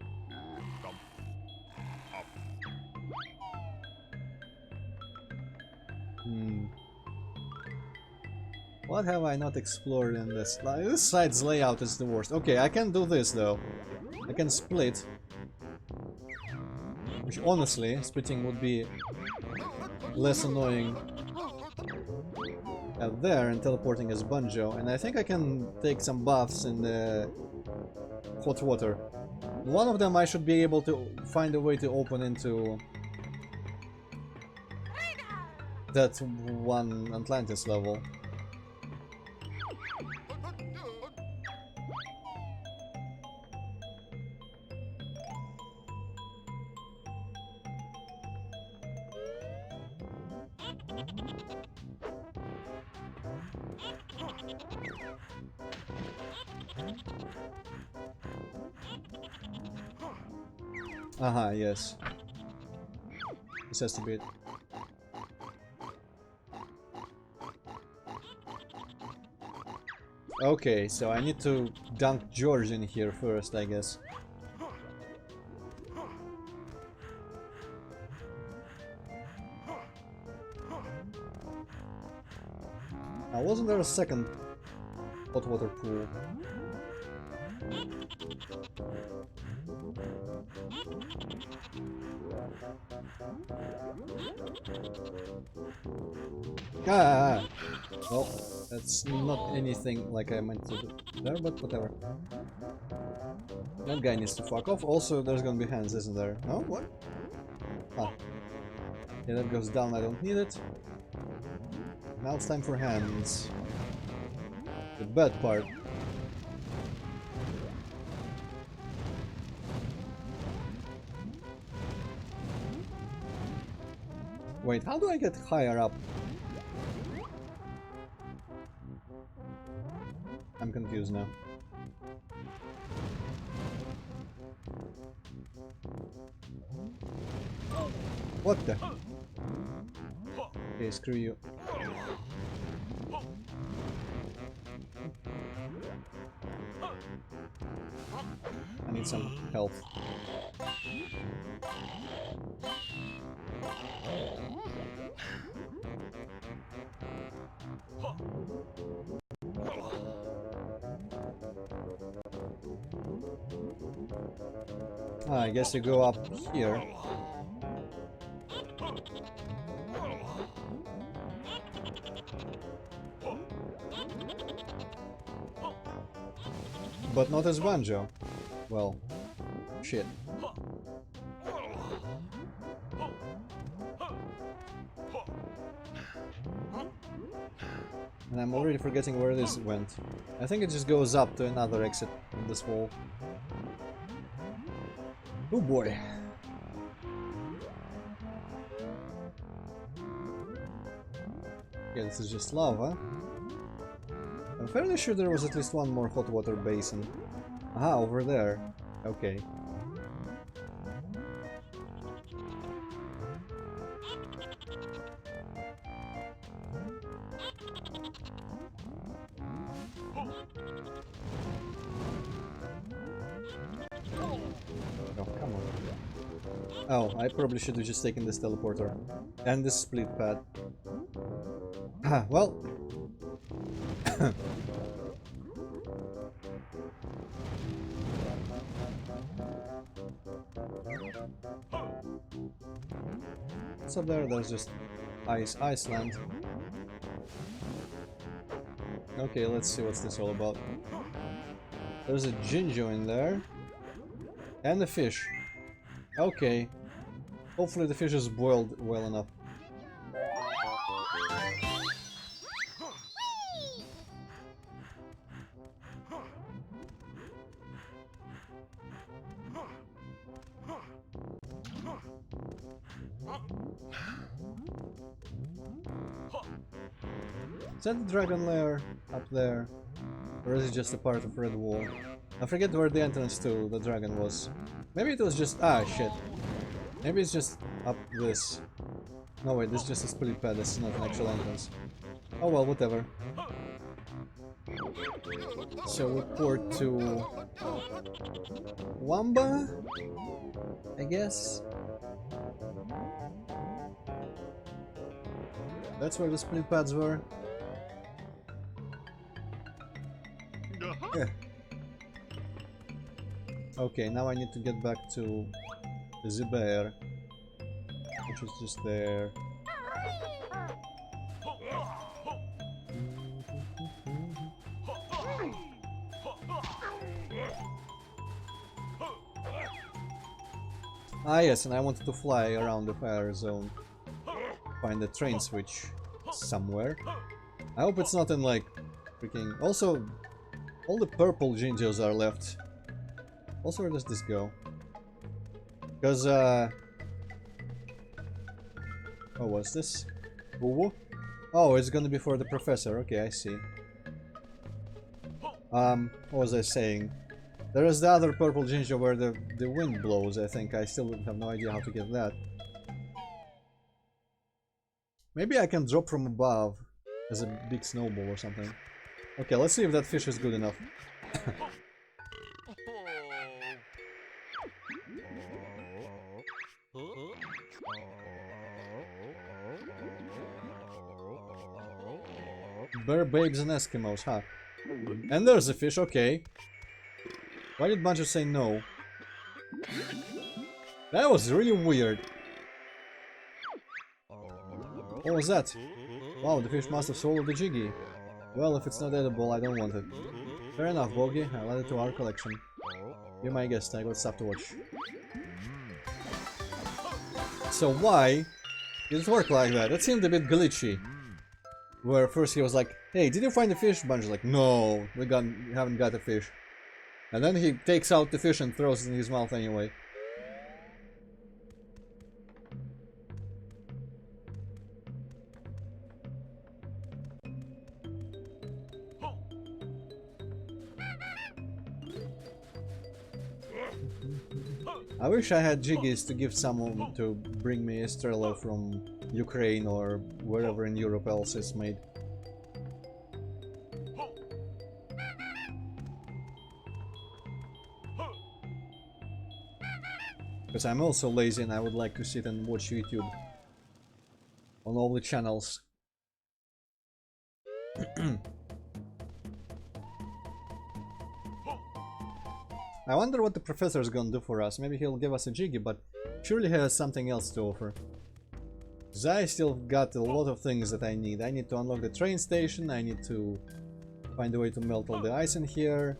Speaker 1: What have I not explored in this? This side's layout is the worst. Okay, I can do this though. I can split. Which honestly, splitting would be less annoying out there and teleporting as Banjo. And I think I can take some baths in the hot water. One of them I should be able to find a way to open into that one Atlantis level. Aha, yes. This has to be it. Okay, so I need to dunk George in here first, I guess. Now, wasn't there a second hot water pool? Ah! Well, that's not anything like I meant to do there, but whatever. That guy needs to fuck off. Also, there's gonna be hands, isn't there? No? What? Ah. Yeah, that goes down, I don't need it. Now it's time for hands. The bad part. Wait, how do I get higher up? I'm confused now. What the? Okay, screw you. I need some health. Ah, I guess you go up here. But not as Banjo. Well, shit. And I'm already forgetting where this went. I think it just goes up to another exit in this wall. Oh boy. Yeah, this is just lava. I'm fairly sure there was at least one more hot water basin. Aha, over there. Okay. Oh, come on. Oh, I probably should have just taken this teleporter. And this split pad. Well. What's up there? There's just Iceland. Okay, let's see what's this all about. There's a Jinjo in there. And a fish. Okay. Hopefully the fish is boiled well enough. Is that the dragon lair up there? Or is it just a part of Red Wall? I forget where the entrance to the dragon was. Maybe it was just... ah, shit. Maybe it's just up this. No wait, this is just a split pad, this is not an actual entrance. Oh well, whatever. So we port to... Wamba? I guess? That's where the split pads were. Yeah. Okay, now I need to get back to the bear, which is just there. Ah yes, and I wanted to fly around the fire zone. Find the train switch somewhere. I hope it's not in like freaking... Also, all the purple Jinjos are left. Also, where does this go? Because, oh, what's this? Woo-woo? Oh, it's gonna be for the professor. Okay, I see. What was I saying? There is the other purple Jinjo where the wind blows, I think. I still have no idea how to get that. Maybe I can drop from above as a big snowball or something. Okay, let's see if that fish is good enough. Bear babes and Eskimos, huh? And there's a fish, okay. Why did Banjo say no? That was really weird. What was that? Wow, the fish must have swallowed the Jiggy. Well, if it's not edible, I don't want it. Fair enough, Bogey. I'll add it to our collection. You're my guest, I got stuff to watch. So why did it work like that? That seemed a bit glitchy. Where first he was like, hey, did you find the fish? Banjo's like, no, we haven't got a fish. And then he takes out the fish and throws it in his mouth anyway. I wish I had Jiggies to give someone to bring me Estrella from Ukraine or wherever in Europe else it's made. Because I'm also lazy and I would like to sit and watch YouTube on all the channels. I wonder what the professor is gonna do for us. Maybe he'll give us a Jiggy, but surely he has something else to offer. Because I still got a lot of things that I need. I need to unlock the train station, I need to find a way to melt all the ice in here.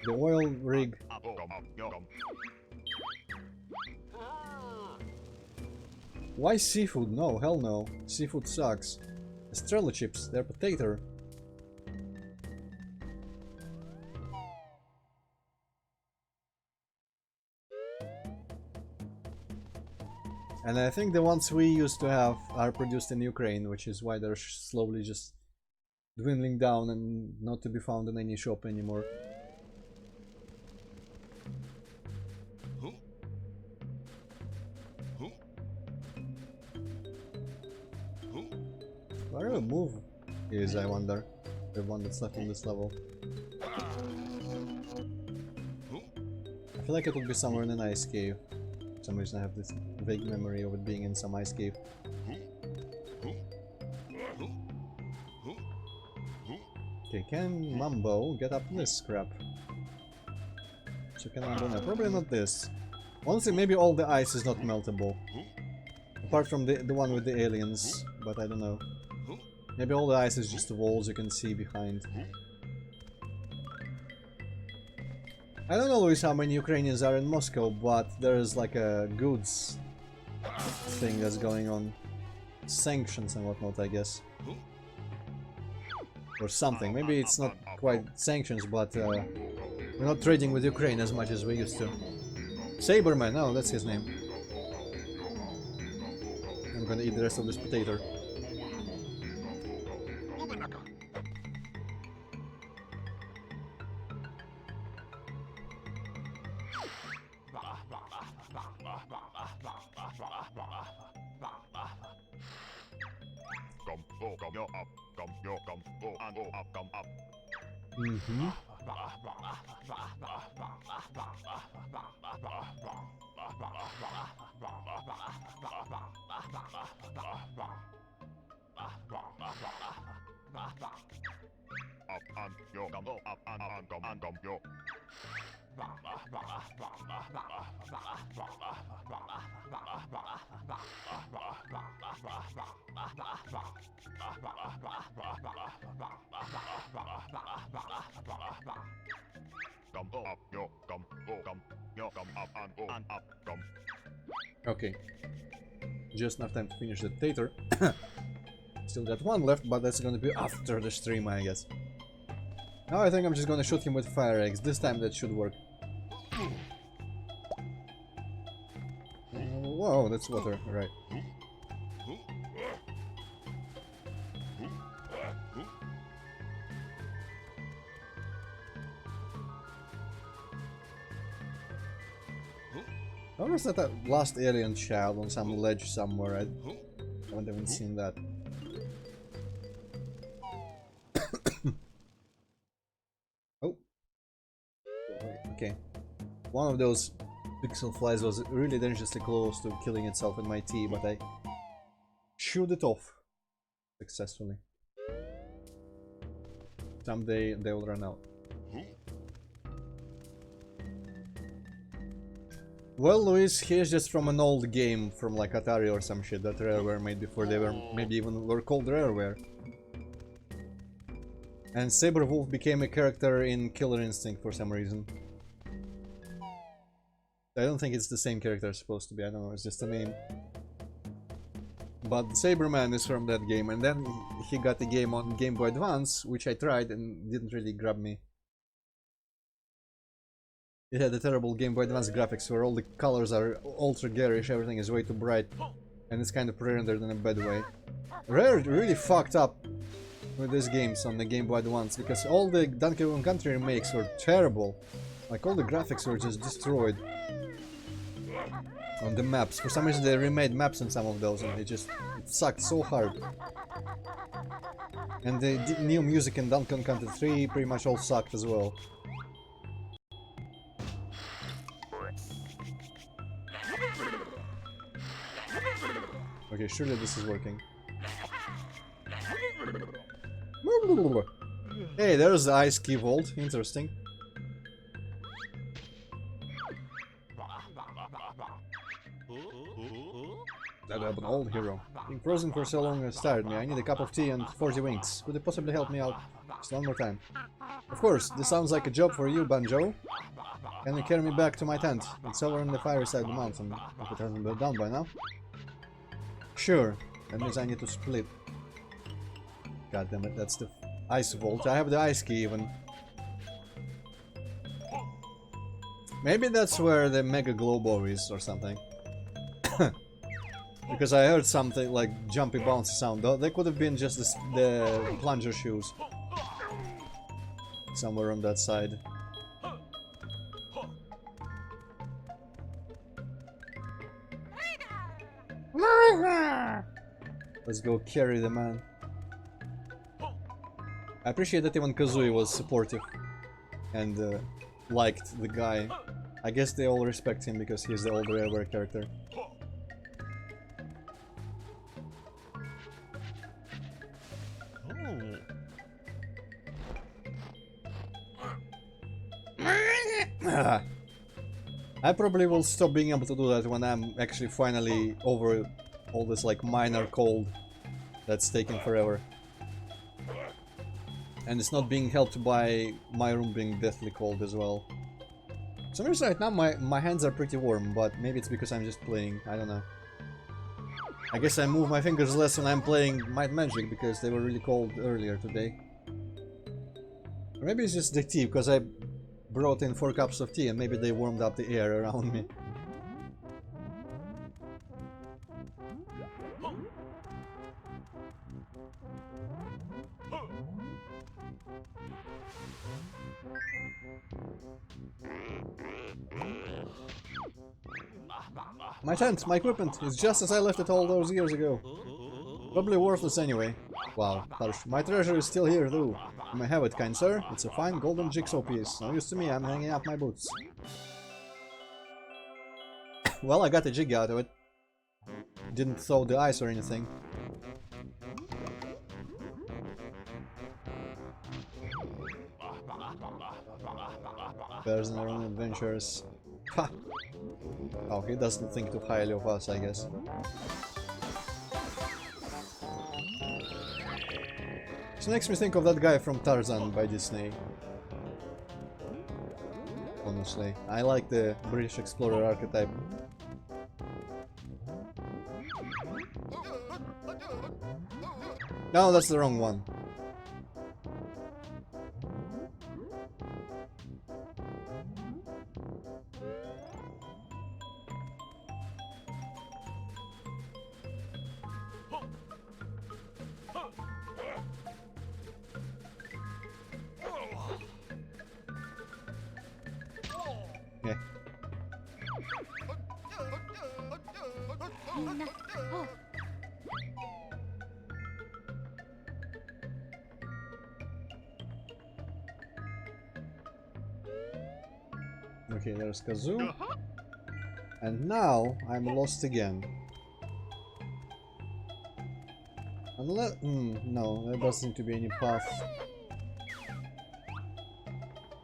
Speaker 1: The oil rig. Why seafood? No, hell no. Seafood sucks. Estrella chips, they're potato. And I think the ones we used to have are produced in Ukraine, which is why they're slowly just dwindling down and not to be found in any shop anymore. Where a move is, I wonder. The one that's left on this level. I feel like it would be somewhere in an ice cave. For some reason I have this vague memory of it being in some ice cave. Okay, can Mambo get up this crap? So can Mambo? No, probably not this. Honestly, maybe all the ice is not meltable. Apart from the one with the aliens, but I don't know. Maybe all the ice is just the walls you can see behind. I don't know, Luis, how many Ukrainians are in Moscow, but there's like a goods thing that's going on. Sanctions and whatnot, I guess. Or something. Maybe it's not quite sanctions, but we're not trading with Ukraine as much as we used to. Saberman, oh, that's his name. I'm gonna eat the rest of this potato. Mm-hmm. Okay. Just enough time to finish the tater. Still got one left, but that's gonna be after the stream, I guess. Now I think I'm just gonna shoot him with fire eggs. This time that should work. Whoa, that's water, right. Or was that that last alien child on some ledge somewhere? I haven't even seen that. Oh. Okay. One of those pixel flies was really dangerously close to killing itself in my tea, but I shooed it off successfully. Someday they will run out. Well, Luis, he's just from an old game from like Atari or some shit that Rareware made before they were maybe even were called Rareware. And Saberwolf became a character in Killer Instinct for some reason. I don't think it's the same character it's supposed to be, I don't know, it's just a name. But Saberman is from that game, and then he got a game on Game Boy Advance, which I tried and didn't really grab me. It had the terrible Game Boy Advance graphics where all the colors are ultra garish, everything is way too bright, and it's kind of pre-rendered in a bad way. Rare really fucked up with these games on the Game Boy Advance, because all the Donkey Kong Country remakes were terrible. Like, all the graphics were just destroyed on the maps. For some reason they remade maps on some of those, and it sucked so hard. And the new music in Donkey Kong Country 3 pretty much all sucked as well. Okay, surely this is working. Hey, there's the ice key vault. Interesting. That I'm an old hero. Being frozen for so long has tired me. I need a cup of tea and 40 winks. Could you possibly help me out? Just one more time. Of course, this sounds like a job for you, Banjo. Can you carry me back to my tent? It's over on the fiery side of the mountain, if it hasn't been done by now. Sure. That means I need to split. God damn it, that's the ice vault. I have the ice key even. Maybe that's where the Mega Globo is or something. Because I heard something like jumpy bouncy sound. They could have been just the plunger shoes. Somewhere on that side. Let's go carry the man. I appreciate that even Kazooie was supportive and liked the guy. I guess they all respect him because he's the old Rareware character. I probably will stop being able to do that when I'm actually finally over all this like minor cold that's taking forever. And it's not being helped by my room being deathly cold as well. For some reason right now my hands are pretty warm, but maybe it's because I'm just playing, I don't know. I guess I move my fingers less when I'm playing Might Magic because they were really cold earlier today. Or maybe it's just the tea, because I brought in 4 cups of tea and maybe they warmed up the air around me. My tent, my equipment, is just as I left it all those years ago. Probably worthless anyway. Wow, harsh. My treasure is still here though. You may have it, kind sir. It's a fine golden jigsaw piece. No use to me, I'm hanging up my boots. Well, I got a jig out of it. Didn't throw the ice or anything. Bears in their own adventures. Ha! Oh, he doesn't think too highly of us, I guess. This makes me think of that guy from Tarzan by Disney. Honestly, I like the British explorer archetype. No, that's the wrong one. Okay, there's Kazoo. And now I'm lost again. Unless... no, there doesn't seem to be any path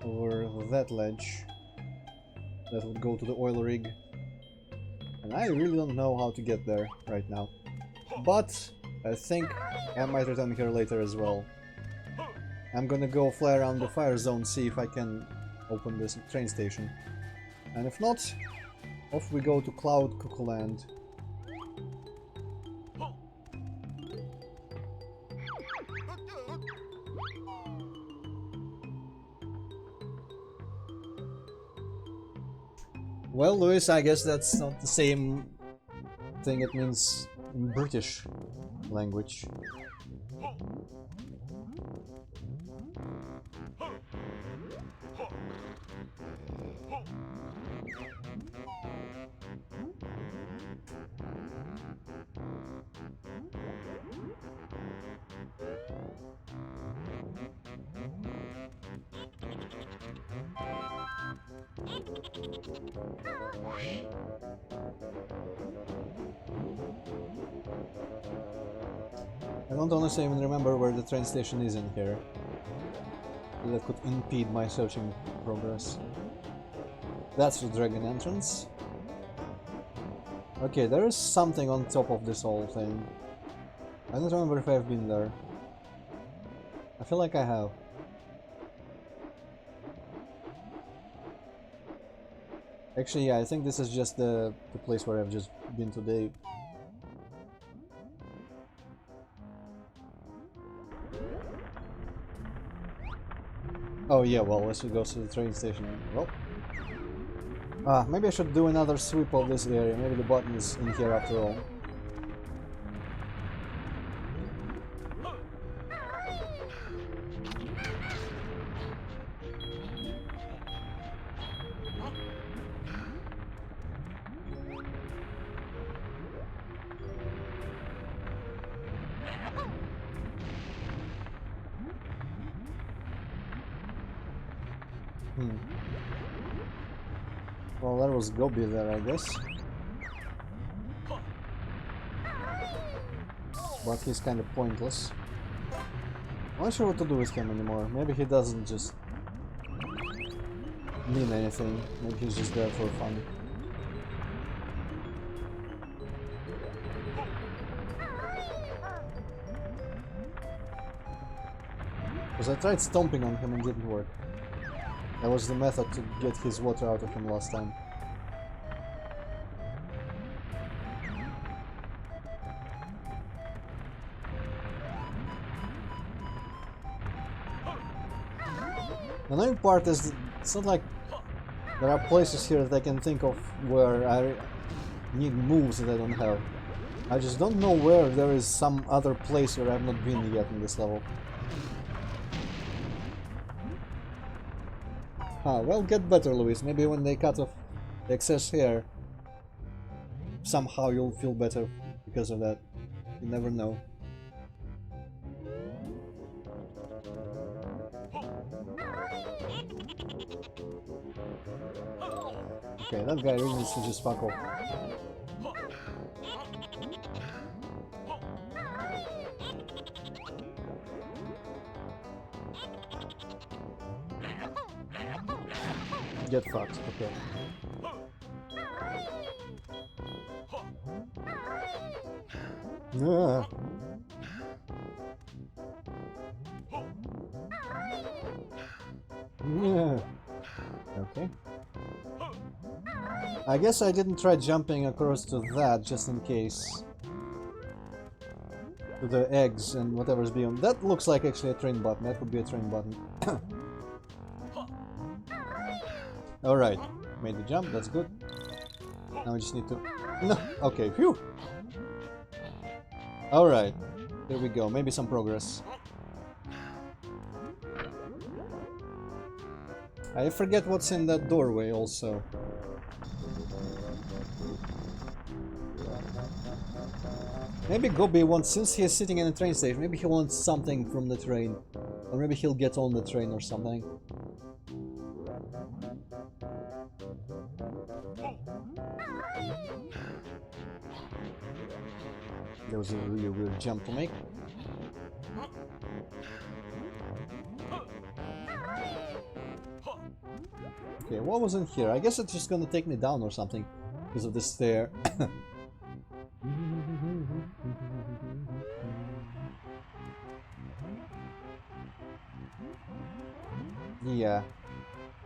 Speaker 1: over that ledge that would go to the oil rig. And I really don't know how to get there right now. But I think I might return here later as well. I'm gonna go fly around the fire zone, see if I can open this train station. And if not, off we go to Cloud Cuckoo Land. Well, Louis, I guess that's not the same thing it means in British language. I don't honestly even remember where the train station is in here. That could impede my searching progress. That's the dragon entrance. Okay, there is something on top of this whole thing. I don't remember if I've been there. I feel like I have. Actually, yeah, I think this is just the place where I've just been today. Oh yeah, well, let's go to the train station. Well, maybe I should do another sweep of this area. Maybe the button is in here after all. Well, there was Gobi there, I guess. But he's kind of pointless. I'm not sure what to do with him anymore. Maybe he doesn't just mean anything. Maybe he's just there for fun. Because I tried stomping on him and didn't work. That was the method to get his water out of him last time. The annoying part is that it's not like there are places here that I can think of where I need moves that I don't have. I just don't know where there is some other place where I've not been yet in this level. Ah, well, get better, Luis. Maybe when they cut off the excess hair, somehow you'll feel better because of that. You never know. Okay, that guy really needs to just fuck off. Get fucked, okay. Yeah. Yeah. Okay. I guess I didn't try jumping across to that just in case. To the eggs and whatever's beyond. That looks like actually a train button. That would be a train button. Alright. Made the jump, that's good. Now we just need to... No! Okay, phew! Alright. There we go. Maybe some progress. I forget what's in that doorway also. Maybe Gobi wants, since he is sitting in a train station, maybe he wants something from the train. Or maybe he'll get on the train or something. That was a really weird jump to make. Okay, what was in here? I guess it's just gonna take me down or something because of this stair. Yeah,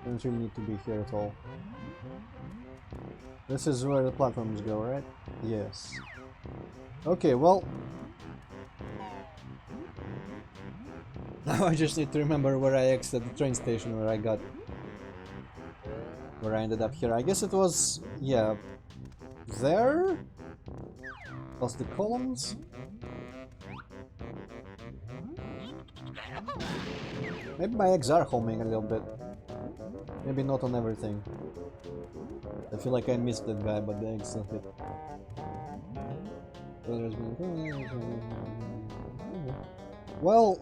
Speaker 1: don't really need to be here at all. This is where the platforms go, right? Yes. Okay, well... Now I just need to remember where I exited the train station, where I got... Where I ended up here. I guess it was... yeah... there? Plus the columns? Maybe my eggs are homing a little bit. Maybe not on everything. I feel like I missed that guy, but the eggs don't hit. Well,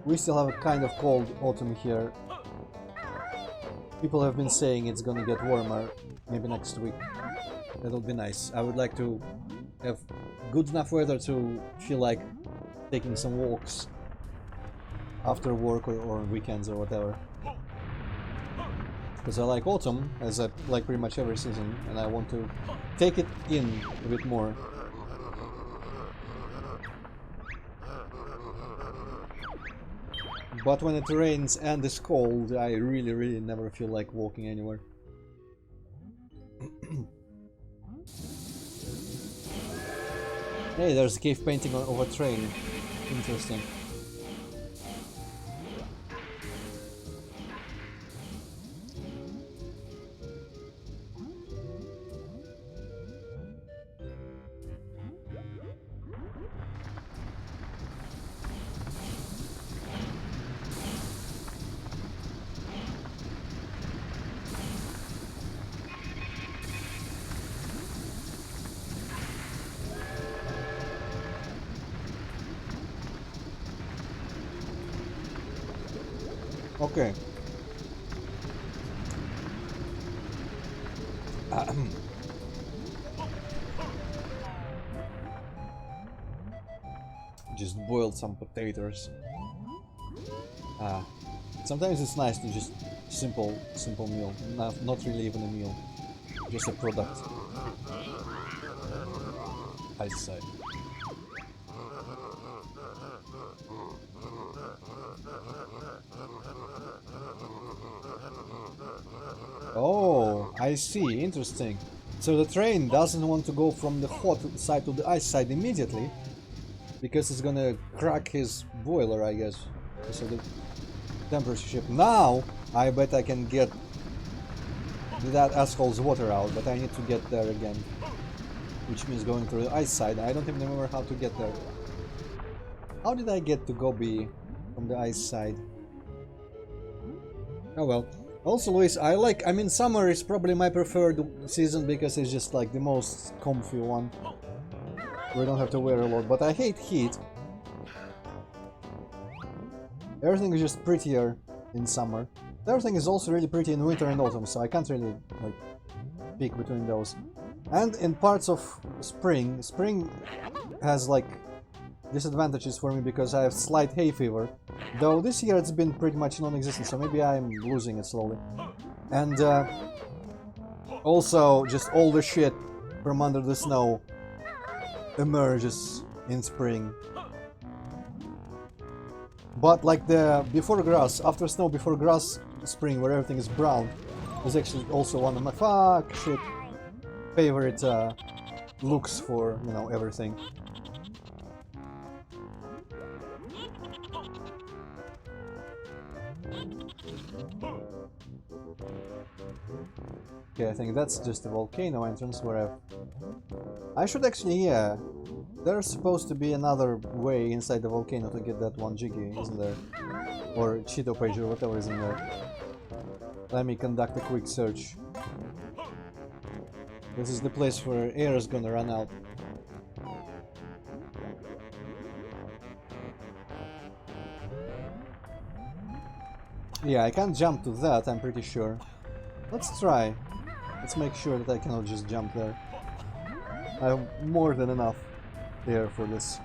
Speaker 1: we still have a kind of cold autumn here. People have been saying it's gonna get warmer, maybe next week. That'll be nice. I would like to have good enough weather to feel like taking some walks after work or weekends or whatever. Because I like autumn, as I like pretty much every season, and I want to take it in a bit more. But when it rains and is cold, I really never feel like walking anywhere. Hey, there's a cave painting of a train. Interesting. Okay. Just boiled some potatoes. Sometimes it's nice to just simple meal. Not really even a meal. Just a product. Ice side. Oh, I see. Interesting. So the train doesn't want to go from the hot side to the ice side immediately, because it's gonna crack his boiler, I guess. So the temperature shift. Now, I bet I can get that asshole's water out, but I need to get there again. Which means going through the ice side. I don't even remember how to get there. How did I get to Gobi from the ice side? Oh well. Also, Luis, I mean, summer is probably my preferred season because it's just like the most comfy one. We don't have to wear a lot, but I hate heat. Everything is just prettier in summer. Everything is also really pretty in winter and autumn, so I can't really like pick between those. And in parts of spring, spring has like disadvantages for me because I have slight hay fever. Though this year it's been pretty much non-existent, so maybe I'm losing it slowly. And also just all the shit from under the snow emerges in spring. But like the before grass, after snow, before grass spring, where everything is brown, is actually also one of my favorite looks for, you know, everything. Okay, I think that's just a volcano entrance where I should actually, yeah, there's supposed to be another way inside the volcano to get that one Jiggy, isn't there? Or Cheeto page or whatever is in there. Let me conduct a quick search. This is the place where air is gonna run out. Yeah, I can't jump to that, I'm pretty sure. Let's try. Let's make sure that I cannot just jump there. I have more than enough air for this.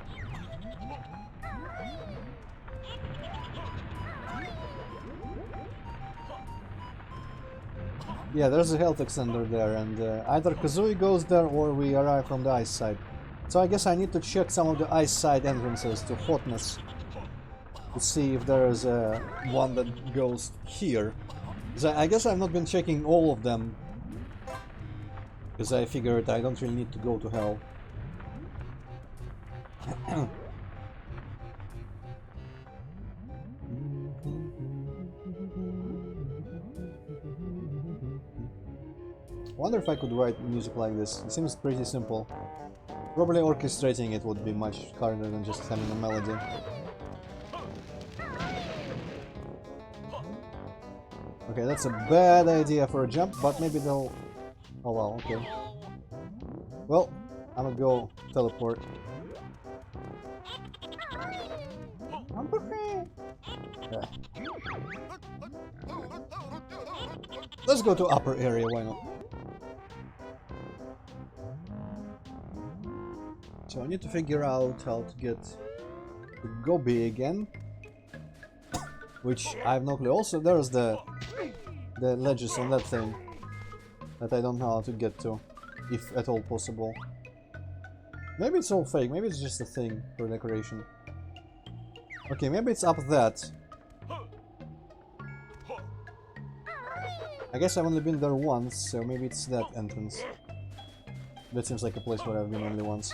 Speaker 1: Yeah, there's a health extender there, and either Kazooie goes there or we arrive from the ice side. So I guess I need to check some of the ice side entrances to hotness to see if there is one that goes here. I guess I've not been checking all of them, because I figured I don't really need to go to hell. I wonder if I could write music like this. It seems pretty simple. Probably orchestrating it would be much harder than just having a melody. Okay, that's a bad idea for a jump, but maybe they'll... Oh well, okay. Well, I'm gonna go teleport. Yeah. Let's go to upper area, why not? So I need to figure out how to get to Gobi again. Which I have no clue. Also, there's the ledges on that thing that I don't know how to get to, if at all possible. Maybe it's all fake, maybe it's just a thing for decoration. Okay, maybe it's up that. I guess I've only been there once, so maybe it's that entrance. That seems like a place where I've been only once.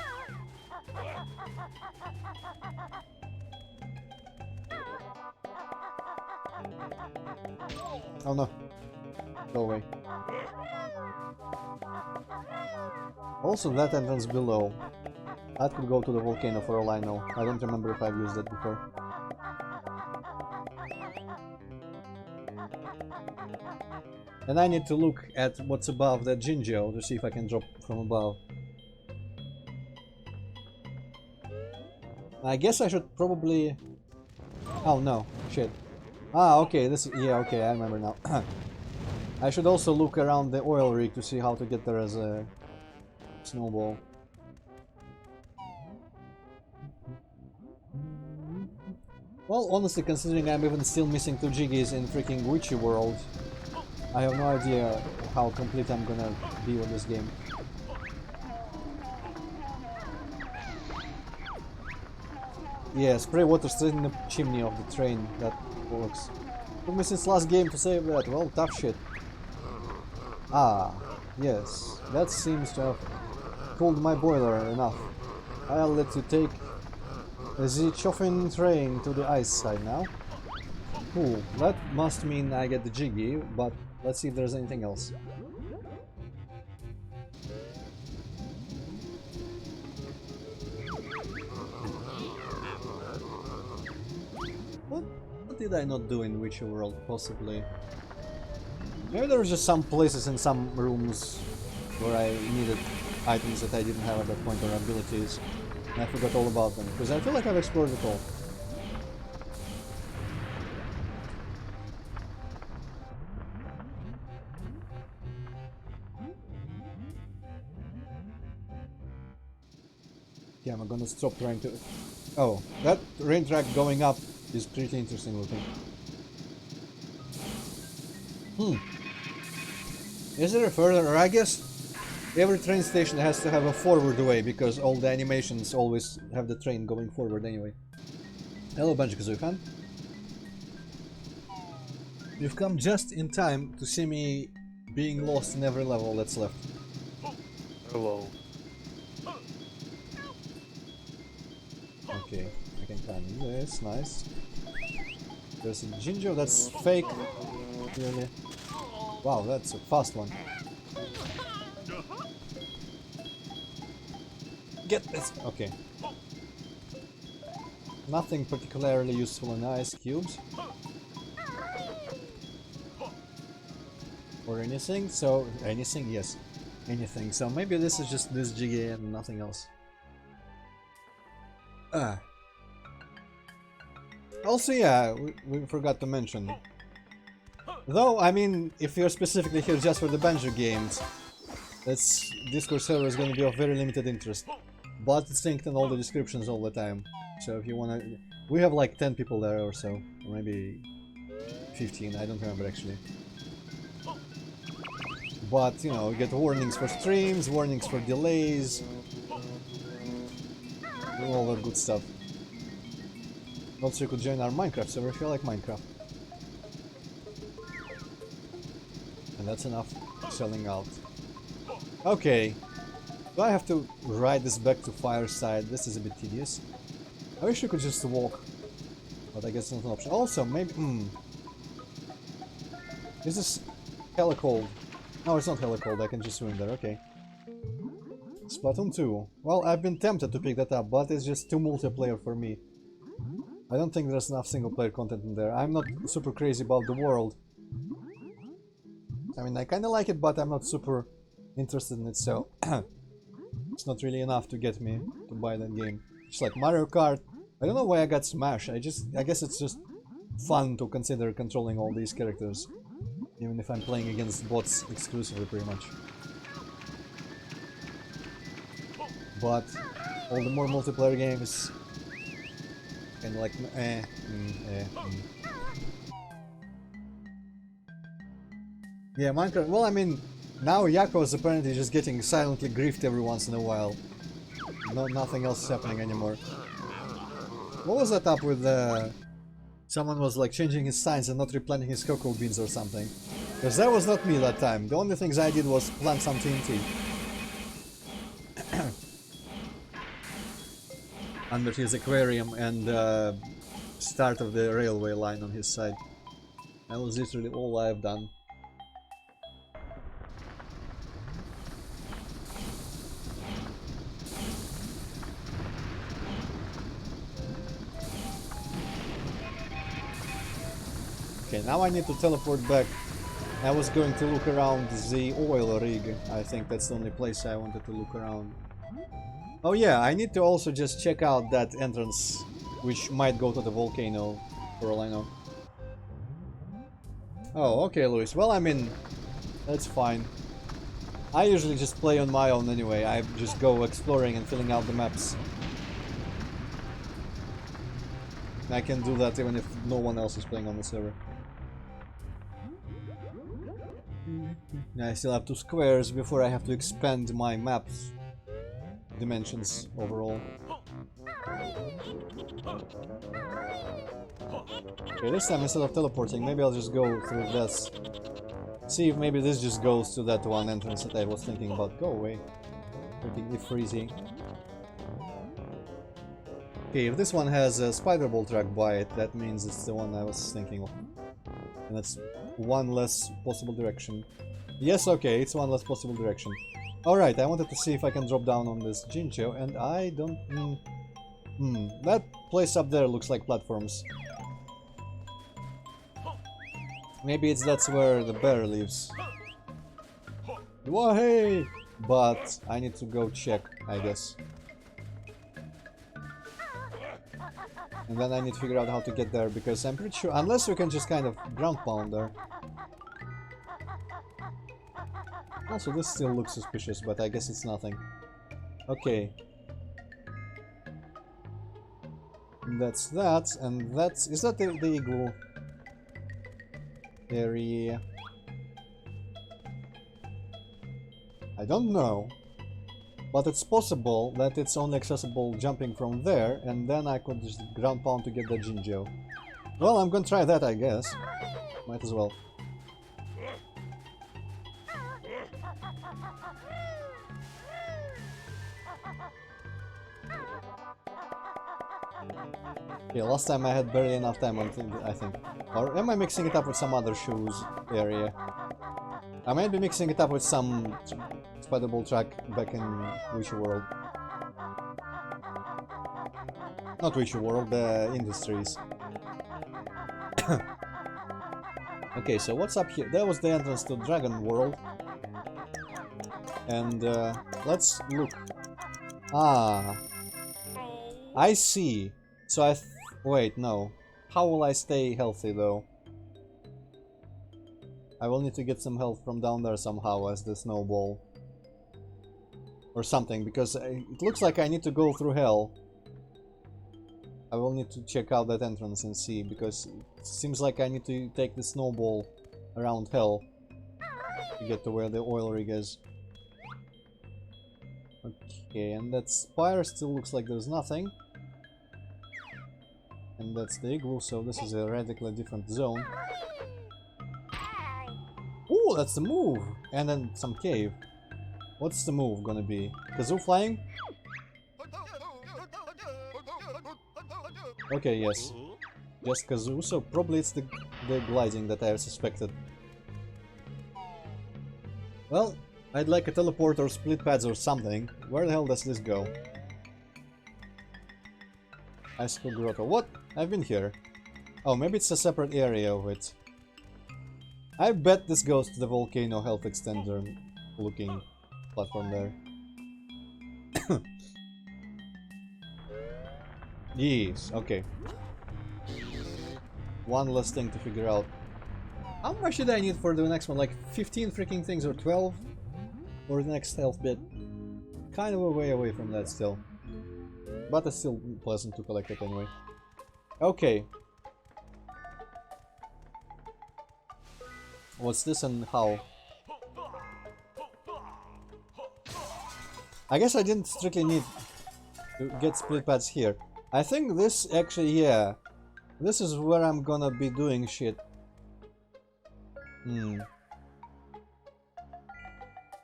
Speaker 1: Oh no. Go away. Also, that entrance below. That could go to the volcano for all I know. I don't remember if I've used that before. And I need to look at what's above that Jinjo to see if I can drop from above. I guess I should probably... Oh no, shit. Ah, okay, this is... Yeah, okay, I remember now. I should also look around the oil rig to see how to get there as a snowball. Well, honestly, considering I'm even still missing 2 Jiggies in freaking Witchy World, I have no idea how complete I'm gonna be with this game. Yeah, spray water straight in the chimney of the train. That works. Took me since last game to save that. Well, tough shit. Ah, yes. That seems to have cooled my boiler enough. I'll let you take the chopping train to the ice side now. Cool. That must mean I get the Jiggy, but let's see if there's anything else. What did I not do in Witcher World, possibly? Maybe there were just some places in some rooms where I needed items that I didn't have at that point, or abilities, and I forgot all about them, because I feel like I've explored it all. Yeah, I'm gonna stop trying to... Oh, that rain track going up is pretty interesting looking. Is there a further... I guess every train station has to have a forward way, because all the animations always have the train going forward anyway. Hello, Banjo-Tooie fan. You've come just in time to see me being lost in every level that's left.
Speaker 2: Hello.
Speaker 1: Okay, I can climb this, nice. There's a ginger that's fake, clearly. Wow, that's a fast one. Get this! Okay. Nothing particularly useful in ice cubes. Or anything, so... anything? Yes. Anything. So maybe this is just this Jiggy and nothing else. Also, yeah, we forgot to mention. Though, I mean, if you're specifically here just for the Banjo games, that's Discord server is going to be of very limited interest. But it's linked in all the descriptions all the time. So if you wanna... we have like 10 people there or so. Or maybe 15, I don't remember actually. But, you know, you get warnings for streams, warnings for delays, all that good stuff. Also, you could join our Minecraft server if you like Minecraft. And that's enough selling out. Okay. Do I have to ride this back to Fireside? This is a bit tedious. I wish you could just walk. But I guess it's not an option. Also, maybe... Is this hella cold? No, it's not hella cold. I can just swim there. Okay. Splatoon 2. Well, I've been tempted to pick that up, but it's just too multiplayer for me. I don't think there's enough single-player content in there. I'm not super crazy about the world. I mean, I kinda like it, but I'm not super interested in it, so... it's not really enough to get me to buy that game. It's like Mario Kart. I don't know why I got Smash. I guess it's just fun to consider controlling all these characters. Even if I'm playing against bots exclusively, pretty much. But all the more multiplayer games, kind of like Yeah, Minecraft. Well, I mean, now Yako is apparently just getting silently griefed every once in a while. Nothing else is happening anymore. What was that up with someone was like changing his signs and not replanting his cocoa beans or something? Because that was not me that time. The only things I did was plant some TNT. Under his aquarium and start of the railway line on his side. That was literally all I've done. Okay, now I need to teleport back. I was going to look around the oil rig. I think that's the only place I wanted to look around. Oh yeah, I need to also just check out that entrance, which might go to the volcano, for all I know. Oh, okay, Luis. Well, I mean, that's fine. I usually just play on my own anyway. I just go exploring and filling out the maps. I can do that even if no one else is playing on the server. I still have 2 squares before I have to expand my map's dimensions overall. Okay, this time instead of teleporting, maybe I'll just go through this. See if maybe this just goes to that one entrance that I was thinking about. Go away. Freaking freezy. Okay, if this one has a spider ball track by it, that means it's the one I was thinking of. And that's one less possible direction. Yes, okay, it's one less possible direction. Alright, I wanted to see if I can drop down on this Jinjo, and I don't... that place up there looks like platforms. Maybe that's where the bear lives. Whoa, hey! But I need to go check, I guess. And then I need to figure out how to get there, because I'm pretty sure... Unless we can just kind of ground pound there. Also, this still looks suspicious, but I guess it's nothing. Okay. That's that, and that's... Is that the igloo area? I don't know. But it's possible that it's only accessible jumping from there, and then I could just ground pound to get the Jinjo. Well, I'm gonna try that, I guess. Might as well. Okay, last time I had barely enough time, I think. Or am I mixing it up with some other shoes area? I might be mixing it up with some spider ball track back in Wishy World. Not Wishy World, the Industries. Okay, so what's up here? That was the entrance to Dragon World. And let's look. Ah, I see. So wait, no. How will I stay healthy though? I will need to get some health from down there somehow as the snowball. Or something, because it looks like I need to go through hell. I will need to check out that entrance and see, because it seems like I need to take the snowball around hell to get to where the oil rig is. Okay, and that spire still looks like there's nothing. And that's the igloo, so this is a radically different zone. Ooh, that's the move! And then some cave. What's the move gonna be? Kazoo flying? Okay, yes. Just Kazoo, so probably it's the gliding that I suspected. Well, I'd like a teleport or split pads or something. Where the hell does this go? Icicle Grotto. What? I've been here. Oh, maybe it's a separate area of it. I bet this goes to the volcano health extender looking platform there. Yes, okay. One less thing to figure out. How much did I need for the next one? Like 15 freaking things or 12? Or the next health bit? Kind of a way away from that still. But it's still pleasant to collect it anyway. Okay. What's this and how? I guess I didn't strictly need to get split pads here. I think this actually, yeah. This is where I'm gonna be doing shit.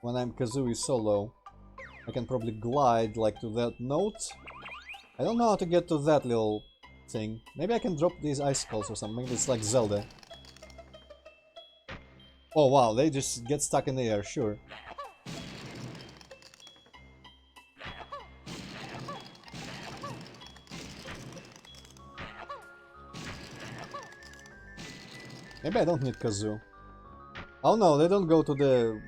Speaker 1: When I'm Kazooie solo, I can probably glide like to that note. I don't know how to get to that little thing. Maybe I can drop these icicles or something. Maybe it's like Zelda. Oh wow, they just get stuck in the air, sure. Maybe I don't need Kazoo. Oh no, they don't go to the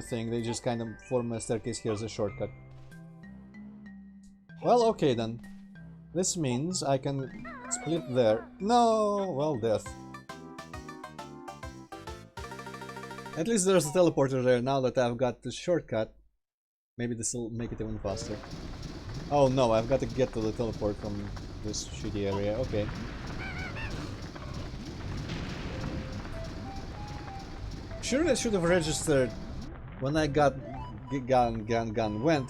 Speaker 1: thing, they just kind of form a staircase here as a shortcut. Well, okay then. This means I can split there. No! Well, death. At least there's a teleporter there now that I've got the shortcut. Maybe this will make it even faster. Oh no, I've got to get to the teleport from this shitty area. Okay. Sure, I should have registered when I went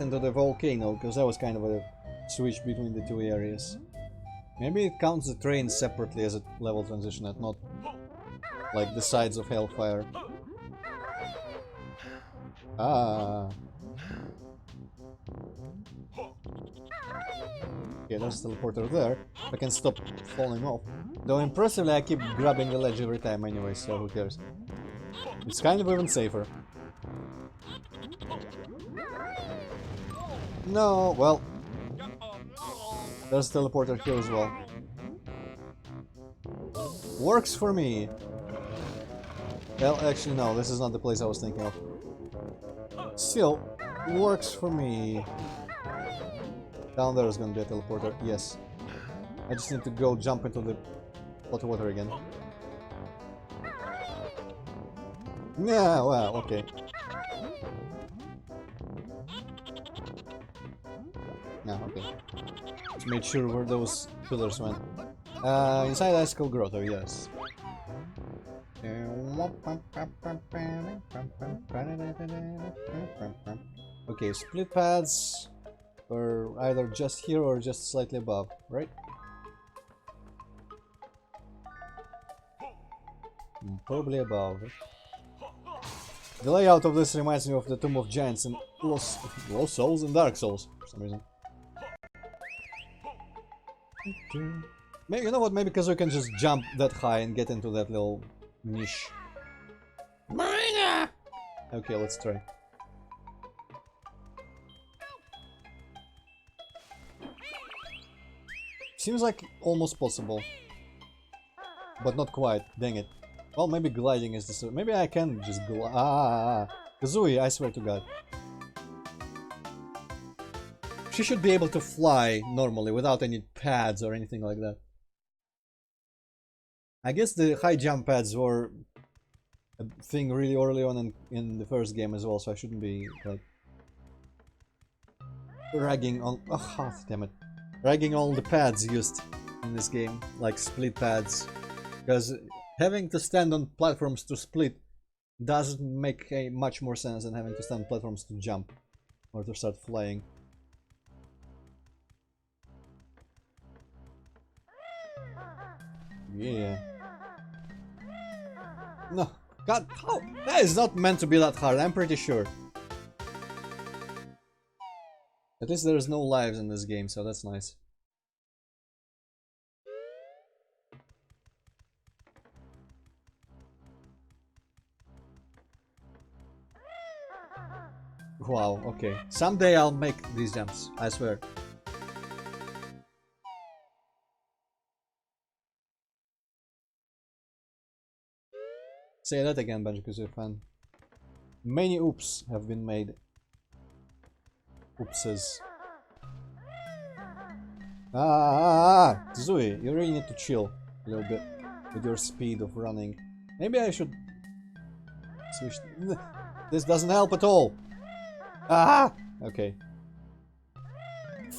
Speaker 1: into the volcano, because that was kind of a switch between the two areas. Maybe it counts the train separately as a level transition and not like the sides of Hellfire. Ah. Okay, there's a teleporter there. I can stop falling off. Though impressively I keep grabbing the ledge every time anyway, so who cares. It's kind of even safer. No, well. There's a teleporter here as well. Works for me. Well, actually no, this is not the place I was thinking of. Still, works for me. Down there is gonna be a teleporter, yes. I just need to go jump into the hot water again. Yeah, well, okay. Yeah, okay. Just made sure where those pillars went. Inside Icicle Grotto, yes. Okay, split pads are either just here or just slightly above, right? Probably above. The layout of this reminds me of the Tomb of Giants in Lost Souls and Dark Souls for some reason. Maybe, you know what, maybe because we can just jump that high and get into that little niche.
Speaker 3: Marina!
Speaker 1: Okay, let's try. Seems like almost possible. But not quite, dang it. Well, maybe gliding is the... Maybe I can just glide. Kazooie, I swear to God. She should be able to fly normally without any pads or anything like that. I guess the high jump pads were a thing really early on in the first game as well, so I shouldn't be like ragging on... Oh, damn it. Ragging all the pads used in this game, like split pads. Because having to stand on platforms to split doesn't make much more sense than having to stand on platforms to jump or to start flying. Yeah. No. God, how? That is not meant to be that hard, I'm pretty sure. At least there's no lives in this game, so that's nice. Wow, okay. Someday I'll make these jumps, I swear. Say that again, Banjo-Tooie fan. Many oops have been made. Oopses. Zooey, you really need to chill a little bit with your speed of running. Maybe I should switch. This doesn't help at all. Ah! Okay.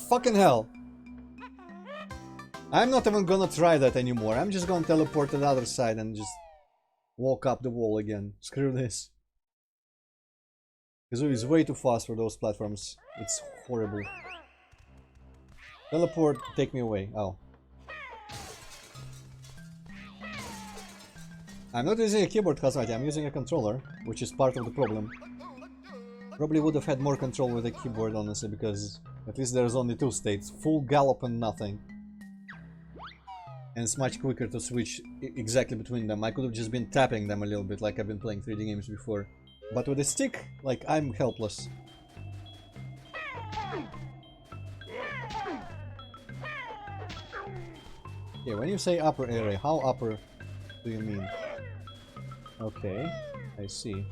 Speaker 1: Fucking hell. I'm not even gonna try that anymore. I'm just gonna teleport to the other side and just walk up the wall again. Screw this. Kazooie is way too fast for those platforms. It's horrible. Teleport, take me away. Oh. I'm not using a keyboard, Kazmati, I'm using a controller, which is part of the problem. Probably would have had more control with a keyboard, honestly, because at least there's only two states. Full gallop and nothing. And it's much quicker to switch exactly between them. I could have just been tapping them a little bit like I've been playing 3D games before. But with a stick, like, I'm helpless. Okay, when you say upper area, how upper do you mean? Okay, I see.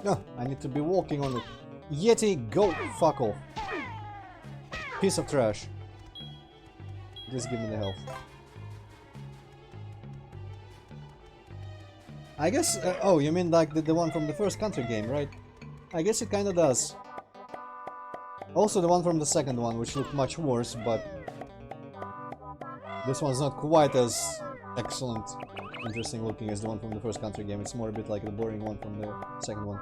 Speaker 1: No, I need to be walking on it. Yeti, go fuck off. Piece of trash. Please give me the health. I guess... oh, you mean like the one from the first country game, right? I guess it kinda does. Also the one from the second one, which looked much worse, but... this one's not quite as excellent, interesting looking as the one from the first country game. It's more a bit like the boring one from the second one.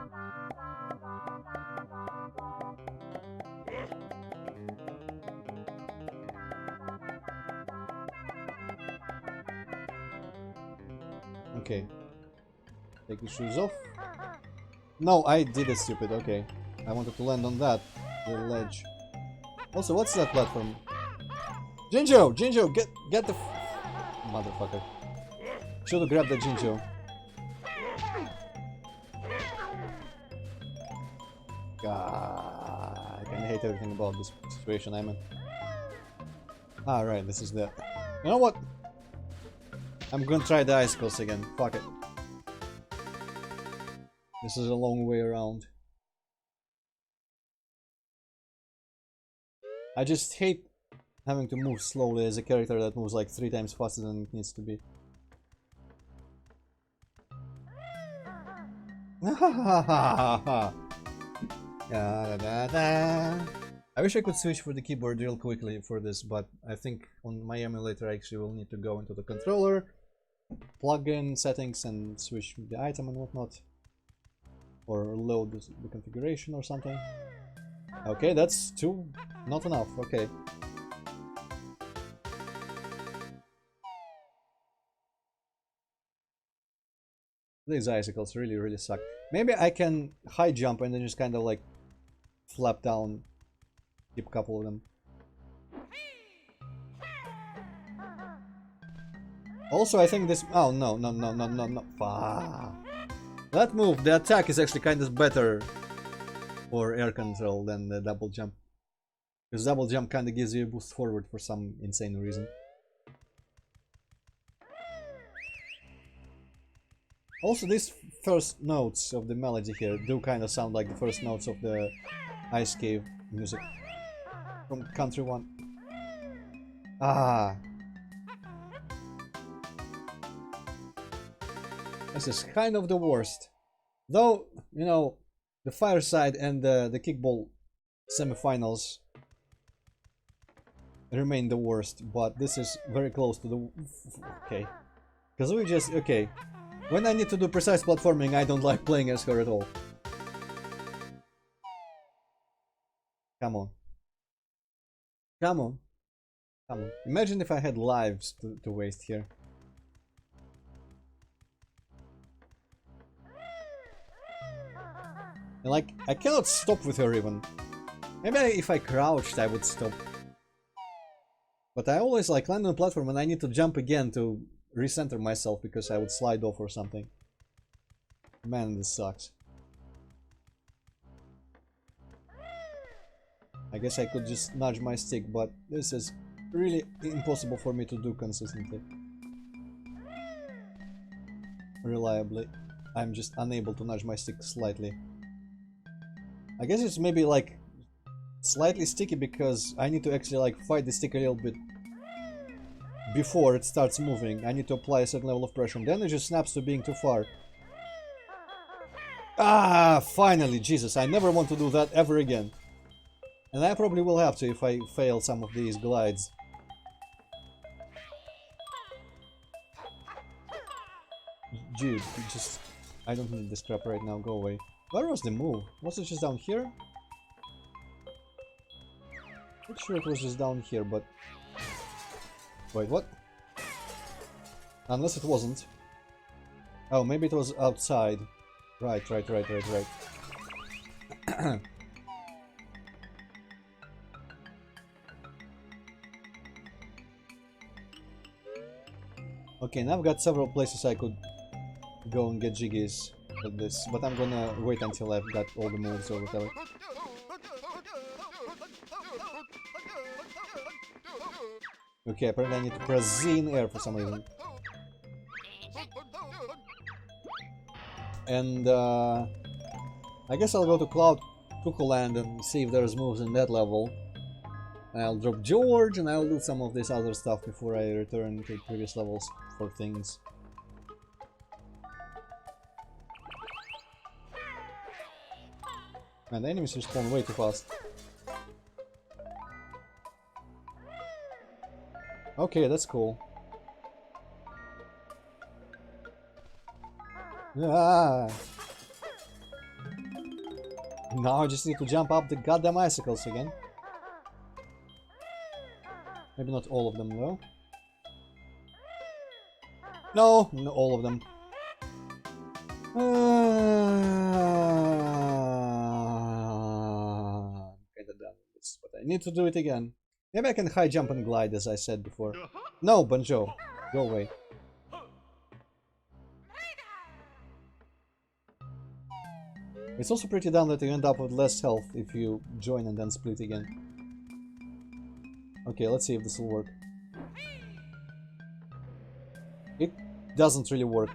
Speaker 1: Okay. Take the shoes off. No, I did it stupid, okay. I wanted to land on that little ledge. Also, what's that platform? Jinjo! Jinjo! Get the motherfucker. Should've grabbed the Jinjo. God, I kinda hate everything about this situation I'm in. Alright, this is the... You know what? I'm gonna try the icicles again. Fuck it. This is a long way around. I just hate having to move slowly as a character that moves like 3 times faster than it needs to be. I wish I could switch for the keyboard real quickly for this, but I think on my emulator I actually will need to go into the controller, plug in settings and switch the item and whatnot. Or load the configuration or something. Okay, that's not enough, okay. These icicles really suck. Maybe I can high jump and then just kind of like flap down, keep a couple of them. Also, I think this... oh, no. That move, the attack is actually kind of better for air control than the double jump. Because double jump kind of gives you a boost forward for some insane reason. Also, these first notes of the melody here do kind of sound like the first notes of the Ice Cave music from Country 1. Ah. This is kind of the worst. Though, you know, the Fireside and the Kickball semifinals remain the worst, but this is very close to the... okay. Because we just... okay. When I need to do precise platforming, I don't like playing as her at all. Come on. Come on. Come on. Imagine if I had lives to waste here. And like, I cannot stop with her even. Maybe if I crouched I would stop. But I always like land on a platform and I need to jump again to recenter myself because I would slide off or something. Man, this sucks. I guess I could just nudge my stick, but this is really impossible for me to do consistently. Reliably. I'm just unable to nudge my stick slightly. I guess it's maybe like slightly sticky because I need to actually like fight the stick a little bit before it starts moving. I need to apply a certain level of pressure and then it just snaps to being too far. Ah, finally, Jesus, I never want to do that ever again. And I probably will have to if I fail some of these glides. Dude, just... I don't need this crap right now, go away. Where was the move? Was it just down here? Not sure it was just down here, but... wait, what? Unless it wasn't. Oh, maybe it was outside. Right. Okay, now I've got several places I could go and get jiggies with this, but I'm gonna wait until I've got all the moves or whatever. Okay, apparently I need to press Z in air for some reason. And I guess I'll go to Cloud Cuckoo Land and see if there's moves in that level. I'll drop George and I'll do some of this other stuff before I return to previous levels for things. Man, the enemies respawn way too fast. Okay, that's cool. Ah. Now I just need to jump up the goddamn icicles again. Maybe not all of them though. No, not all of them. I'm kinda done with this, but I need to do it again. Maybe I can high jump and glide as I said before. No, Banjo, go away. It's also pretty dumb that you end up with less health if you join and then split again. Okay, let's see if this will work. It doesn't really work.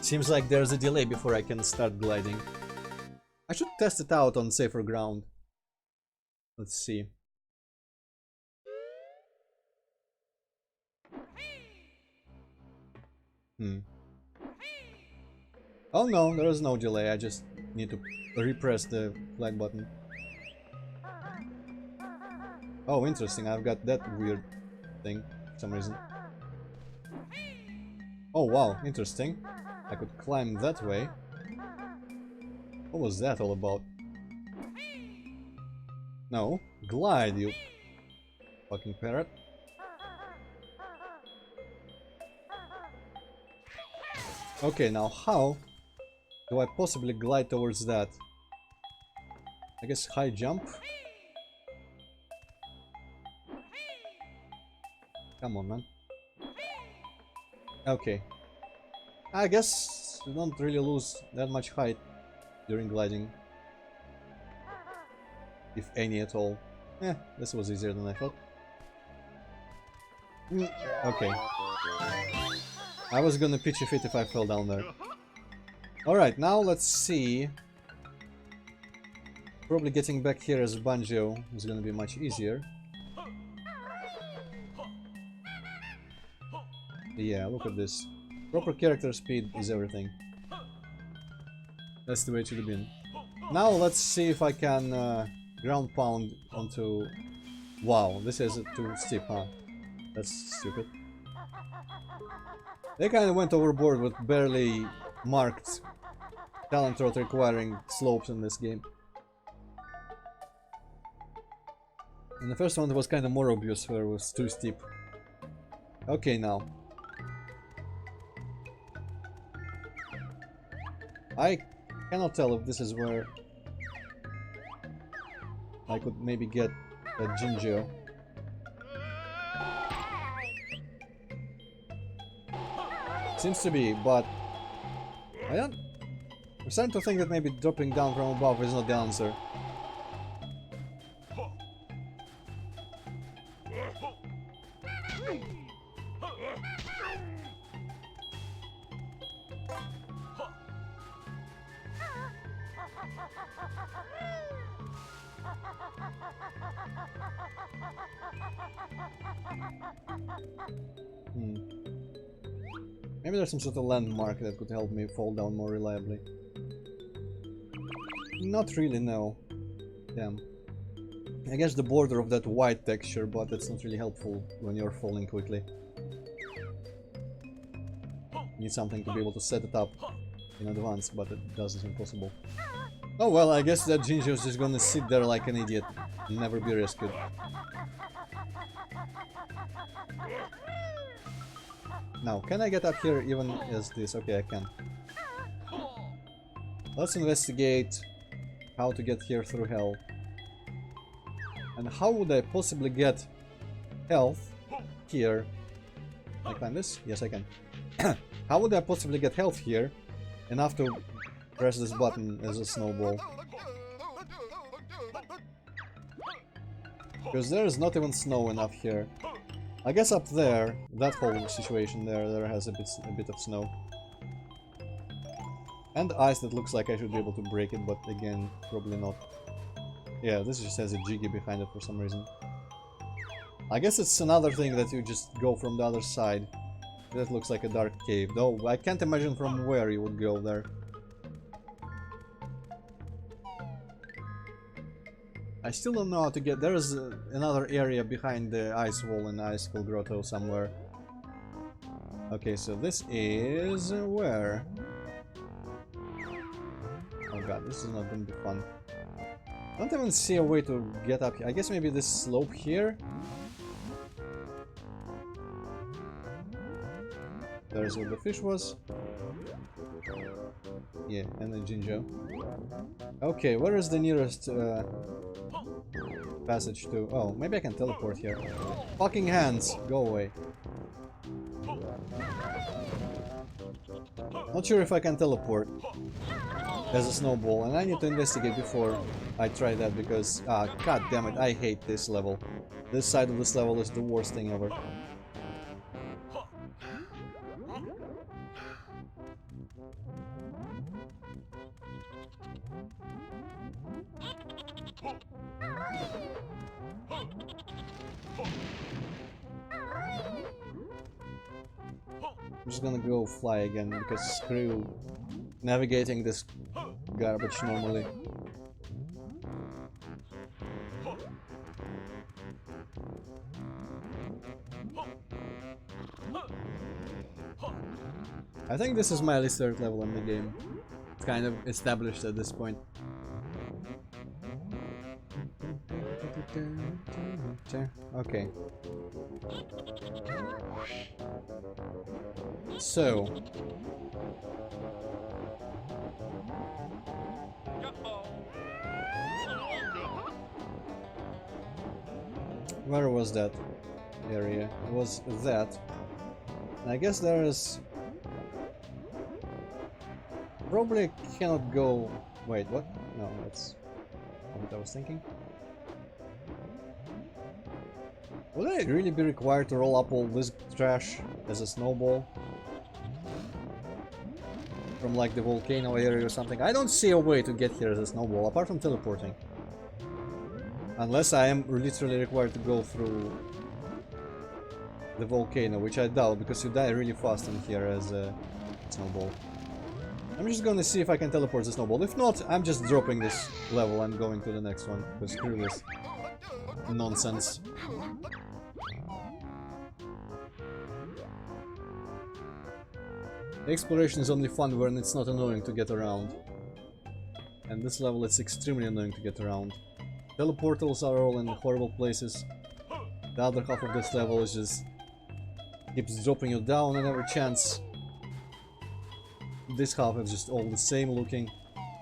Speaker 1: Seems like there's a delay before I can start gliding. I should test it out on safer ground. Let's see. Oh no, there is no delay, I just need to repress the flag button. Oh, interesting, I've got that weird thing for some reason. Oh wow, interesting. I could climb that way. What was that all about? No, glide, you fucking parrot. Okay, now how do I possibly glide towards that? I guess high jump? Come on, man. Okay. I guess you don't really lose that much height during gliding. If any at all. This was easier than I thought. Okay. I was gonna pitch a fit if I fell down there. Alright, now let's see. Probably getting back here as Banjo is gonna be much easier. Yeah, look at this. Proper character speed is everything. That's the way it should have been. Now let's see if I can ground pound onto... Wow, this is too steep, huh? That's stupid. They kind of went overboard with barely marked talent road requiring slopes in this game. And the first one was kind of more obvious where it was too steep. Okay, now. I cannot tell if this is where I could maybe get a Jinjo. Seems to be, but I'm starting to think that maybe dropping down from above is not the answer. Maybe there's some sort of landmark that could help me fall down more reliably. Not really, no. Damn. I guess the border of that white texture, but it's not really helpful when you're falling quickly. Need something to be able to set it up in advance, but it doesn't seem possible. Oh well, I guess that Jinjo is just gonna sit there like an idiot and never be rescued. Now, can I get up here even as this? Okay, I can. Let's investigate how to get here through hell. And how would I possibly get health here? Can I climb this? Yes, I can. How would I possibly get health here enough to press this button as a snowball? Because there is not even snow enough here. I guess up there, that whole situation there has a bit of snow. And ice that looks like I should be able to break it, but again, probably not. Yeah, this just has a jiggy behind it for some reason. I guess it's another thing that you just go from the other side. That looks like a dark cave, though I can't imagine from where you would go there. I still don't know how to get... There's another area behind the ice wall in the Icicle Grotto somewhere. Okay, so this is... where? Oh god, this is not gonna be fun. I don't even see a way to get up here. I guess maybe this slope here? There's where the fish was. Yeah, and the Jinjo. Okay, where is the nearest passage to... Oh, maybe I can teleport here. Fucking hands! Go away. Not sure if I can teleport as a snowball, and I need to investigate before I try that because... Ah, god damn it, I hate this level. This side of this level is the worst thing ever. I'm just gonna go fly again because screw navigating this garbage normally. I think this is my least favorite level in the game. It's kind of established at this point. Okay. So. Where was that area? It was that. And I guess there is... Probably cannot go... Wait, what? No, that's not what I was thinking. Would I really be required to roll up all this trash as a snowball? From like the volcano area or something? I don't see a way to get here as a snowball apart from teleporting. Unless I am literally required to go through the volcano, which I doubt because you die really fast in here as a snowball. I'm just gonna see if I can teleport the snowball. If not, I'm just dropping this level and going to the next one. Because screw this nonsense. Exploration is only fun when it's not annoying to get around. And this level it's extremely annoying to get around. Teleportals are all in horrible places. The other half of this level is just keeps dropping you down at every chance. This half is just all the same looking.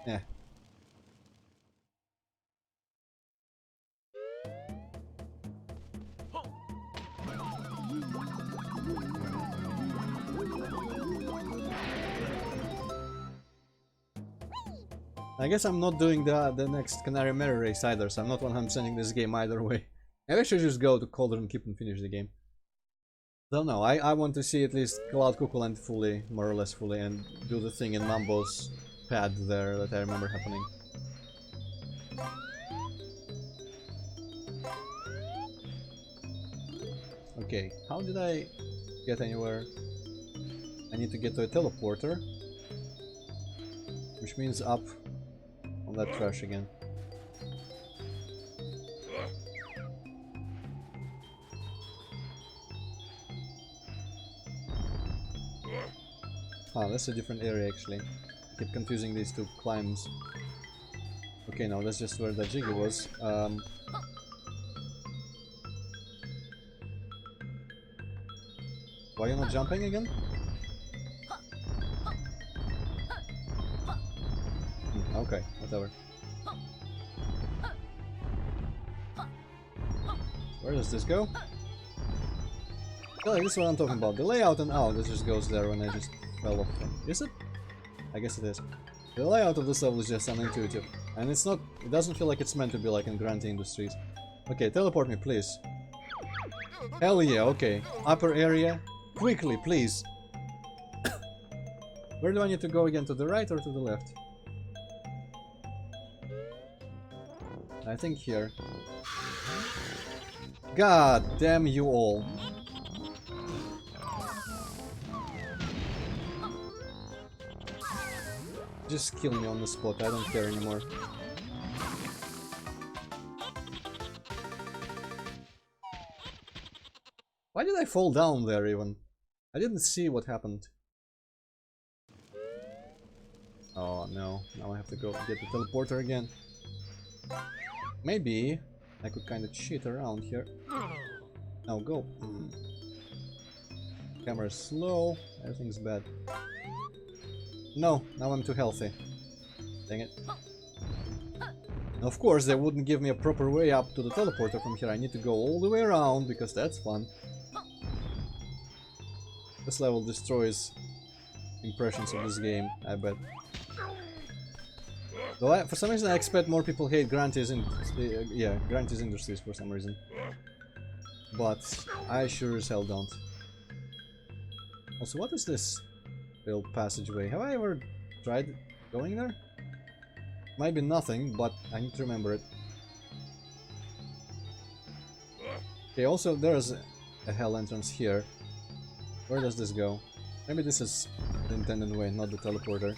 Speaker 1: Eh. I guess I'm not doing the next Canary Mary race either, so I'm not 100%ing this game either way. Maybe I should just go to Cauldron Keep and finish the game. Don't know, I want to see at least Cloud Cuckooland fully, more or less fully, and do the thing in Mambo's pad there that I remember happening. Okay, how did I get anywhere? I need to get to a teleporter, which means up on that trash again. Ah, that's a different area actually. I keep confusing these two climbs. Okay, no, that's just where the jiggy was. Why are you not jumping again? Okay, whatever. Where does this go? Oh, this is what I'm talking about. The layout and oh, this just goes there when I just fell off. Is it? I guess it is. The layout of this level is just unintuitive. And it's not... It doesn't feel like it's meant to be like in Grant Industries. Okay, teleport me, please. Hell yeah, okay. Upper area. Quickly, please. Where do I need to go again? To the right or to the left? I think here. God damn you all. Just kill me on the spot, I don't care anymore. Why did I fall down there even? I didn't see what happened. Oh no, now I have to go get the teleporter again. Maybe I could kind of cheat around here. Now go. Camera's slow, everything's bad. No, now I'm too healthy. Dang it. Of course, they wouldn't give me a proper way up to the teleporter from here. I need to go all the way around, because that's fun. This level destroys impressions of this game, I bet. Though for some reason I expect more people hate Granty's Industries for some reason. But I sure as hell don't. Also, what is this little passageway? Have I ever tried going there? Might be nothing, but I need to remember it. Okay, also there's a hell entrance here. Where does this go? Maybe this is the intended way, not the teleporter.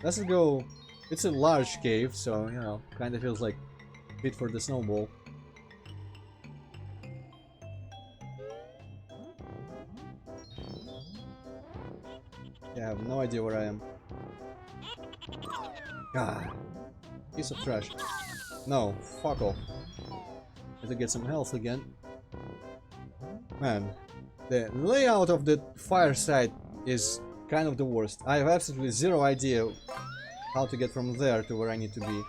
Speaker 1: Does it go... It's a large cave, so, you know, kinda feels like fit for the snowball. Yeah, I have no idea where I am. God. Piece of trash. No, fuck off. Need to get some health again. Man, the layout of the fireside is kind of the worst. I have absolutely zero idea how to get from there to where I need to be.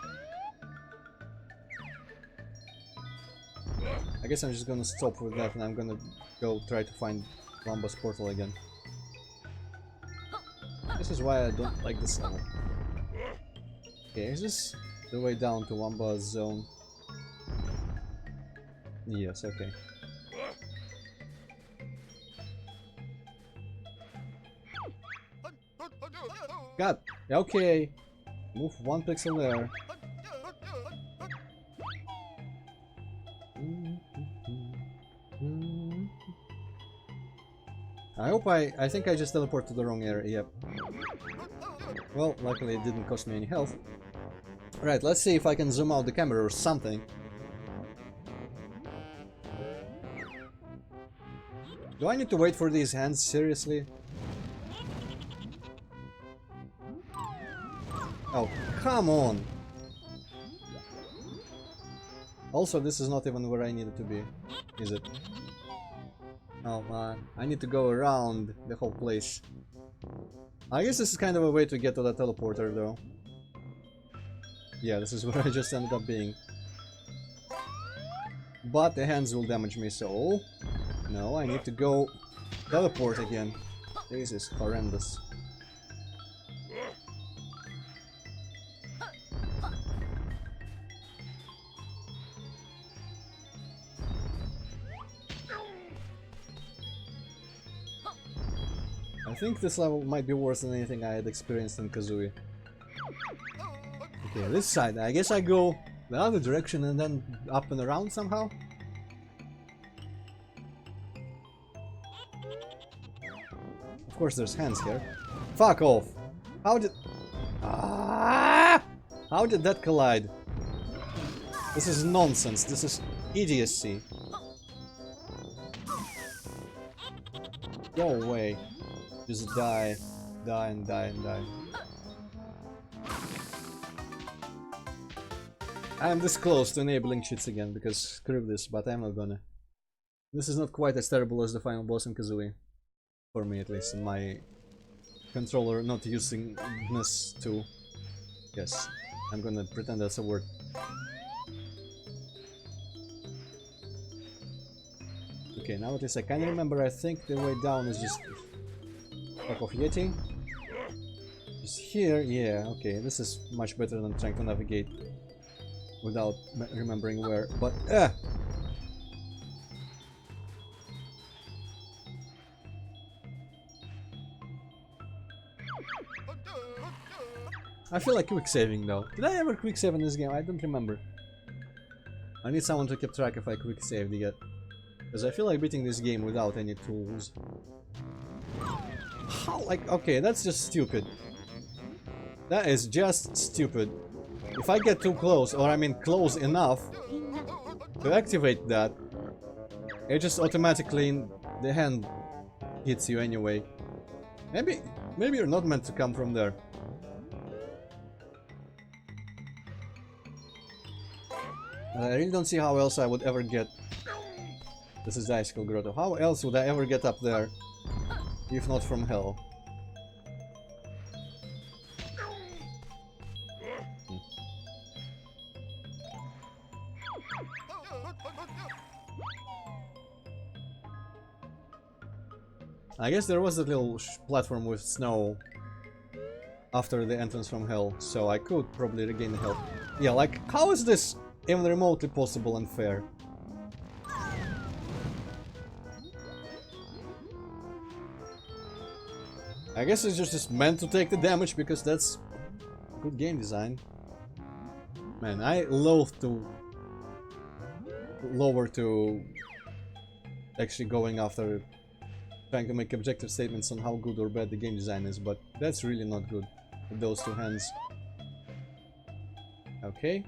Speaker 1: I guess I'm just gonna stop with that and I'm gonna go try to find Wamba's portal again. This is why I don't like this level. Okay, is this the way down to Wamba's zone? Yes, okay. God, okay. Move one pixel there. I think I just teleported to the wrong area, yep. Well, luckily it didn't cost me any health. Right, let's see if I can zoom out the camera or something. Do I need to wait for these hands, seriously? Oh, come on! Also, this is not even where I needed to be, is it? Oh man, I need to go around the whole place. I guess this is kind of a way to get to the teleporter, though. Yeah, this is where I just ended up being. But the hands will damage me, so... No, I need to go teleport again. This is horrendous. I think this level might be worse than anything I had experienced in Kazooie. Okay, this side. I guess I go the other direction and then up and around somehow? Of course there's hands here. Fuck off! How did... Ah! How did that collide? This is nonsense. This is idiocy. Go away. Just die. Die and die and die. I'm this close to enabling cheats again because screw this, but I'm not gonna. This is not quite as terrible as the final boss in Kazooie. For me at least, in my controller not using ness to... Yes, I'm gonna pretend that's a word. Okay, now at least I kinda remember. I think the way down is just... Fuck off, Yeti. Just here, yeah, okay, this is much better than trying to navigate without remembering where, but I feel like quick saving though. Did I ever quick save in this game? I don't remember. I need someone to keep track if I quick saved yet. Because I feel like beating this game without any tools. How? Like, okay, that's just stupid. That is just stupid. If I get too close, or I mean close enough to activate that, it just automatically, the hand hits you anyway. Maybe you're not meant to come from there. I really don't see how else I would ever get... This is the Icicle Grotto. How else would I ever get up there, if not from hell? I guess there was a little platform with snow after the entrance from hell, so I could probably regain the health. Yeah, like, how is this even remotely possible and fair? I guess it's just meant to take the damage because that's good game design. Man, I loathe to lower to actually going after trying to make objective statements on how good or bad the game design is, but that's really not good with those two hands. Okay.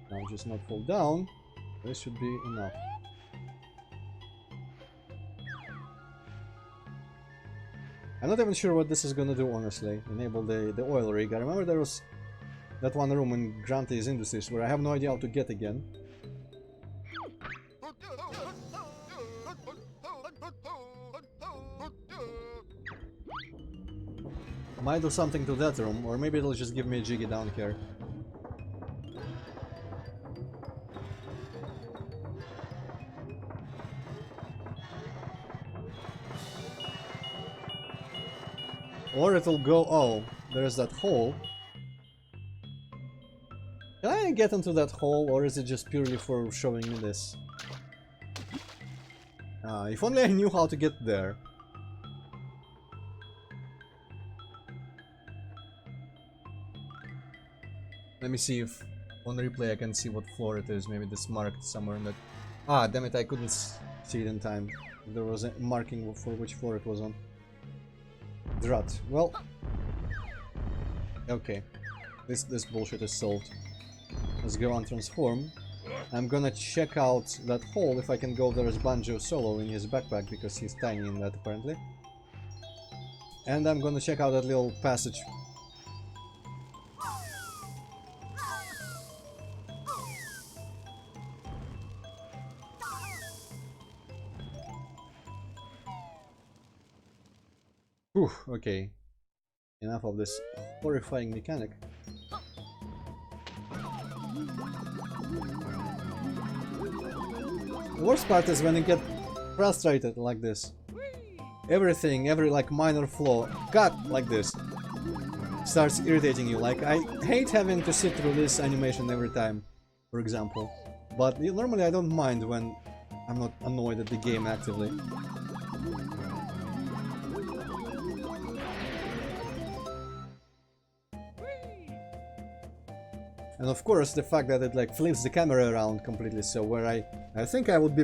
Speaker 1: Now just not fall down. This should be enough. I'm not even sure what this is gonna do, honestly. Enable the oil rig. I remember there was that one room in Grante's Industries where I have no idea how to get again. Might do something to that room, or maybe it'll just give me a jiggy down here. Or it'll go... oh, there's that hole. Can I get into that hole, or is it just purely for showing me this? If only I knew how to get there. Let me see if on replay I can see what floor it is. Maybe it's marked somewhere in that... ah, damn it, I couldn't see it in time. There was a marking for which floor it was on. Drat. Well... okay. This bullshit is solved. Let's go on transform. I'm gonna check out that hole if I can go there as Banjo solo in his backpack, because he's tiny in that apparently. And I'm gonna check out that little passage. Whew, okay. Enough of this horrifying mechanic. The worst part is when you get frustrated like this. Everything, every like minor flaw, cut like this, starts irritating you. Like, I hate having to sit through this animation every time, for example. But normally I don't mind when I'm not annoyed at the game actively. And of course the fact that it like flips the camera around completely, so where I think I would be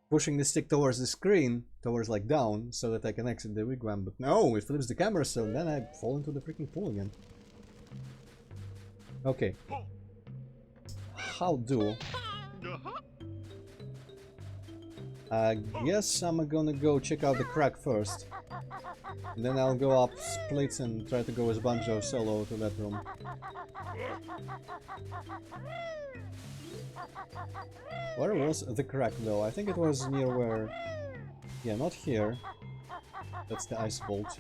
Speaker 1: pushing the stick towards the screen, towards like down, so that I can exit the wigwam, but no, it flips the camera, so then I fall into the freaking pool again. Okay. How do? I guess I'm gonna go check out the crack first. And then I'll go up splits and try to go as Banjo solo to that room. Where was the crack though? I think it was near where... yeah, not here. That's the ice bolt.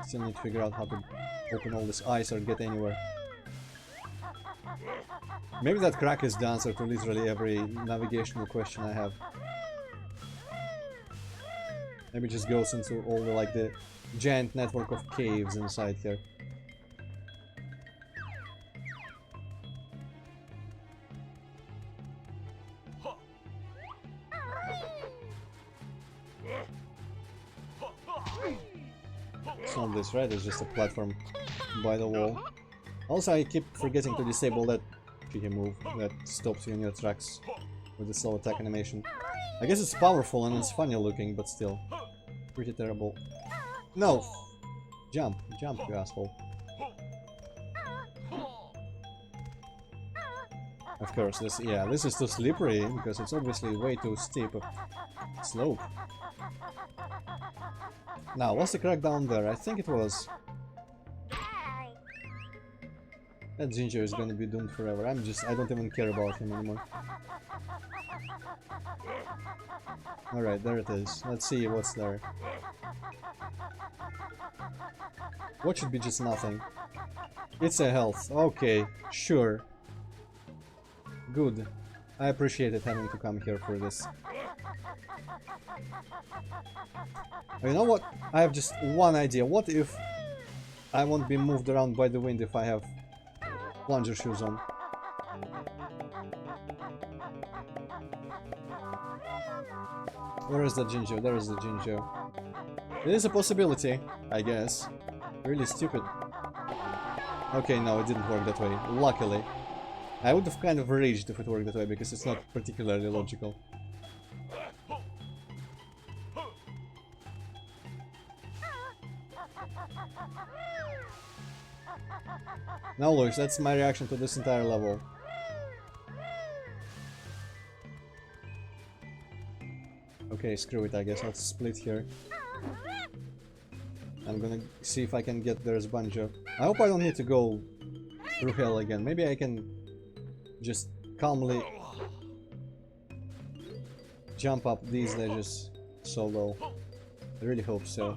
Speaker 1: Still need to figure out how to open all this ice or get anywhere. Maybe that crack is the answer to literally every navigational question I have. Maybe it just goes into all the like the giant network of caves inside here. It's not this, right? It's just a platform by the wall. Also, I keep forgetting to disable that cheeky move that stops you in your tracks with the slow attack animation. I guess it's powerful and it's funny looking, but still. Pretty terrible. No! Jump, jump, you asshole. Of course, this is too slippery, because it's obviously way too steep a slope. Now, was the crack down there? I think it was. That Ginger is gonna be doomed forever. I don't even care about him anymore. Alright, there it is. Let's see what's there. What should be just nothing? It's a health. Okay, sure. Good. I appreciated having to come here for this. You know what? I have just one idea. What if I won't be moved around by the wind if I have plunger shoes on? Where is the Jinjo? There is the Jinjo. It is a possibility, I guess. Really stupid. Okay, no, it didn't work that way. Luckily. I would have kind of raged if it worked that way, because it's not particularly logical. Now, Lois, that's my reaction to this entire level. Okay, screw it, I guess. Let's split here. I'm gonna see if I can get there's Banjo. I hope I don't need to go through hell again. Maybe I can just calmly jump up these ledges solo. I really hope so.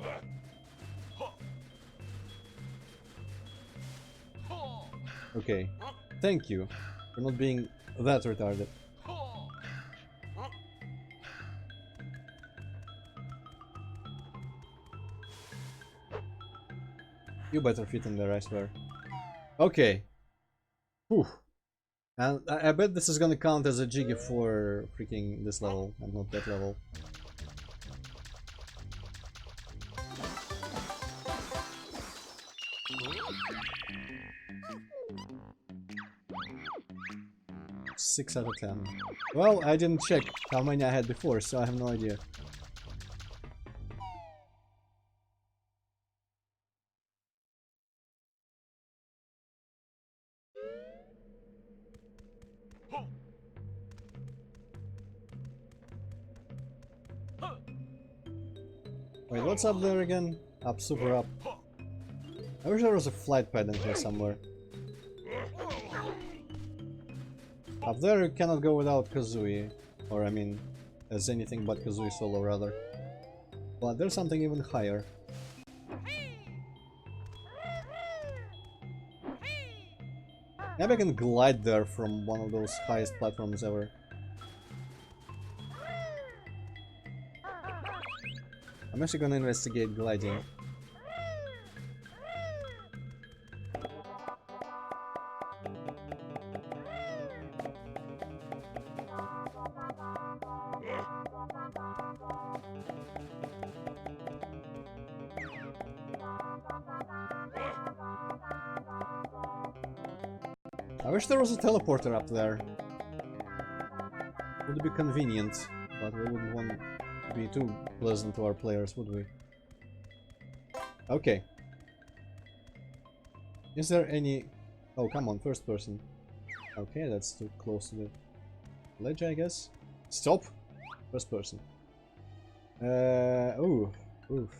Speaker 1: Okay, thank you for not being that retarded. You better fit in there, I swear. Okay. Whew. And I bet this is gonna count as a jiggy for freaking this level and not that level. Six out of 10. Well, I didn't check how many I had before, so I have no idea. Wait, what's up there again? Up, super up. I wish there was a flight pad in here somewhere. Up there you cannot go without Kazooie. Or I mean, as anything but Kazooie solo rather. But there's something even higher. Maybe I can glide there from one of those highest platforms ever. I'm actually gonna investigate gliding. I wish there was a teleporter up there. Would be convenient, but we wouldn't want to be too pleasant to our players, would we? Okay. Is there any... Oh, come on, first person. Okay, that's too close to the ledge, I guess. Stop! First person. Ooh. Oof.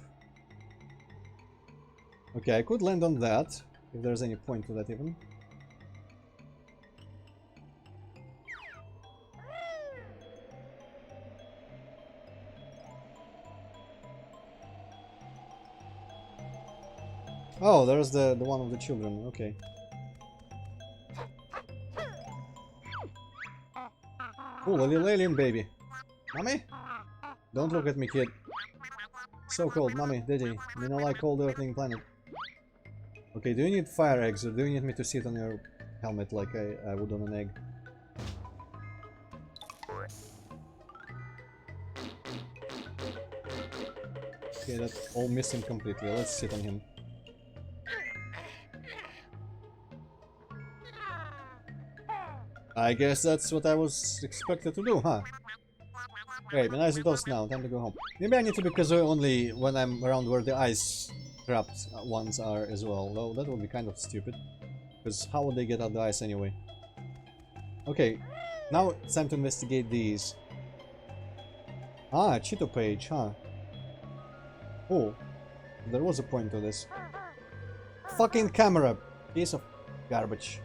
Speaker 1: Okay, I could land on that, if there's any point to that even. Oh, there's the one of the children, okay. Ooh, a little alien baby. Mommy? Don't look at me, kid. So cold, mommy, daddy. Me not like cold earthling planet. Okay, do you need fire eggs or do you need me to sit on your helmet like I would on an egg? Okay, that all missed him completely. Let's sit on him. I guess that's what I was expected to do, huh? Great, be nice and toast now, time to go home. Maybe I need to be Kazooie only when I'm around where the ice trapped ones are as well, though that would be kind of stupid. Because how would they get out the ice anyway? Okay, now it's time to investigate these. Ah, Cheeto page, huh? Oh, there was a point to this. Fucking camera! Piece of garbage.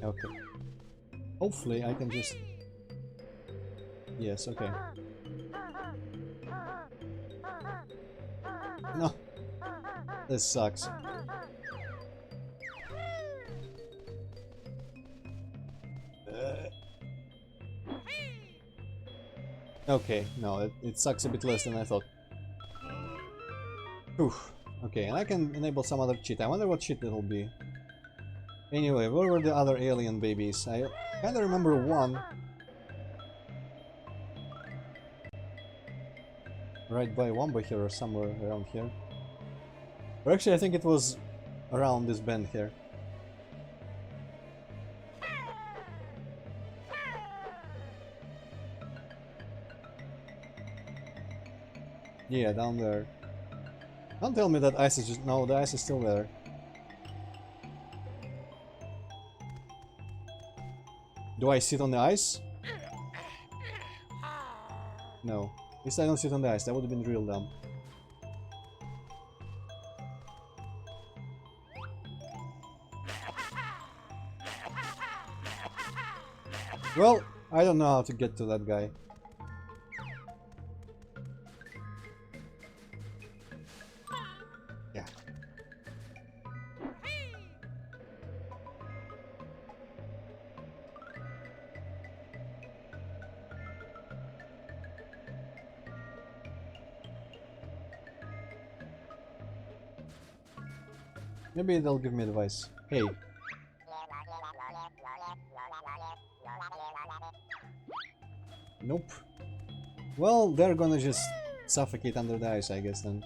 Speaker 1: Okay. Hopefully I can just... Yes, okay. No! This sucks. Okay, no, it sucks a bit less than I thought. Whew. Okay, and I can enable some other cheat. I wonder what cheat it'll be. Anyway, where were the other alien babies? I kinda remember one. Right by Wamba here or somewhere around here. Or actually I think it was around this bend here. Yeah, down there. Don't tell me that ice is just... No, the ice is still there. Do I sit on the ice? No. At least I don't sit on the ice, that would have been real dumb. Well, I don't know how to get to that guy. Yeah. Maybe they'll give me advice. Hey. Nope. Well, they're gonna just suffocate under the ice, I guess, then.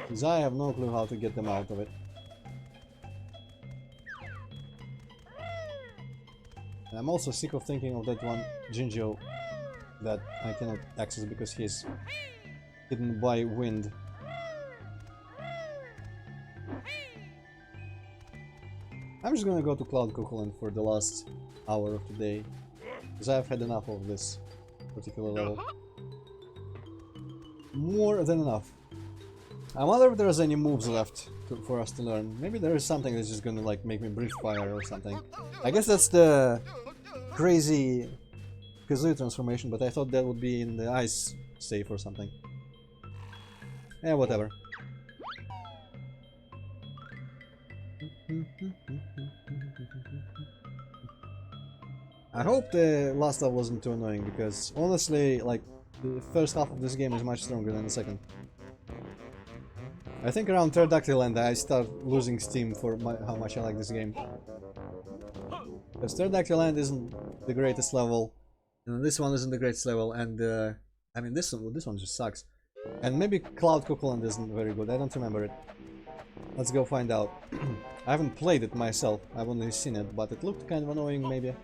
Speaker 1: Because I have no clue how to get them out of it. And I'm also sick of thinking of that one Jinjo that I cannot access because he's hidden by wind. I'm just gonna go to Cloud Cuckooland for the last hour of the day. Because I've had enough of this particular level. More than enough. I wonder if there's any moves left for us to learn. Maybe there is something that's just gonna like make me breathe fire or something. I guess that's the crazy Kazooie transformation, but I thought that would be in the ice safe or something. Yeah, whatever. I hope the last level wasn't too annoying, because honestly, like, the first half of this game is much stronger than the second. I think around Pterodactyl Land I start losing steam for how much I like this game. Because Pterodactyl Land isn't the greatest level, and this one isn't the greatest level, and I mean this one just sucks. And maybe Cloud Cuckooland isn't very good, I don't remember it. Let's go find out. I haven't played it myself, I've only seen it, but it looked kind of annoying maybe.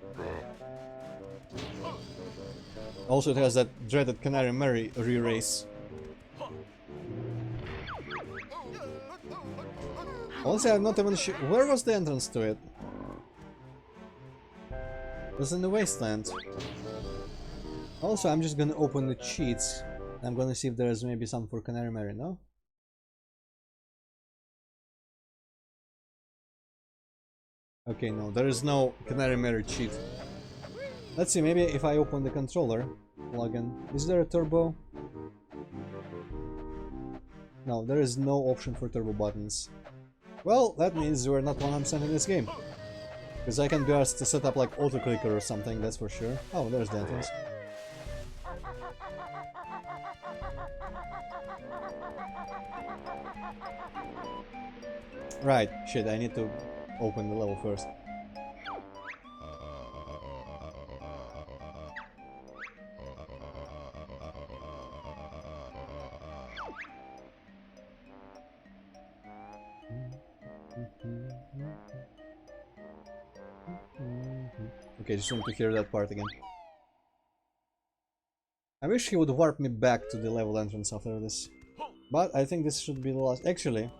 Speaker 1: Also it has that dreaded Canary Mary re-race. Honestly, I'm not even sure. Where was the entrance to it? It was in the wasteland. Also, I'm just gonna open the cheats. I'm gonna see if there's maybe some for Canary Mary, no? Okay, no, there is no Canary Mary cheat. Let's see, maybe if I open the controller plugin. Is there a turbo? No, there is no option for turbo buttons. Well, that means we're not 100% in this game. Because I can be asked to set up like auto-clicker or something, that's for sure. Oh, there's the entrance. Right, shit, I need to open the level first. Okay, just want to hear that part again. I wish he would warp me back to the level entrance after this. But I think this should be the last. Actually,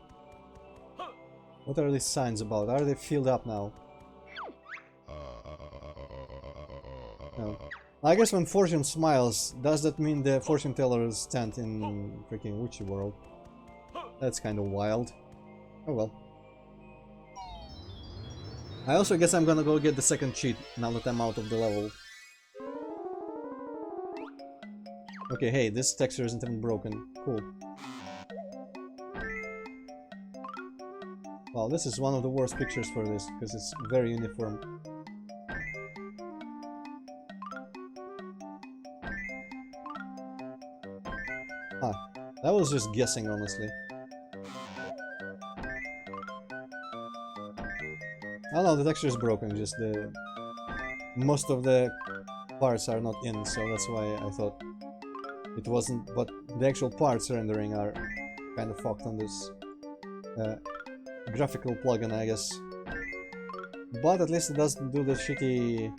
Speaker 1: what are these signs about? Are they filled up now? No. I guess when fortune smiles, does that mean the fortune tellers stand in freaking witchy world? That's kind of wild. Oh well. I also guess I'm gonna go get the second cheat now that I'm out of the level. Okay, hey, this texture isn't even broken. Cool. Wow, this is one of the worst pictures for this, because it's very uniform. Ah, that was just guessing, honestly. Oh no, the texture is broken, just the... most of the parts are not in, so that's why I thought it wasn't, but the actual parts rendering are kind of fucked on this graphical plugin, I guess. But at least it doesn't do the shitty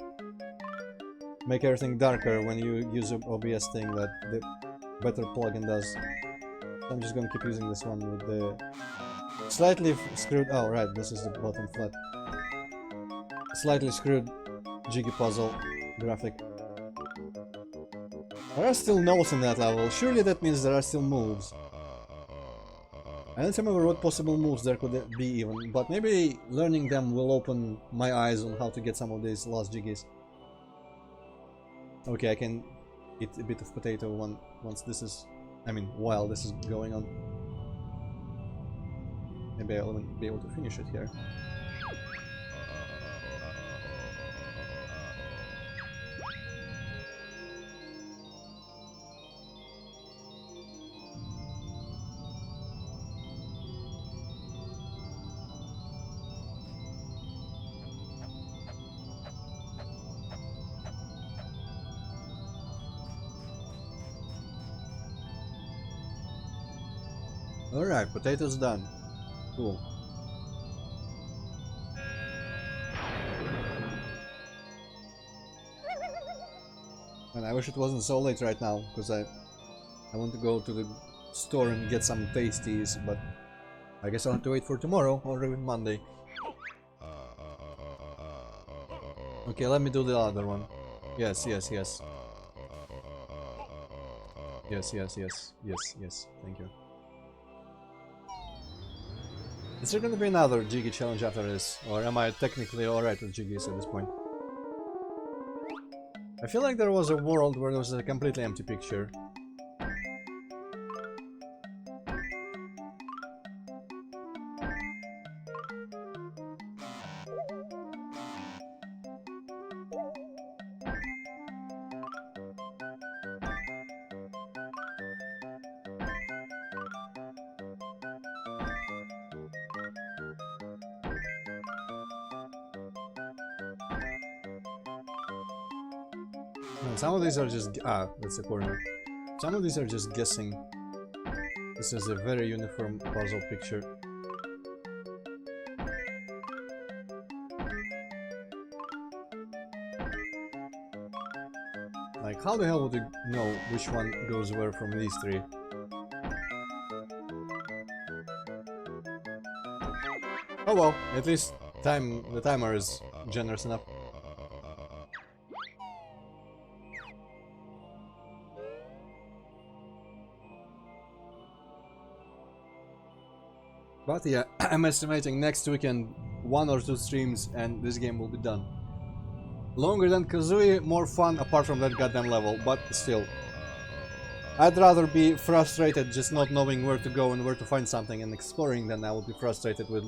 Speaker 1: make everything darker when you use an OBS thing that the better plugin does. So I'm just gonna keep using this one with the slightly screwed... oh right, this is the bottom flat. Slightly screwed Jiggy Puzzle graphic. There are still notes in that level. Surely that means there are still moves. I don't remember what possible moves there could be even, but maybe learning them will open my eyes on how to get some of these last jiggies. Okay, I can eat a bit of potato once this is... I mean, while this is going on. Maybe I'll even be able to finish it here. Alright, potatoes done. Cool. And I wish it wasn't so late right now, because I want to go to the store and get some pasties, but I guess I'll have to wait for tomorrow or even Monday. Okay, let me do the other one. Yes, yes, yes. Yes, yes, yes, yes, yes, thank you. Is there gonna be another Jiggy challenge after this? Or am I technically alright with Jiggies at this point? I feel like there was a world where there was a completely empty picture. No, some of these are just... ah, that's a corner. Some of these are just guessing. This is a very uniform puzzle picture. Like, how the hell would you know which one goes where from these three? Oh well, at least the timer is generous enough. But yeah, I'm estimating next weekend 1 or 2 streams and this game will be done. Longer than Kazooie, more fun apart from that goddamn level, but still. I'd rather be frustrated just not knowing where to go and where to find something and exploring than I would be frustrated with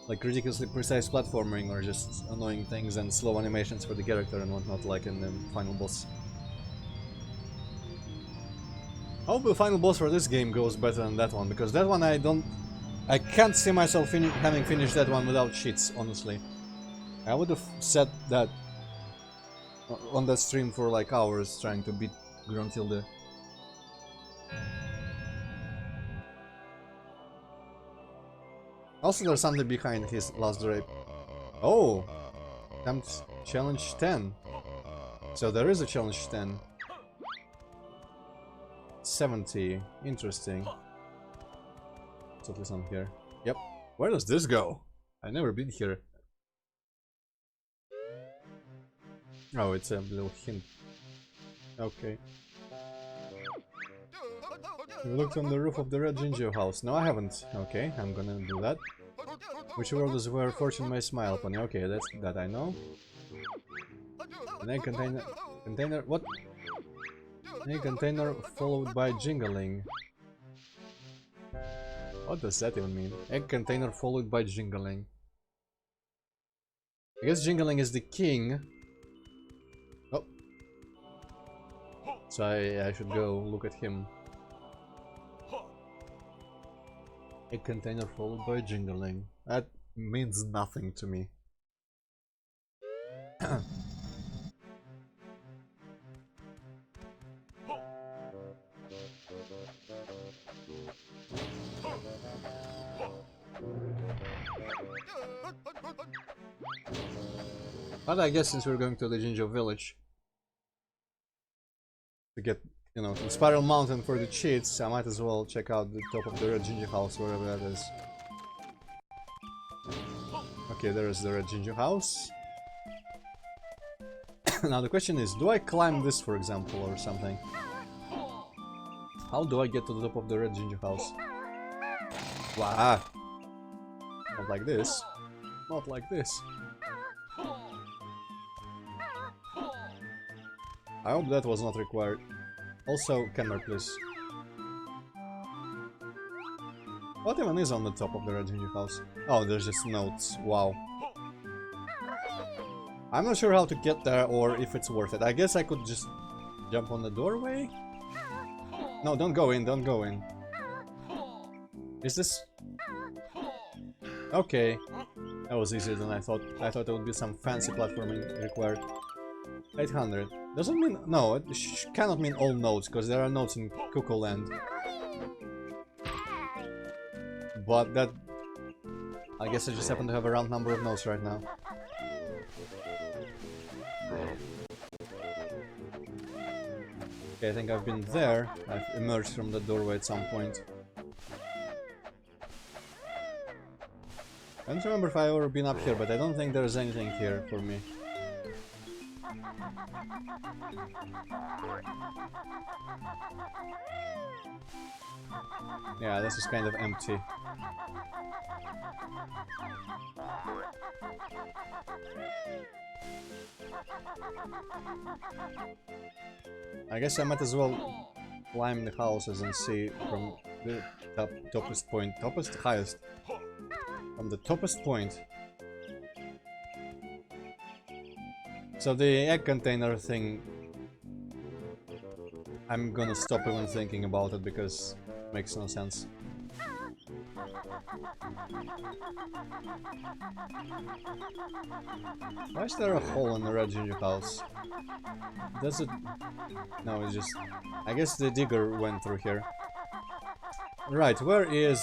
Speaker 1: like ridiculously precise platforming or just annoying things and slow animations for the character and whatnot like in the final boss. I hope the final boss for this game goes better than that one, because that one I can't see myself having finished that one without cheats, honestly. I would have said that on that stream for like hours trying to beat Gruntilde. Also there's something behind his last drape. Oh! Challenge 10. So there is a challenge 10. 70. Interesting. What's at least on here? Yep. Where does this go? I've never been here. Oh, it's a little hint. Okay. You looked on the roof of the Red Ginger house. No, I haven't. Okay, I'm gonna do that. Which world is where fortune may smile upon you? Okay, that I know. An egg container. What? An egg container followed by jingling. What does that even mean? Egg container followed by jingling. I guess jingling is the king. Oh. So I should go look at him. Egg container followed by jingling. That means nothing to me. But I guess since we're going to the Ginger village to get, you know, Spiral Mountain for the cheats, I might as well check out the top of the Red Ginger house, wherever that is. Okay, there is the Red Ginger house. Now the question is, do I climb this, for example, or something? How do I get to the top of the Red Ginger house? Wow. Not like this. Not like this. I hope that was not required. Also, camera please. What even is on the top of the Red Ginger house? Oh, there's just notes. Wow. I'm not sure how to get there or if it's worth it. I guess I could just jump on the doorway? No, don't go in, don't go in. Is this... Okay. That was easier than I thought. I thought there would be some fancy platforming required. 800. Doesn't mean... No, it cannot mean all notes, because there are notes in Cuckoo Land. But that... I guess I just happen to have a round number of notes right now. Okay, I think I've been there. I've emerged from the doorway at some point. I don't remember if I've ever been up here, but I don't think there's anything here for me. Yeah, this is kind of empty. I guess I might as well climb the houses and see from the toppest point. Toppest? Highest. From the toppest point. So the egg container thing, I'm gonna stop even thinking about it because it makes no sense. Why is there a hole in the Red Ginger house? Does it... No, it's just... I guess the digger went through here. Right, where is...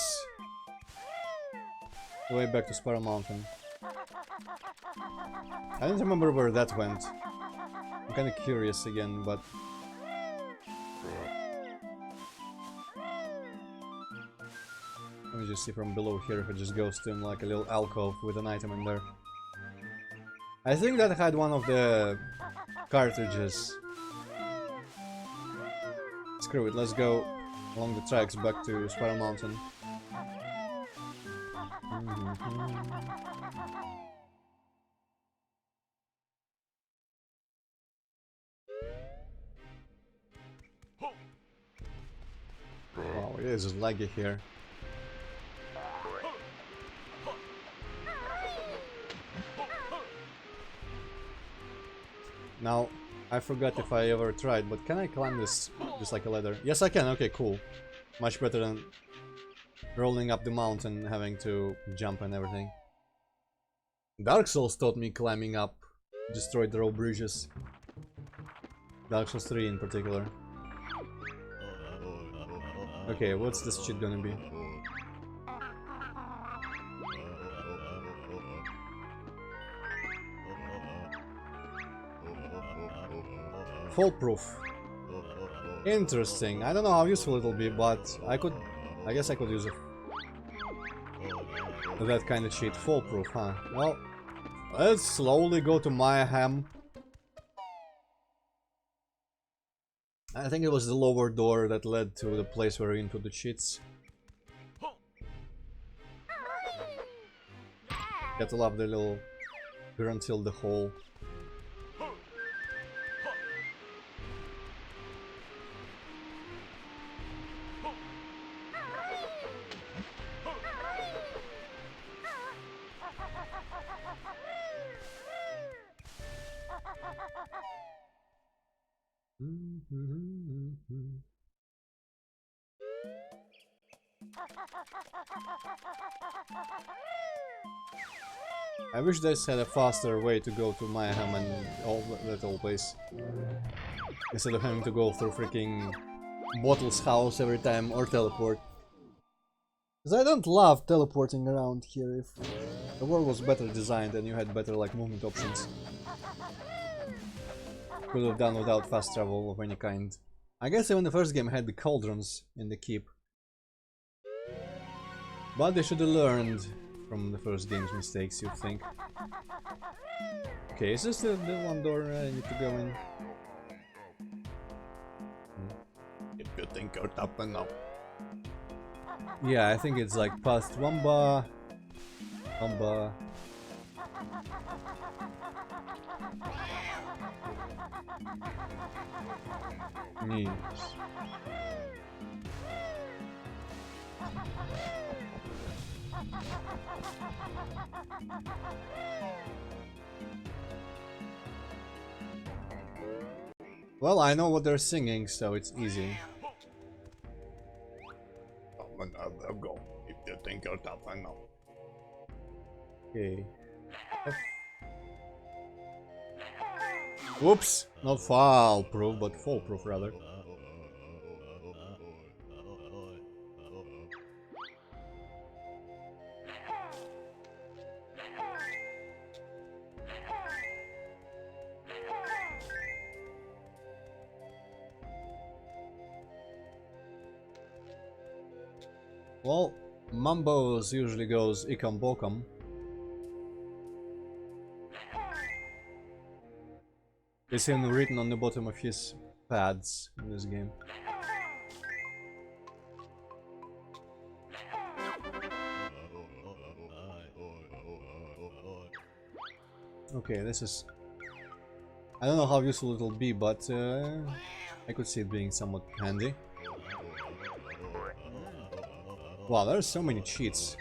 Speaker 1: the way back to Spiral Mountain? I don't remember where that went. I'm kinda curious again, but... Let me just see from below here if it just goes to like a little alcove with an item in there. I think that had one of the cartridges. Screw it, let's go along the tracks back to Spiral Mountain. Wow, it is laggy here. Now, I forgot if I ever tried, but can I climb this just like a ladder? Yes, I can. Okay, cool. Much better than rolling up the mountain, having to jump and everything. Dark Souls taught me climbing up, destroyed the bridges. Dark Souls 3 in particular. Okay, what's this shit gonna be? foolproof. Interesting. I don't know how useful it'll be, but I guess I could use it. That kind of cheat. Foolproof, huh? Well, let's slowly go to Mayhem. I think it was the lower door that led to the place where we input the cheats. Gotta love the little Gruntilda hole. I wish this had a faster way to go to Mayhem and all that old place. Instead of having to go through freaking Bottle's house every time or teleport. Because I don't love teleporting around here. If the world was better designed and you had better like movement options. Could have done without fast travel of any kind. I guess even the first game had the cauldrons in the keep. But they should have learned from the first game's mistakes, you'd think. Okay, is this the one door I need to go in? If you think you're tough enough. Yeah, I think it's like past Wamba. Yes. Well, I know what they're singing, so it's easy. Go if you think you're tough enough. Okay. Whoops! Not foul-proof, but foolproof rather. Well, Mambo's usually goes Ikam Bokam. It's him written on the bottom of his pads in this game. Okay, this is... I don't know how useful it'll be, but I could see it being somewhat handy. Wow, there's so many cheats.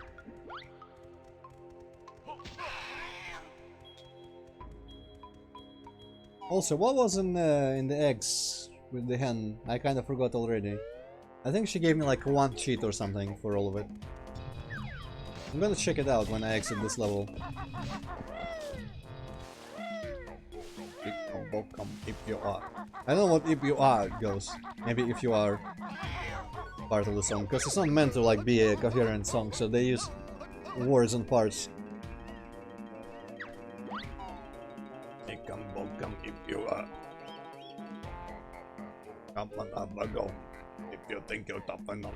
Speaker 1: Also, what was in the eggs with the hen? I kind of forgot already. I think she gave me like one cheat or something for all of it. I'm gonna check it out when I exit this level. If you are. I don't know what if you are goes. Maybe if you are part of the song, because it's not meant to like be a coherent song, so they use words and parts. Welcome if you are. Come on, have a go. If you think you're tough enough.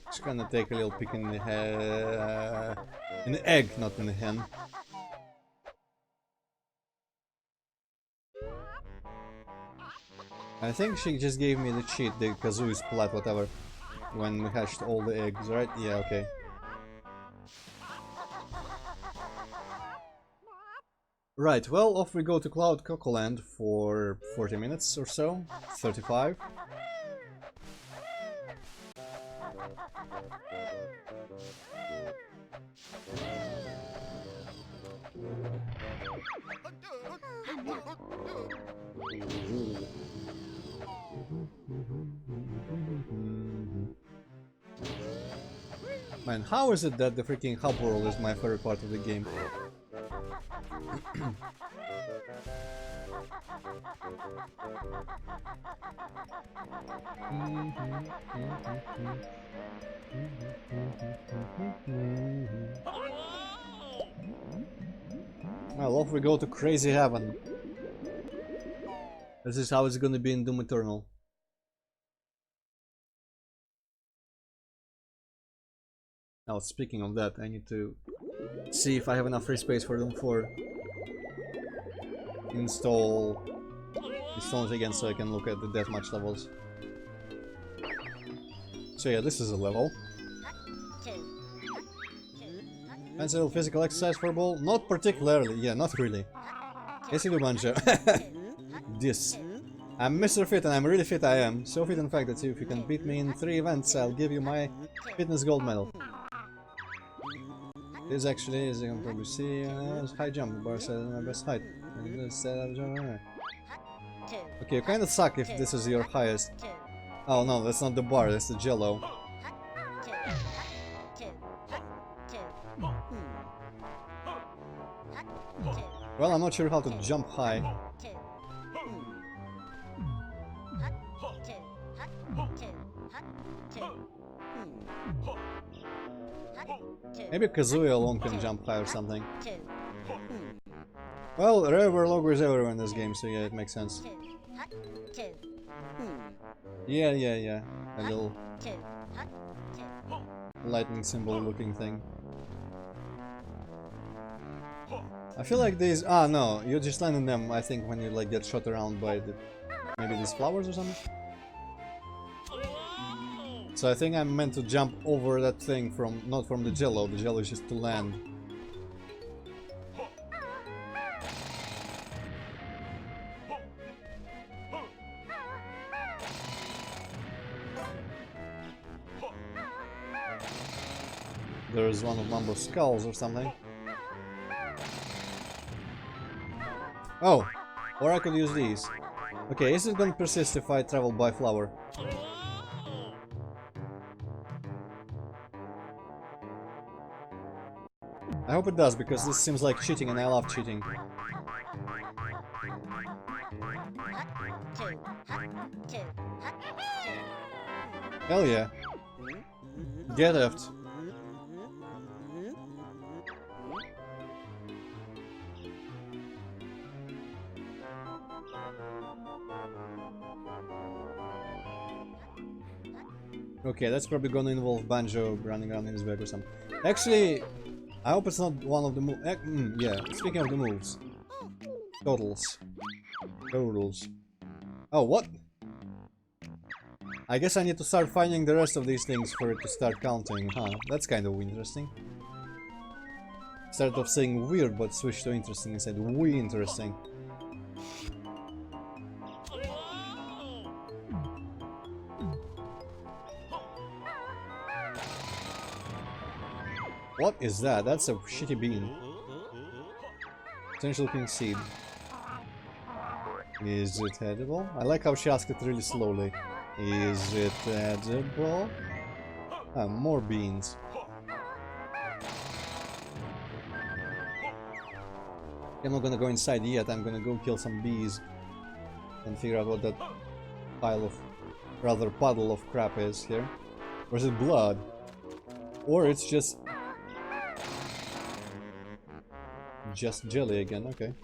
Speaker 1: Just gonna take a little peek in the in the egg, not in the hen. I think she just gave me the cheat, the kazoo splat, whatever, when we hatched all the eggs, right? Yeah, okay. Right, well, off we go to Cloud Cocoland for 40 minutes or so, 35. Man, how is it that the freaking hub world is my favorite part of the game? Well, off we go to Crazy Heaven. This is how it's gonna be in Doom Eternal. Now, speaking of that, I need to see if I have enough free space for Doom 4. Install it again so I can look at the deathmatch levels. So yeah, this is a level. Pencil physical exercise for a ball? Not particularly, yeah, not really. Yes you do, Banjo. This. I'm Mr. Fit and I'm really fit I am. So fit in fact that if you can beat me in 3 events, I'll give you my fitness gold medal. This actually, as you can probably see, high jump. The bar said my best height. Okay, you kinda suck if this is your highest. Oh no, that's not the bar, that's the jello. Well, I'm not sure how to jump high. Maybe Kazooie alone can jump high or something. Well, Rever Logo is everywhere in this game, so yeah, it makes sense. Yeah. A little lightning symbol looking thing. I feel like these... Ah, no, you just land in them, I think, when you like get shot around by the... maybe these flowers or something? So I think I'm meant to jump over that thing from... not from the jello is just to land. There's one of Mambo's skulls or something. Oh! Or I could use these. Okay, is it gonna persist if I travel by flower? I hope it does, because this seems like cheating and I love cheating. Hell yeah. Get effed. Okay, that's probably gonna involve Banjo running around in his bag or something. Actually, I hope it's not one of the moves. Yeah, speaking of the moves. Totals. Oh, what? I guess I need to start finding the rest of these things for it to start counting, huh? That's kind of interesting. Started off saying weird, but switched to interesting and said we interesting. What is that? That's a shitty bean. Strange looking seed. Is it edible? I like how she asked it really slowly. Is it edible? Ah, more beans. I'm not gonna go inside yet, I'm gonna go kill some bees and figure out what that pile of, rather puddle of crap is here. Or is it blood? Or it's just jelly again, okay.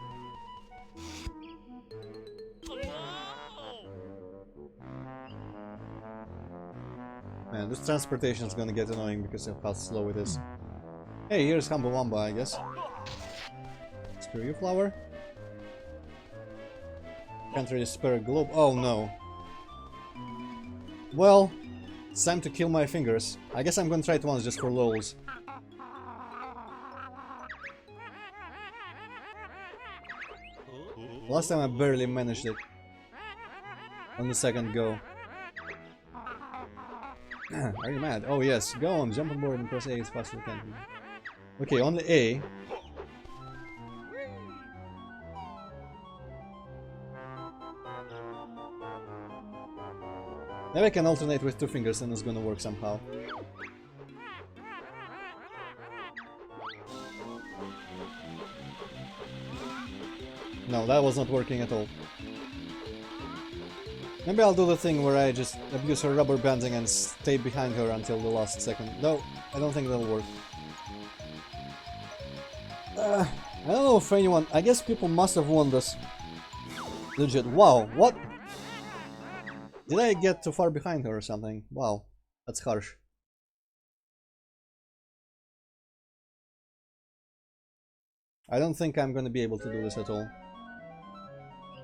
Speaker 1: Man, this transportation is gonna get annoying because of how slow it is. Hey, here's Humbawamba, I guess. Screw you, flower. Can't really spare a globe. Oh no. Well, it's time to kill my fingers. I guess I'm gonna try it once just for lols. Last time I barely managed it. On the second go. Are you mad? Oh yes, go on, jump on board and press A as fast as you can. Okay, only A. Maybe I can alternate with 2 fingers and it's gonna work somehow. No, that was not working at all. Maybe I'll do the thing where I just abuse her rubber banding and stay behind her until the last second. No, I don't think that'll work. I don't know if anyone... I guess people must have won this. Legit. Wow, what? Did I get too far behind her or something? Wow, that's harsh. I don't think I'm gonna be able to do this at all.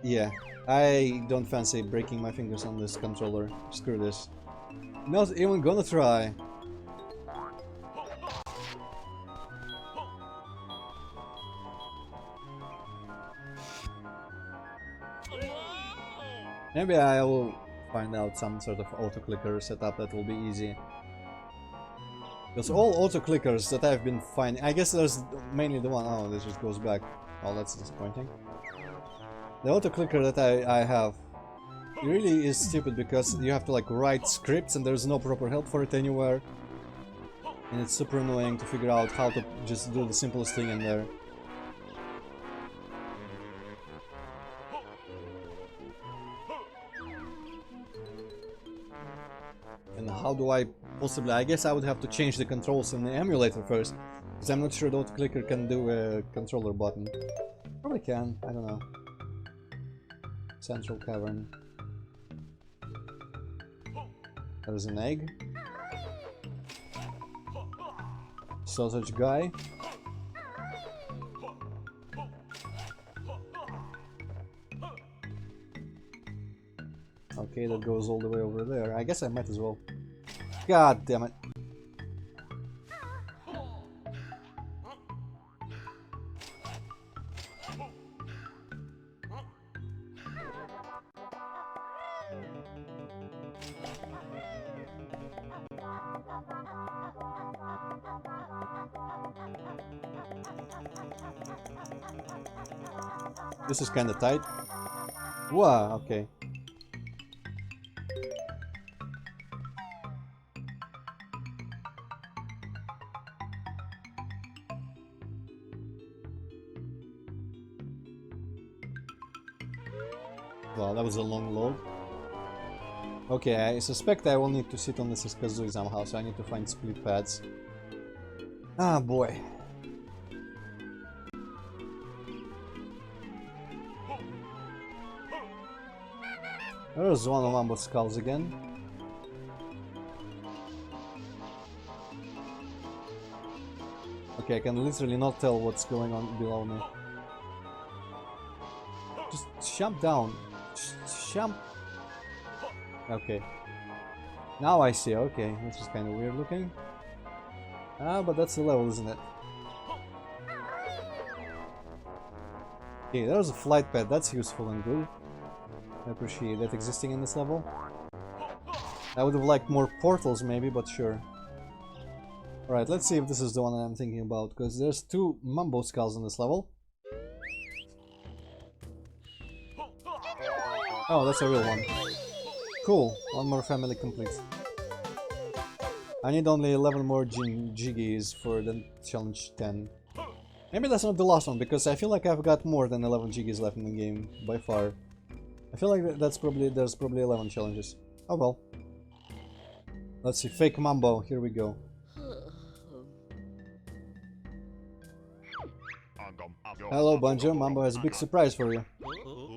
Speaker 1: Yeah, I don't fancy breaking my fingers on this controller. Screw this. Not even gonna try. Maybe I will find out some sort of auto-clicker setup that will be easy. Because all auto-clickers that I've been finding... I guess there's mainly the one... Oh, this just goes back. Oh, that's disappointing. The auto-clicker that I have really is stupid because you have to like write scripts and there's no proper help for it anywhere. And it's super annoying to figure out how to just do the simplest thing in there. And how do I possibly... I guess I would have to change the controls in the emulator first. Because I'm not sure the auto-clicker can do a controller button. Probably can, I don't know. Central cavern. There's an egg. Sausage guy. Okay, that goes all the way over there. I guess I might as well. God damn it. This is kinda tight. Wow, okay. Wow, that was a long load. Okay, I suspect I will need to sit on this Kazooie somehow, so I need to find split pads. Ah, boy. There's one of Mambo's skulls again. Okay, I can literally not tell what's going on below me. Just jump down. Just jump. Okay. Now I see, okay. This is kind of weird looking. Ah, but that's the level, isn't it? Okay, there's a flight pad. That's useful and good. I appreciate that existing in this level. I would have liked more portals maybe, but sure. Alright, let's see if this is the one that I'm thinking about, because there's two Mambo skulls in this level. Oh, that's a real one. Cool, one more family complete. I need only 11 more jiggies for the challenge 10. Maybe that's not the last one, because I feel like I've got more than 11 jiggies left in the game, by far. I feel like there's probably 11 challenges. Oh well. Let's see, fake Mambo, here we go. Hello Banjo, Mambo has a big surprise for you.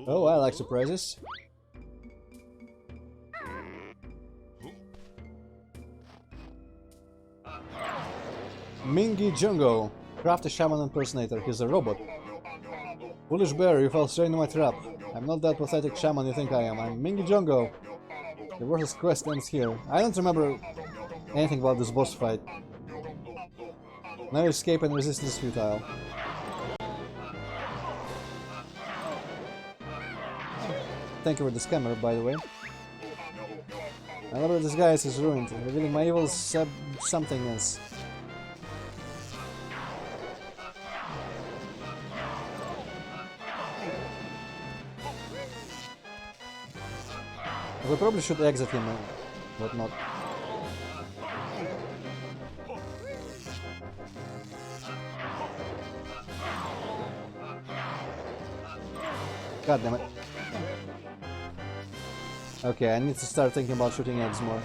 Speaker 1: Oh, I like surprises. Mingy Jungo, craft a shaman impersonator, he's a robot. Foolish bear, you fell straight into my trap. I'm not that pathetic shaman you think I am. I'm Mingy Jungo. The worthless quest ends here. I don't remember anything about this boss fight. Now escape and resistance futile. Thank you for the scammer, by the way. I love that this guy is ruined, revealing my evil something else. We probably should exit him and whatnot. God damn it. Okay, I need to start thinking about shooting eggs more.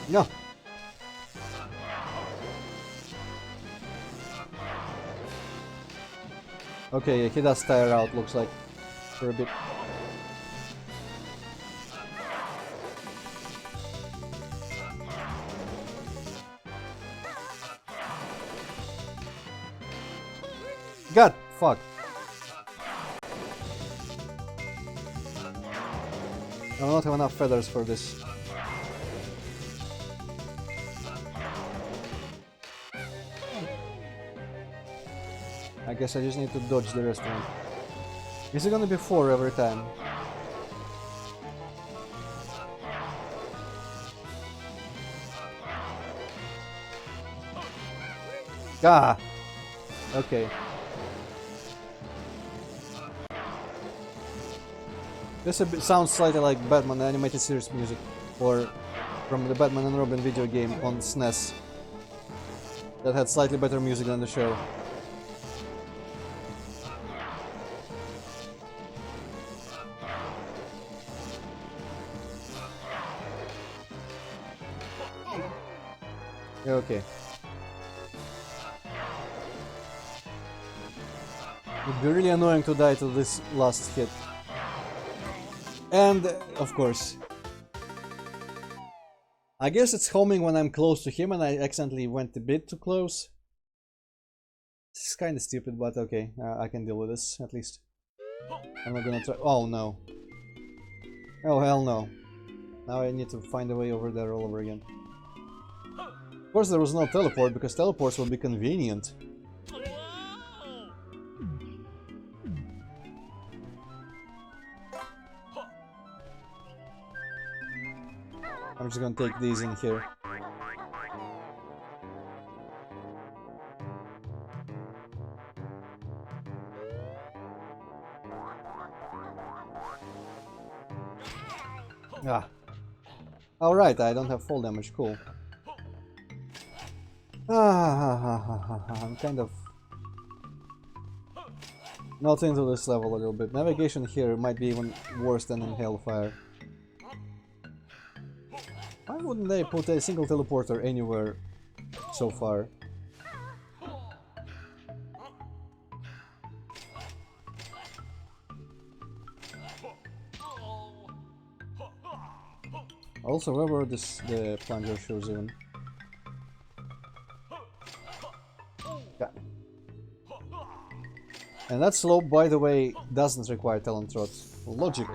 Speaker 1: No! Okay, he does tire out, looks like, for a bit. God, fuck. I do not have enough feathers for this. I guess I just need to dodge the restaurant. Is it gonna be 4 every time? Ah! Okay. This sounds slightly like Batman animated series music, or from the Batman and Robin video game on SNES that had slightly better music than the show. Okay. It'd be really annoying to die to this last hit. And, of course, I guess it's homing when I'm close to him and I accidentally went a bit too close. This is kinda stupid, but okay, I can deal with this, at least. I'm not gonna try— oh no. Oh hell no. Now I need to find a way over there all over again. Of course there was no teleport, because teleports would be convenient. I'm just gonna take these in here. Ah. Alright, I don't have fall damage, cool. I'm kind of not into this level a little bit. Navigation here might be even worse than in Hellfire. Why wouldn't they put a single teleporter anywhere so far? Also, where were the plunger shoes even? Yeah. And that slope, by the way, doesn't require talent trots. Logic.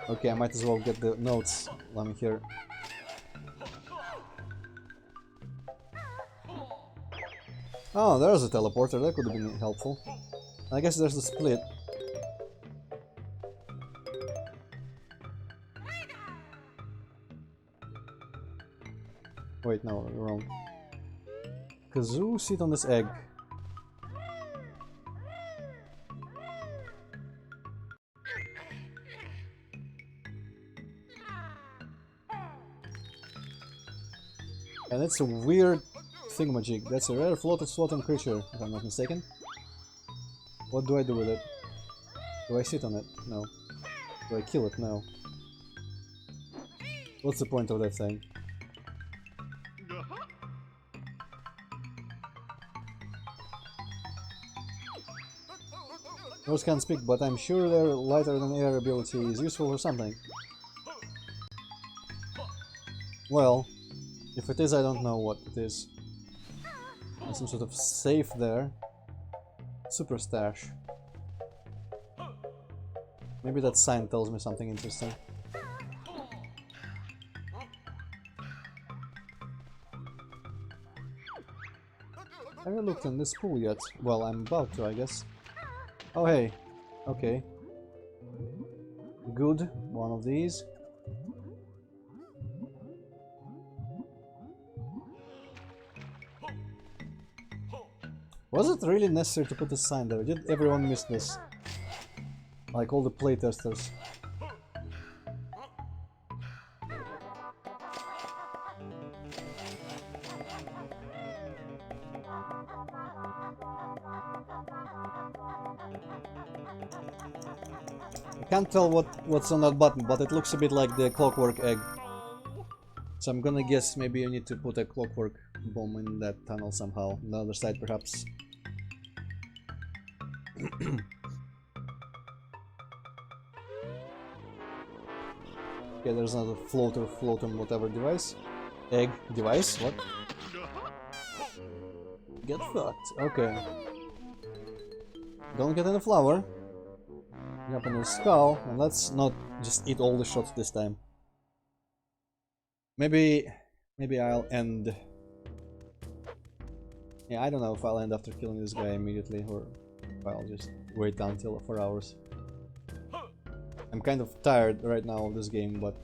Speaker 1: Okay, I might as well get the notes while I'm here. Oh, there's a teleporter, that could have been helpful. I guess there's the split. Wait, no, wrong. Kazoo, sit on this egg. And that's a weird thingamajig. That's a rare floating creature, if I'm not mistaken. What do I do with it? Do I sit on it? No. Do I kill it? No. What's the point of that thing? Words can't speak, but I'm sure their lighter than air ability is useful for something. Well, if it is, I don't know what it is. There's some sort of safe there. Super stash. Maybe that sign tells me something interesting. Have I looked in this pool yet? Well, I'm about to, I guess. Oh hey, okay. Good, one of these. Was it really necessary to put a sign there? Did everyone miss this? Like all the playtesters. Can't tell what's on that button, but it looks a bit like the clockwork egg. So I'm gonna guess maybe you need to put a clockwork bomb in that tunnel somehow. On the other side, perhaps. Okay, there's another floater, whatever device. Egg device, what? Get fucked, okay. Don't get in the flower. Jump in the skull, and let's not just eat all the shots this time. Maybe I'll end... Yeah, I don't know if I'll end after killing this guy immediately, or if I'll just wait until 4 hours. I'm kind of tired right now of this game, but...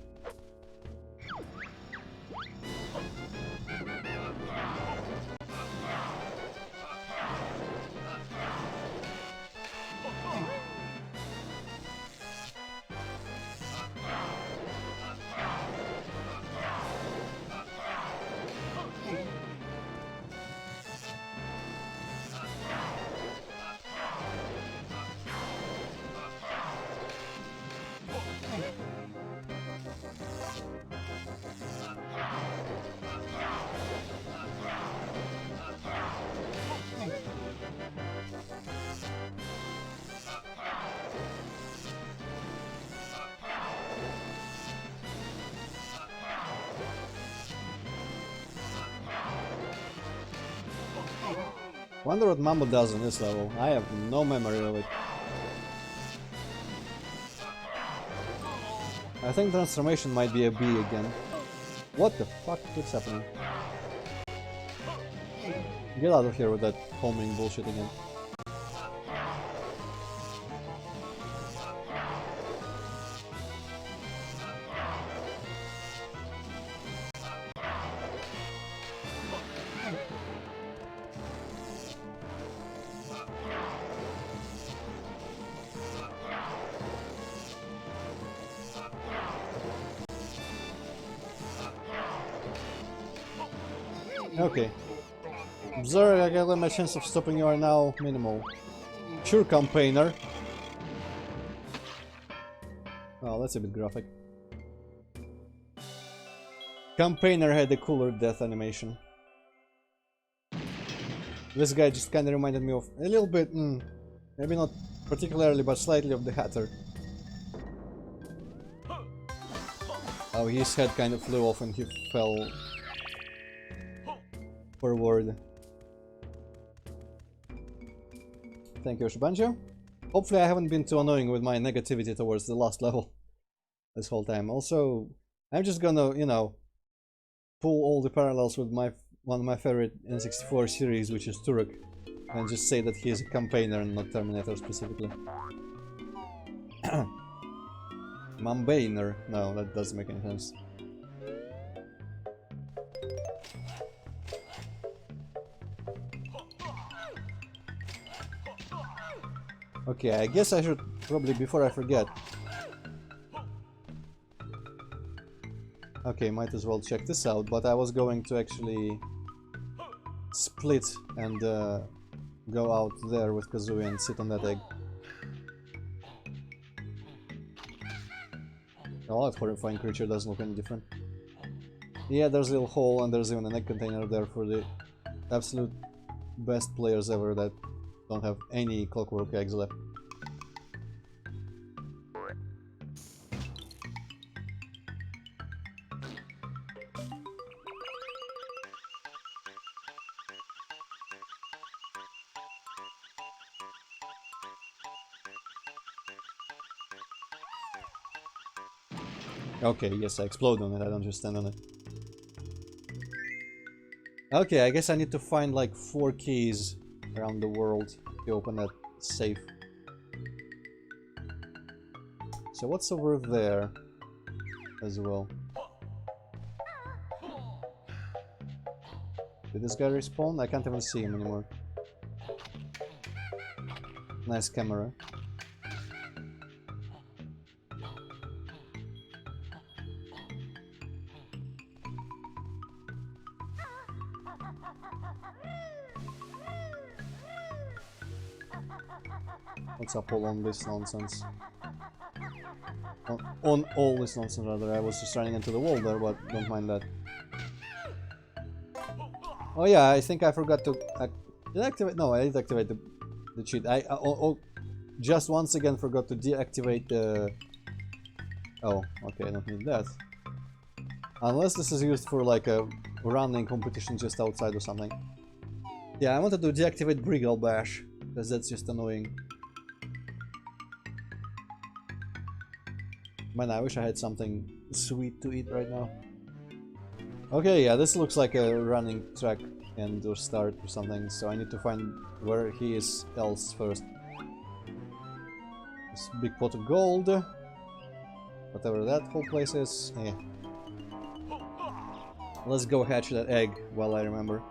Speaker 1: Wonder what Mambo does on this level. I have no memory of it. I think transformation might be a B again. What the fuck keeps happening? Get out of here with that homing bullshit again. Okay. Observe, I got my chance of stopping you are now minimal. Sure, campaigner. Oh, that's a bit graphic. Campaigner had a cooler death animation. This guy just kinda reminded me of a little bit, maybe not particularly, but slightly of the Hatter. Oh, his head kind of flew off and he fell forward. Thank you, Banjo. Hopefully I haven't been too annoying with my negativity towards the last level this whole time. Also, I'm just gonna, you know, pull all the parallels with one of my favorite N64 series, which is Turok, and just say that he is a campaigner and not Terminator specifically. Mambainer. No, that doesn't make any sense. Okay, I guess I should probably, before I forget... Okay, might as well check this out, but I was going to actually split and go out there with Kazooie and sit on that egg. Oh, that horrifying creature doesn't look any different. Yeah, there's a little hole and there's even an egg container there for the absolute best players ever that don't have any clockwork eggs left. Okay, yes, I explode on it, I don't just stand on it. Okay, I guess I need to find like 4 keys around the world to open that safe. So what's over there as well? Did this guy respawn? I can't even see him anymore. Nice camera. What's up all on this nonsense? On all this nonsense, rather. I was just running into the wall there, but don't mind that. Oh yeah, I think I forgot to did I activate. No, I did activate the cheat. Just once again forgot to deactivate the. Oh, okay, I don't need that. Unless this is used for like a running competition just outside or something. Yeah, I wanted to deactivate Briggle Bash because that's just annoying. Man, I wish I had something sweet to eat right now. Okay, yeah, this looks like a running track and or start or something, so I need to find where he is else first. This big pot of gold. Whatever that whole place is. Yeah. Let's go hatch that egg while I remember.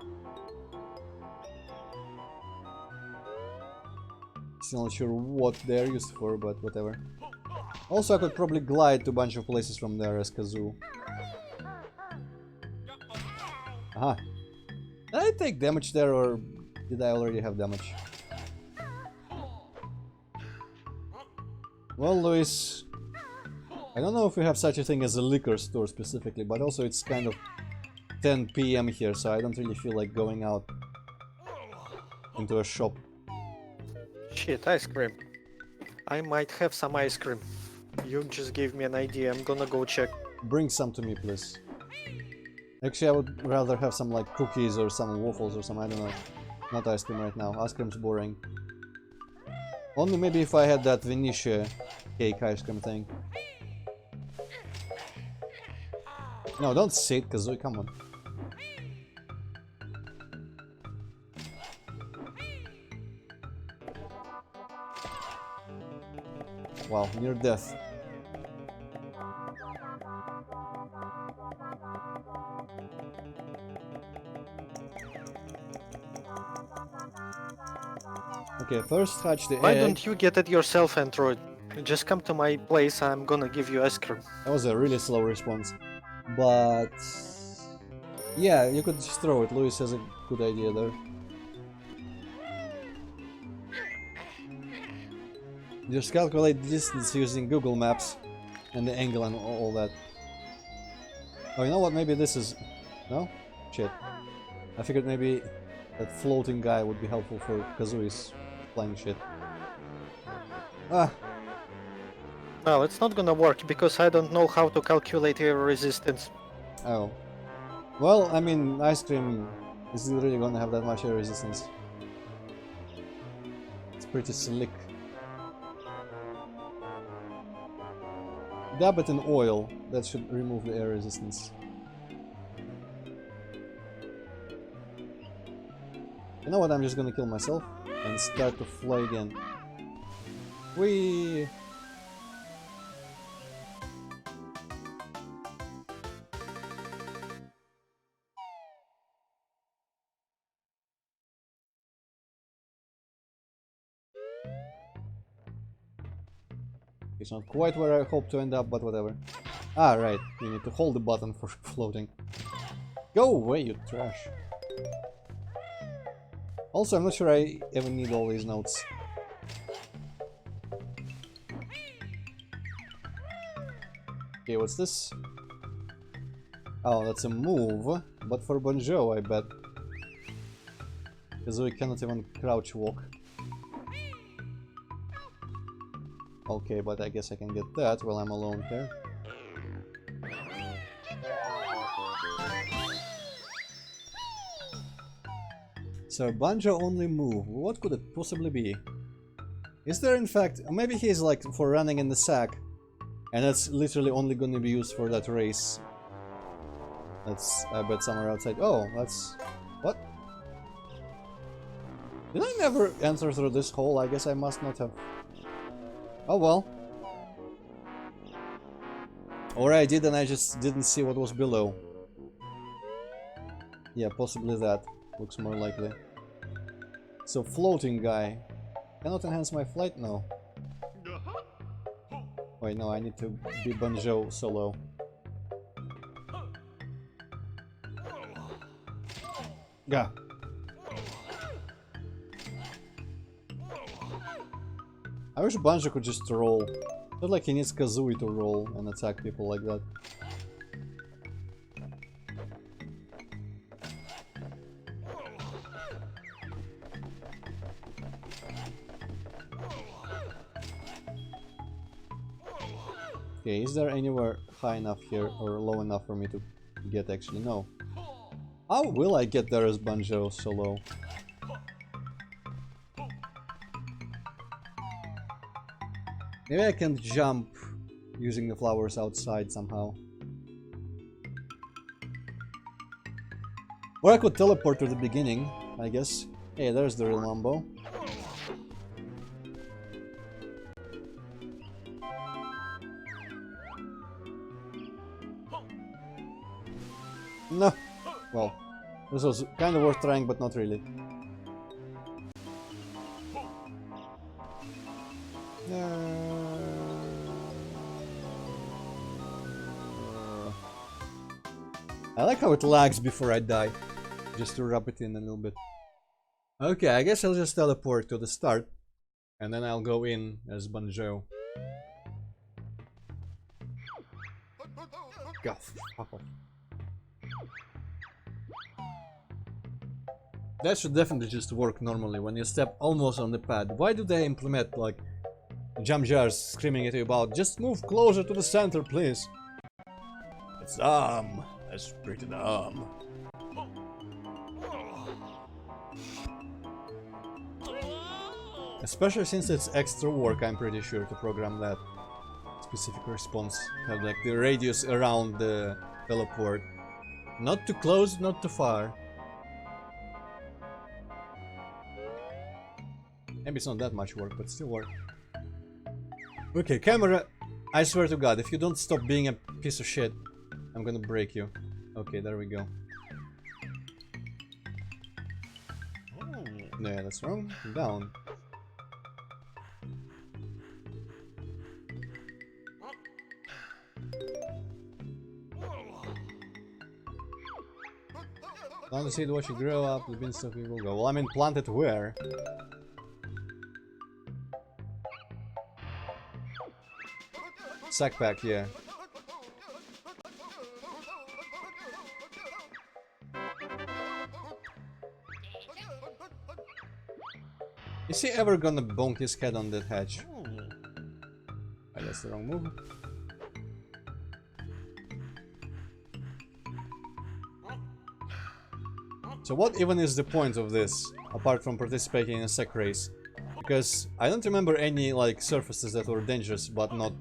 Speaker 1: Still not sure what they're used for, but whatever. Also, I could probably glide to a bunch of places from there as Kazoo. Aha. Did I take damage there, or did I already have damage? Well, Luis, I don't know if we have such a thing as a liquor store specifically, but also it's kind of 10 PM here, so I don't really feel like going out into a shop.
Speaker 2: Shit, ice cream. I might have some ice cream. You just gave me an idea, I'm gonna go check.
Speaker 1: Bring some to me, please. Actually, I would rather have some like cookies or some waffles or some, I don't know. Not ice cream right now, ice cream's boring. Only maybe if I had that Venetia cake ice cream thing. No, don't sit, Kazooie, come on. Wow, near death. Okay, first hatch the
Speaker 2: Why
Speaker 1: egg.
Speaker 2: don't you get it yourself, Antroid? Just come to my place, I'm gonna give you ice cream.
Speaker 1: That was a really slow response. But... yeah, you could just throw it. Luis has a good idea there. Just calculate the distance using Google Maps and the angle and all that. Oh, you know what? Maybe this is... no? Shit. I figured maybe that floating guy would be helpful for Kazooie's flying shit. Ah!
Speaker 2: Well, it's not gonna work because I don't know how to calculate air resistance.
Speaker 1: Oh. Well, I mean, ice cream isn't really gonna have that much air resistance. It's pretty slick. Dab it in oil. That should remove the air resistance. You know what? I'm just gonna kill myself and start to fly again. Whee! It's not quite where I hope to end up, but whatever. Ah, right. You need to hold the button for floating. Go away, you trash. Also, I'm not sure I even need all these notes. Okay, what's this? Oh, that's a move, but for Banjo, I bet. Because we cannot even crouch walk. Okay, but I guess I can get that while I'm alone here. So, Banjo only move. What could it possibly be? Is there in fact... maybe he's like for running in the sack. And that's literally only gonna be used for that race. That's, I bet, somewhere outside. Oh, that's... what? Did I never enter through this hole? I guess I must not have... oh well. Or I did and I just didn't see what was below. Yeah, possibly that. Looks more likely. So, floating guy. Cannot enhance my flight? No. Wait, no, I need to be Banjo solo. Gah. I wish Banjo could just roll. Not like he needs Kazooie to roll and attack people like that. Okay, is there anywhere high enough here or low enough for me to get actually? No. How will I get there as Banjo so low? Maybe I can jump using the flowers outside somehow. Or I could teleport to the beginning, I guess. Hey, there's the real Mambo. No. Well, this was kind of worth trying, but not really. I like how it lags before I die, just to rub it in a little bit. Okay, I guess I'll just teleport to the start, and then I'll go in as Banjo. God, fuck off. That should definitely just work normally when you step almost on the pad. Why do they implement like jump jars screaming at you about just move closer to the center, please? It's dumb. That's pretty dumb. Especially since it's extra work, I'm pretty sure, to program that specific response. Have like the radius around the teleport. Not too close, not too far. Maybe it's not that much work, but still work. Okay, camera, I swear to God, if you don't stop being a piece of shit, I'm gonna break you. Okay, there we go. Yeah, that's wrong. Down. Plant the seed, watch it grow up, the beanstalk will go. Well, I mean, plant it where? Sack pack, yeah. Is he ever gonna bonk his head on that hatch? Oh, that's the wrong move. So what even is the point of this, apart from participating in a sack race? Because I don't remember any like surfaces that were dangerous, but not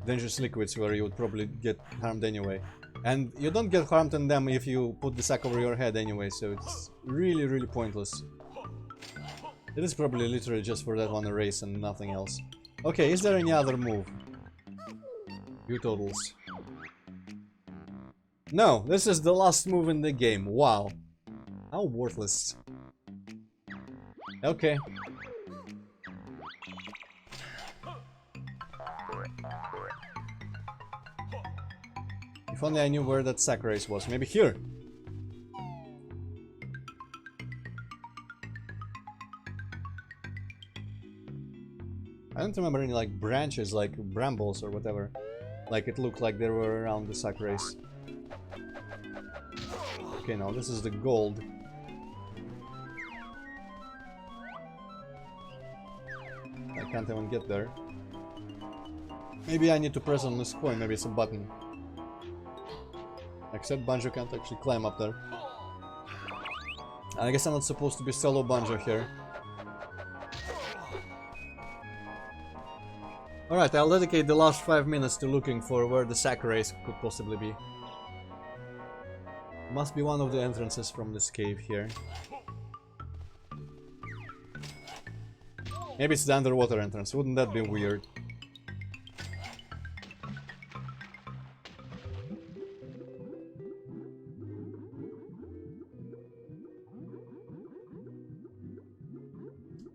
Speaker 1: dangerous liquids where you would probably get harmed anyway. And you don't get harmed in them if you put the sack over your head anyway, so it's really, really pointless. It is probably literally just for that one race and nothing else. Okay, is there any other move? View totals. No, this is the last move in the game. Wow. How worthless. Okay. If only I knew where that sack race was. Maybe here. I don't remember any like branches, like brambles or whatever. Like it looked like they were around the sack race. Okay, now this is the gold. I can't even get there. Maybe I need to press on this coin, maybe it's a button. Except Banjo can't actually climb up there. I guess I'm not supposed to be solo Banjo here. Alright, I'll dedicate the last 5 minutes to looking for where the sack race could possibly be. Must be one of the entrances from this cave here. Maybe it's the underwater entrance, wouldn't that be weird?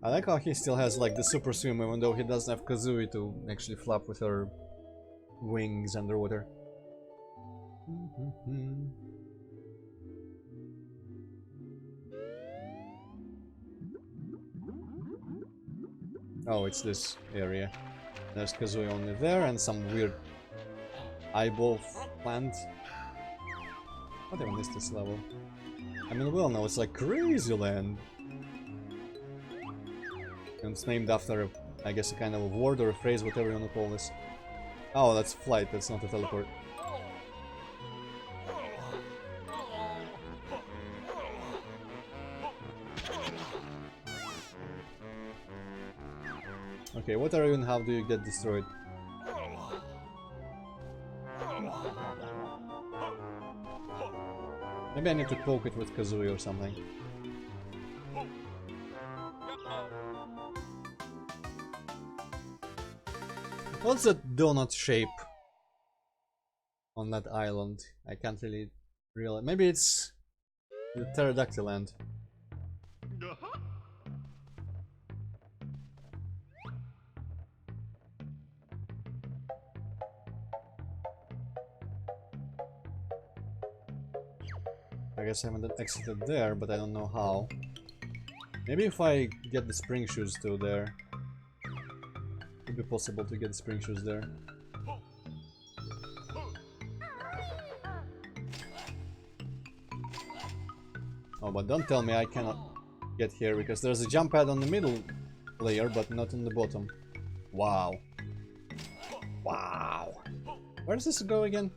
Speaker 1: I like how he still has like the super swim even though he doesn't have Kazooie to actually flap with her wings underwater. Oh, it's this area. There's Kazooie only there and some weird eyeball plant. What even is this level? I mean, well, no, it's like Crazy Land. And it's named after, I guess, a kind of a word or a phrase, whatever you want to call this. Oh, that's flight, that's not a teleport. Okay, what are you and how do you get destroyed? Maybe I need to poke it with Kazooie or something. What's that donut shape on that island? I can't really realize. Maybe it's the pterodactyl land. I guess I haven't exited there, but I don't know how. Maybe if I get the spring shoes to there. It'd be possible to get the spring shoes there. Oh, but don't tell me I cannot get here, because there's a jump pad on the middle layer, but not on the bottom. Wow. Wow. Where does this go again?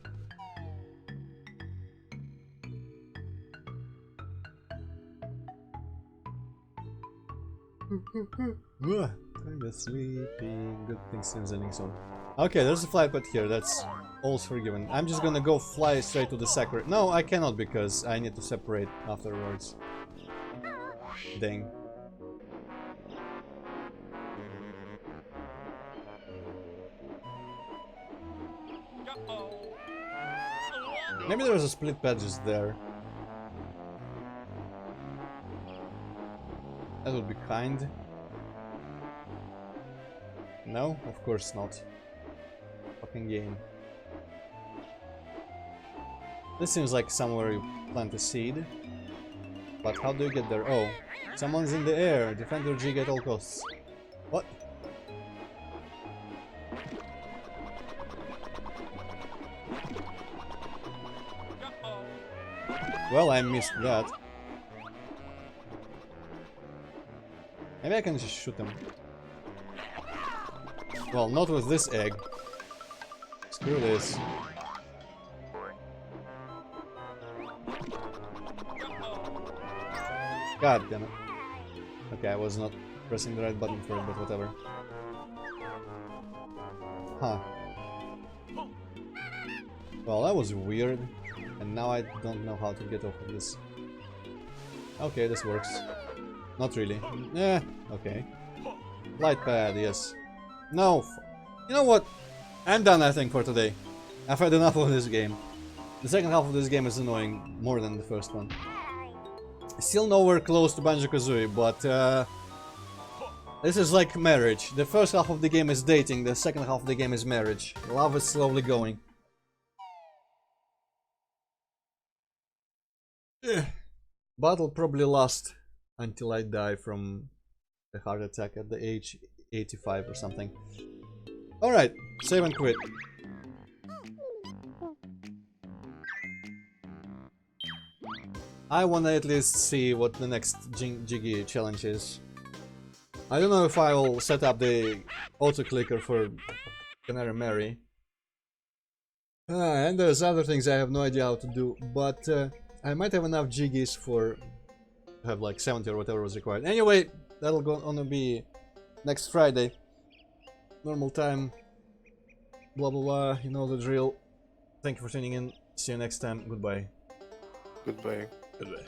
Speaker 1: I'm sleeping. Good thing seems ending soon. Okay, there's a flight pad here. That's all's forgiven. I'm just gonna go fly straight to the sacred. No, I cannot because I need to separate afterwards. Dang. Maybe there's a split pad just there. That would be kind. No, of course not. Fucking game. This seems like somewhere you plant a seed. But how do you get there? Oh, someone's in the air. Defend your jig at all costs. What? Well, I missed that. Maybe I can just shoot him. Well, not with this egg. Screw this. God damn it. Okay, I was not pressing the right button for it, but whatever. Huh. Well, that was weird. And now I don't know how to get off of this. Okay, this works. Not really. Eh, okay. Light pad, yes. No! You know what? I'm done, I think, for today. I've had enough of this game. The second half of this game is annoying more than the first one. Still nowhere close to Banjo-Kazooie, but this is like marriage. The first half of the game is dating, the second half of the game is marriage. Love is slowly going. But it'll probably last until I die from a heart attack at the age 85 or something. Alright, save and quit. I wanna at least see what the next Jiggy challenge is. I don't know if I will set up the auto-clicker for Canary Mary. And there's other things I have no idea how to do, but I might have enough Jiggies for have like 70 or whatever was required. Anyway, that'll gonna be next Friday. Normal time. Blah blah blah, you know the drill. Thank you for tuning in. See you next time. Goodbye.
Speaker 2: Goodbye.
Speaker 1: Goodbye.